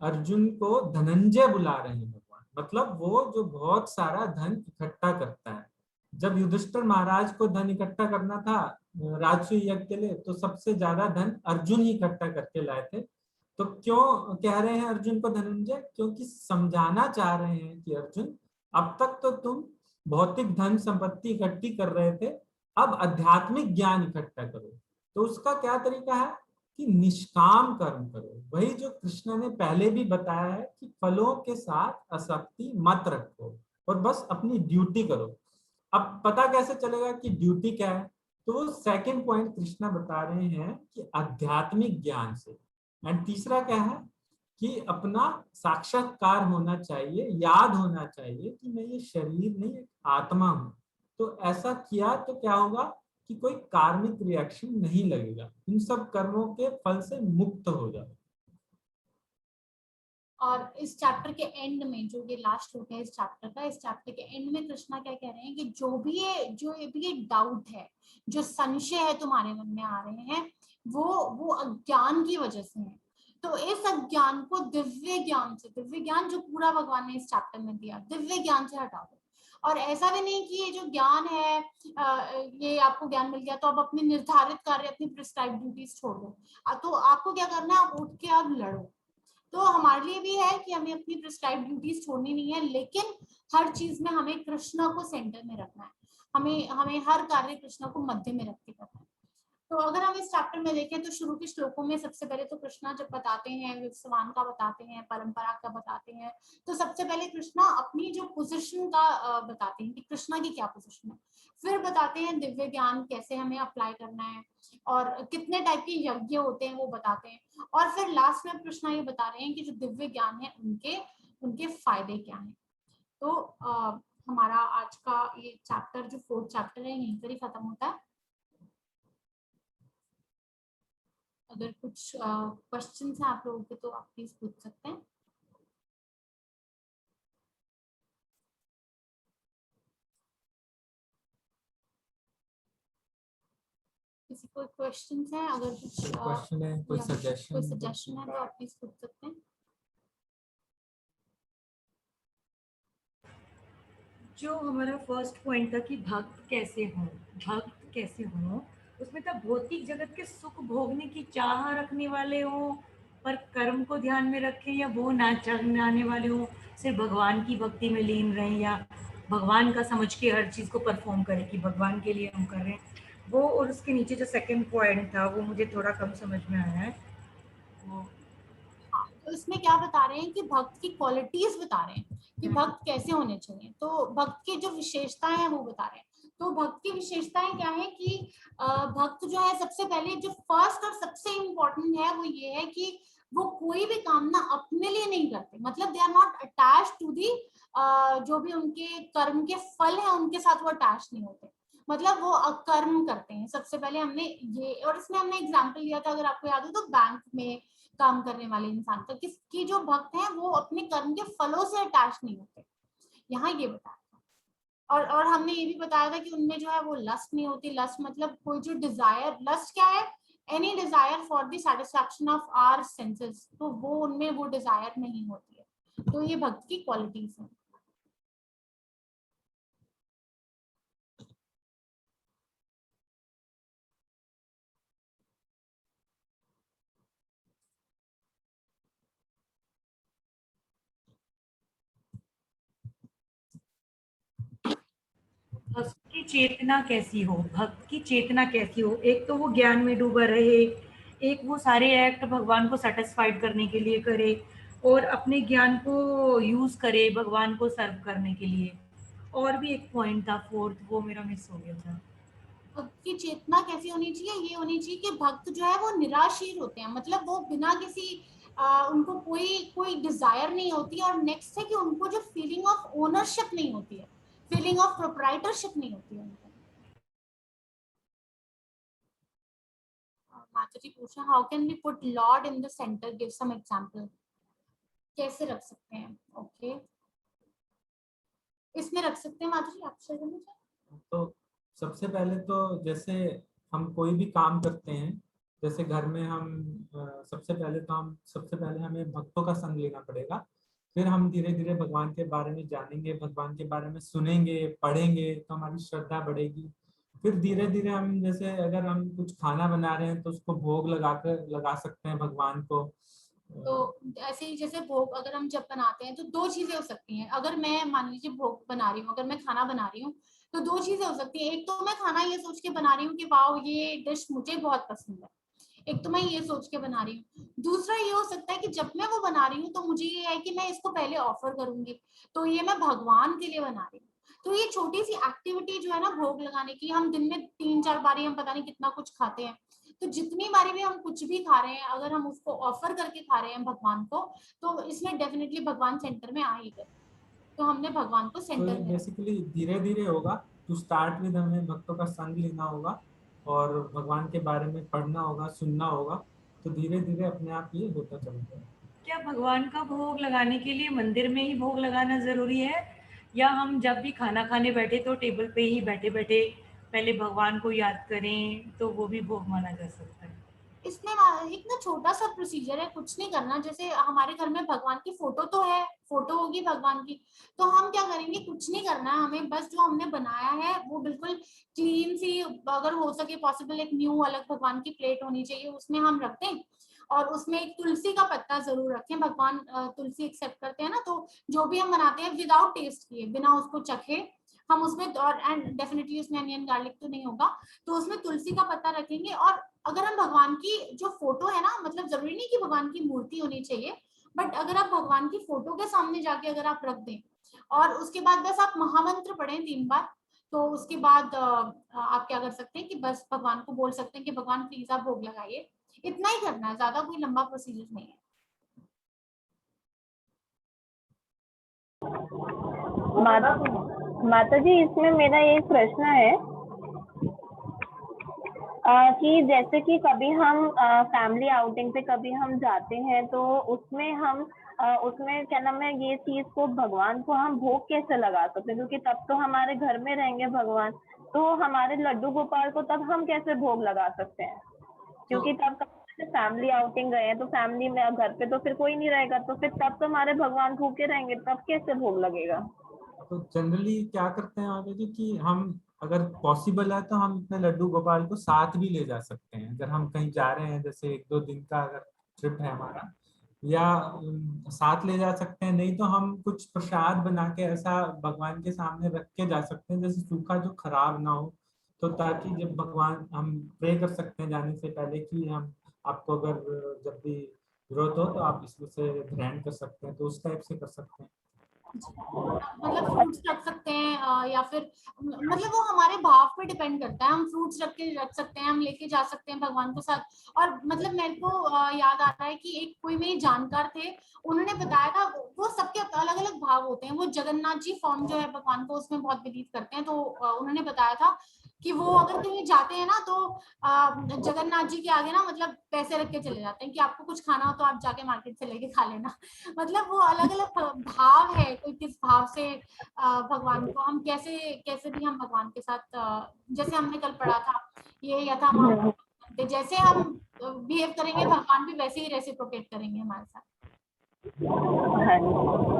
अर्जुन को धनंजय बुला रहे हैं भगवान। मतलब वो जो बहुत सारा धन इकट्ठा करता है। जब युधिष्ठिर महाराज को धन इकट्ठा करना था राजसूय यज्ञ के लिए, तो सबसे ज्यादा धन अर्जुन ही इकट्ठा करके लाए थे। तो क्यों कह रहे हैं अर्जुन को धनंजय? क्योंकि समझाना चाह रहे हैं कि अर्जुन, अब तक तो तुम भौतिक धन संपत्ति इकट्ठी कर रहे थे, अब आध्यात्मिक ज्ञान इकट्ठा करो। तो उसका क्या तरीका है कि निष्काम कर्म करो। वही जो कृष्ण ने पहले भी बताया है कि फलों के साथ आसक्ति मत रखो और बस अपनी ड्यूटी करो। अब पता कैसे चलेगा कि ड्यूटी क्या है? तो वो सेकंड पॉइंट कृष्णा बता रहे हैं कि आध्यात्मिक ज्ञान से। एंड तीसरा क्या है कि अपना साक्षात्कार होना चाहिए, याद होना चाहिए कि मैं ये शरीर नहीं एक आत्मा हूं। तो ऐसा किया तो क्या होगा कि कोई कार्मिक रिएक्शन नहीं लगेगा, इन सब कर्मों के फल से मुक्त हो जाए। और इस चैप्टर के एंड में, जो ये लास्ट होता है इस चैप्टर का, इस चैप्टर के एंड में कृष्णा क्या कह रहे हैं कि जो भी ये डाउट है, जो संशय है तुम्हारे मन में आ रहे हैं, वो अज्ञान की वजह से है। तो इस अज्ञान को दिव्य ज्ञान से, दिव्य ज्ञान जो पूरा भगवान ने इस चैप्टर में दिया, दिव्य ज्ञान से हटा दो। और ऐसा भी नहीं कि ये जो ज्ञान है, ये आपको ज्ञान मिल गया तो आप अपनी निर्धारित कार्य, अपनी प्रिस्क्राइब ड्यूटीज छोड़ दो। तो आपको क्या करना है, आप उठ के आप लड़ो। तो हमारे लिए भी है कि हमें अपनी प्रिस्क्राइब ड्यूटीज छोड़नी नहीं है, लेकिन हर चीज में हमें कृष्णा को सेंटर में रखना है। हमें हर कार्य कृष्णा को मध्य में रख के करना है। तो अगर हम इस चैप्टर में देखें तो शुरू के श्लोकों में सबसे पहले तो कृष्णा जब बताते हैं, विश्वान का बताते हैं, परंपरा का बताते हैं, तो सबसे पहले कृष्णा अपनी जो पोजीशन का बताते हैं कि कृष्णा की क्या पोजीशन है। फिर बताते हैं दिव्य ज्ञान कैसे हमें अप्लाई करना है और कितने टाइप के यज्ञ होते हैं वो बताते हैं। और फिर लास्ट में कृष्णा ये बता रहे हैं कि जो दिव्य ज्ञान है उनके उनके फायदे क्या हैं। तो हमारा आज का ये चैप्टर, जो 4th चैप्टर है, यहीं पर ही खत्म होता है। अगर कुछ क्वेश्चंस हैं आप लोगों के तो आप प्लीज पूछ सकते हैं। किसी को क्वेश्चंस हैं? अगर कुछ क्वेश्चन है, कोई कोई सजेशन? सजेशन है तो आप प्लीज पूछ सकते हैं। जो हमारा फर्स्ट पॉइंट था कि भक्त कैसे हों, उसमें था भौतिक जगत के सुख भोगने की चाह रखने वाले हों पर कर्म को ध्यान में रखें, या वो ना चाहने वाले हों सिर्फ भगवान की भक्ति में लीन रहें, या भगवान का समझ के हर चीज़ को परफॉर्म करें कि भगवान के लिए हम कर रहे हैं वो। और उसके नीचे जो सेकंड पॉइंट था वो मुझे थोड़ा कम समझ में आया है। वो तो इसमें क्या बता रहे हैं कि भक्त की क्वालिटीज बता रहे हैं कि भक्त कैसे होने चाहिए। तो भक्त की जो विशेषताएं हैं वो बता रहे हैं। तो भक्त की विशेषताएं क्या है कि भक्त जो है सबसे पहले जो फर्स्ट और सबसे इम्पोर्टेंट है वो ये है कि वो कोई भी काम ना अपने लिए नहीं करते, मतलब they are not attach to the जो भी उनके कर्म के फल है उनके साथ वो अटैच नहीं होते, मतलब वो कर्म करते हैं। सबसे पहले हमने ये, और इसमें हमने एग्जाम्पल लिया था अगर आपको याद हो तो बैंक में काम करने वाले इंसान का, किसकी जो भक्त हैं वो अपने कर्म के फलों से अटैच नहीं होते, यहाँ ये बताया था। और हमने ये भी बताया था कि उनमें जो है वो लस्ट नहीं होती। लस्ट मतलब कोई जो डिजायर, लस्ट क्या है, any desire for the satisfaction of our senses, तो वो उनमें वो डिजायर नहीं होती है। तो ये भक्त की क्वालिटीज हैं। भक्त की चेतना कैसी हो, भक्त की चेतना कैसी हो? एक तो वो ज्ञान में डूबा रहे, एक वो सारे एक्ट भगवान को सेटिस्फाइड करने के लिए करे और अपने ज्ञान को यूज करे भगवान को सर्व करने के लिए। और भी एक पॉइंट था फोर्थ, वो मेरा मिस हो गया था। भक्त की चेतना कैसी होनी चाहिए? ये होनी चाहिए कि भक्त जो है वो निराशीर होते हैं, मतलब वो बिना किसी उनको कोई कोई डिजायर नहीं होती। और नेक्स्ट है कि उनको जो फीलिंग ऑफ ओनरशिप नहीं होती है, फीलिंग ऑफ प्रोप्राइटरशिप नहीं होती है उनको। माता जी पूछा how can we put Lord in the centre, give some example, कैसे रख सकते हैं? ओके इसमें रख सकते हैं माता जी, आप शेयर करना चाहें? तो सबसे पहले तो जैसे हम कोई भी काम करते हैं, जैसे घर में हम सबसे पहले हमें भक्तों का संग लेना पड़ेगा। फिर हम धीरे धीरे भगवान के बारे में जानेंगे, भगवान के बारे में सुनेंगे, पढ़ेंगे, तो हमारी श्रद्धा बढ़ेगी। फिर धीरे धीरे हम जैसे अगर हम कुछ खाना बना रहे हैं तो उसको भोग लगा सकते हैं भगवान को। तो ऐसे ही जैसे भोग अगर हम जब बनाते हैं तो दो चीजें हो सकती हैं। अगर मैं मान लीजिए भोग बना रही हूँ, अगर मैं खाना बना रही हूँ तो दो चीजें हो सकती हैं। एक तो मैं खाना ये सोच के बना रही हूँ कि वाओ ये डिश मुझे बहुत पसंद है, एक तो मैं ये सोच के बना रही हूँ। दूसरा ये हो सकता है कि जब मैं वो बना रही हूँ तो मुझे ये है कि मैं इसको पहले ऑफर करूंगी, तो ये मैं भगवान के लिए बना रही हूँ। तो ये छोटी सी एक्टिविटी जो है ना भोग लगाने की, हम दिन में 3-4 बारी हम पता नहीं कितना कुछ खाते हैं, तो जितनी बारी भी हम कुछ भी खा रहे हैं अगर हम उसको ऑफर करके खा रहे हैं भगवान को, तो इसमें डेफिनेटली भगवान सेंटर में आ ही गए। तो हमने भगवान को तो सेंटर ये में बेसिकली धीरे धीरे होगा। टू स्टार्ट विद हमें भक्तों का संग लेना होगा और भगवान के बारे में पढ़ना होगा, सुनना होगा, तो धीरे धीरे अपने आप ये होता चलता है। क्या भगवान का भोग लगाने के लिए मंदिर में ही भोग लगाना जरूरी है, या हम जब भी खाना खाने बैठे तो टेबल पे ही बैठे बैठे पहले भगवान को याद करें तो वो भी भोग माना जा सकता है? इसमें एक ना छोटा सा प्रोसीजर है, कुछ नहीं करना। जैसे हमारे घर में भगवान की फोटो तो है, फोटो होगी भगवान की, तो हम क्या करेंगे, कुछ नहीं करना है हमें, बस जो हमने बनाया है वो बिल्कुल क्लीन सी, अगर हो सके पॉसिबल एक न्यू अलग भगवान की प्लेट होनी चाहिए, उसमें हम रख दें और उसमें एक तुलसी का पत्ता जरूर रखें। भगवान तुलसी एक्सेप्ट करते हैं ना, तो जो भी हम बनाते हैं विदाउट टेस्ट किए, बिना उसको चखे हम उसमें, और एंड डेफिनेटली उसमें अनियन गार्लिक तो नहीं होगा, तो उसमें तुलसी का पत्ता रखेंगे। और अगर हम भगवान की जो फोटो है ना, मतलब जरूरी नहीं कि भगवान की मूर्ति होनी चाहिए, बट अगर आप भगवान की फोटो के सामने जाके अगर आप रख दें और उसके बाद बस आप महामंत्र पढ़ें 3 बार, तो उसके बाद आप क्या कर सकते हैं कि बस भगवान को बोल सकते हैं कि भगवान प्लीज आप भोग लगाइए। इतना ही करना है, ज्यादा कोई लंबा प्रोसीजर नहीं है। माता जी इसमें मेरा एक प्रश्न है कि जैसे कि कभी हम फैमिली आउटिंग पे कभी हम जाते हैं तो उसमें हम उसमें क्या नाम है ये चीज को भगवान को हम भोग कैसे लगा सकते हैं, क्योंकि तब तो हमारे घर में रहेंगे भगवान, तो हमारे लड्डू गोपाल को तब हम कैसे भोग लगा सकते हैं, क्योंकि तब फैमिली आउटिंग गए हैं तो फैमिली में घर पे तो फिर कोई नहीं रहेगा, तो फिर तब तो हमारे भगवान भूखे रहेंगे, तब कैसे भोग लगेगा। तो जनरली क्या करते हैं आगे जी कि हम अगर पॉसिबल है तो हम अपने लड्डू गोपाल को साथ भी ले जा सकते हैं। अगर हम कहीं जा रहे हैं, जैसे 1-2 दिन का अगर ट्रिप है हमारा, या साथ ले जा सकते हैं। नहीं तो हम कुछ प्रसाद बना के ऐसा भगवान के सामने रख के जा सकते हैं, जैसे सूखा जो खराब ना हो, तो ताकि जब भगवान हम प्रे कर सकते हैं जाने से पहले कि हम आपको अगर जब भी जरूरत हो तो आप इसमें से ग्रहण कर सकते हैं, तो उस टाइप से कर सकते हैं। मतलब फ्रूट्स रख सकते हैं या फिर मतलब वो हमारे भाव पे डिपेंड करता है। हम फ्रूट्स रख सकते हैं, हम लेके जा सकते हैं भगवान के साथ। और मतलब मेरे को याद आ रहा है कि एक कोई मेरे जानकार थे, उन्होंने बताया था वो सबके अलग अलग भाव होते हैं। वो जगन्नाथ जी फॉर्म जो है भगवान को, उसमें बहुत बिलीव करते हैं। तो उन्होंने बताया था कि वो अगर कहीं जाते हैं ना तो जगन्नाथ जी के आगे ना मतलब पैसे रख के चले जाते हैं कि आपको कुछ खाना हो तो आप जाके मार्केट से लेके खा लेना। मतलब वो अलग अलग भाव है, कोई किस भाव से भगवान को हम कैसे कैसे भी हम भगवान के साथ जैसे हमने कल पढ़ा था ये यथा जैसे हम बिहेव करेंगे भगवान भी वैसे ही रेसिप्रोकेट करेंगे हमारे साथ।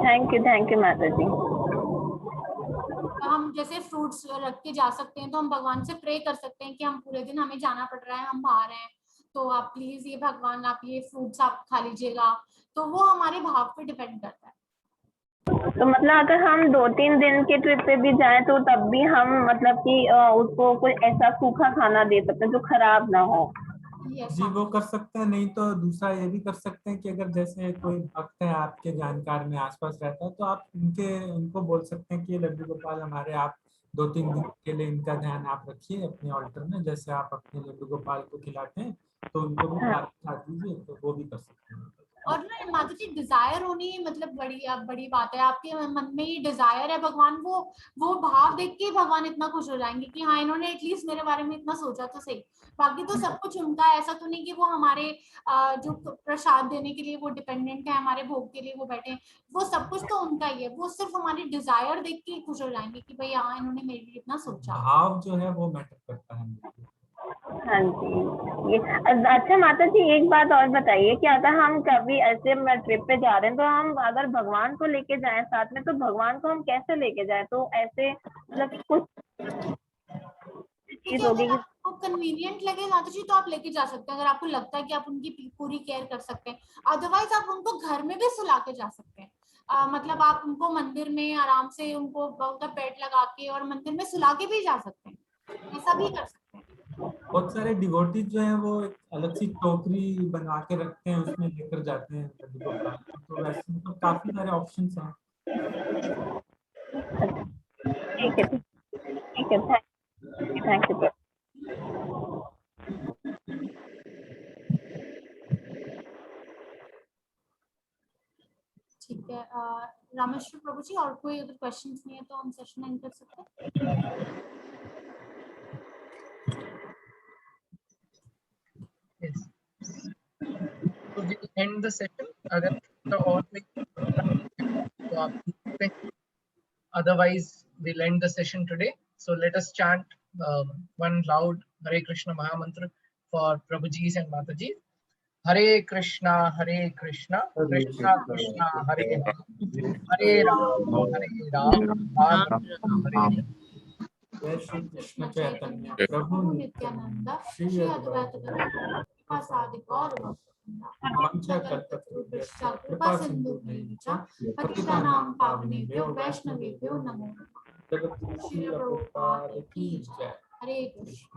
थैंक यू माता जी। हम जैसे फ्रूट्स रख के जा सकते हैं तो हम भगवान से प्रे कर सकते हैं कि हम पूरे दिन हमें जाना पड़ रहा है, हम बाहर हैं, तो आप प्लीज ये भगवान आप ये फ्रूट्स आप खा लीजिएगा। तो वो हमारे भाव पे डिपेंड करता है। तो मतलब अगर हम 2-3 दिन के ट्रिप पे भी जाएं तो तब भी हम मतलब कि उसको कोई ऐसा सूखा खाना दे सकते हैं जो खराब ना हो। जी वो कर सकते हैं। नहीं तो दूसरा ये भी कर सकते हैं कि अगर जैसे कोई भक्त है आपके जानकार में आसपास रहता है, तो आप उनको बोल सकते हैं कि ये लड्डू गोपाल हमारे, आप 2-3 दिन के लिए इनका ध्यान आप रखिए अपने ऑल्टर में, जैसे आप अपने लड्डू गोपाल को खिलाते हैं तो उनको भी खिला दीजिए, तो वो भी कर सकते हैं। और ना माता जी डिजायर होनी मतलब बड़ी बात है। आपके मन में ये डिजायर है भगवान वो भाव देख के भगवान इतना खुश हो जाएंगे कि हाँ इन्होंने एटलीस्ट मेरे बारे में इतना सोचा तो सही। बाकी तो सब कुछ उनका है, ऐसा तो नहीं कि वो हमारे जो प्रसाद देने के लिए वो डिपेंडेंट है, हमारे भोग के लिए वो बैठे हैं, वो सब कुछ तो उनका ही है। वो सिर्फ हमारी डिजायर देख के खुश हो जाएंगे कि भाई हाँ इन्होंने मेरे लिए इतना सोचा। भाव जो है वो मैटर करता है। हाँ जी। ये अच्छा माता जी एक बात और बताइए कि अगर हम कभी ऐसे ट्रिप पे जा रहे हैं तो हम अगर भगवान को लेके जाएं साथ में, तो भगवान को हम कैसे लेके जाएं, तो ऐसे मतलब कुछ चीज होगी। अगर आपको कन्वीनियंट लगे माता जी तो आप लेके जा सकते हैं, अगर आपको लगता है कि आप उनकी पूरी केयर कर सकते हैं। अदरवाइज आप उनको घर में भी सुला के जा सकते हैं। मतलब आप उनको मंदिर में आराम से उनको उनका बेड लगा के और मंदिर में सुला के भी जा सकते हैं, ऐसा भी कर सकते हैं। बहुत सारे डिवोटीज जो हैं वो एक अलग सी टोकरी बना के रखते हैं, उसमें लेकर जाते हैं लड्डू गोपाल, तो वैसे मतलब काफी सारे ऑप्शंस हैं। ठीक है थैंक यू। ठीक है रामेश्वर प्रभु जी, और कोई अगर क्वेश्चंस नहीं है तो हम सेशन एंड कर सकते हैं। Yes. So we will end the session. अगर तो और तो आप पूछते हैं. Otherwise, we'll end the session today. So let us chant one loud Hare Krishna Mahamantra for Prabhuji's and Mataji. Hare Krishna, Krishna Krishna, Hare Hare, Hare Ram, Ram Hare. जय श्री कृष्ण चैतन्य प्रभु नित्यानंद श्री अद्वैत गदाधर श्रीवासादि गौर भक्तवृंद कृपा सिंधु पतितानां पावनेभ्यो वैष्णवेभ्यो नमो नमः। श्री प्रभुपाद की जय। हरे Krishna.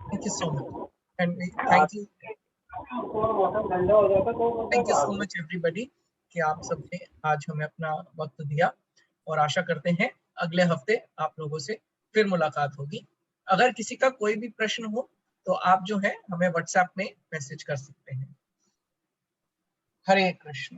Thank you so much. And thank you so much everybody कि आप सबने आज हमें अपना वक्त दिया, और आशा करते हैं अगले हफ्ते आप लोगों से फिर मुलाकात होगी। अगर किसी का कोई भी प्रश्न हो तो आप जो है हमें व्हाट्सएप में मैसेज कर सकते हैं। हरे कृष्ण।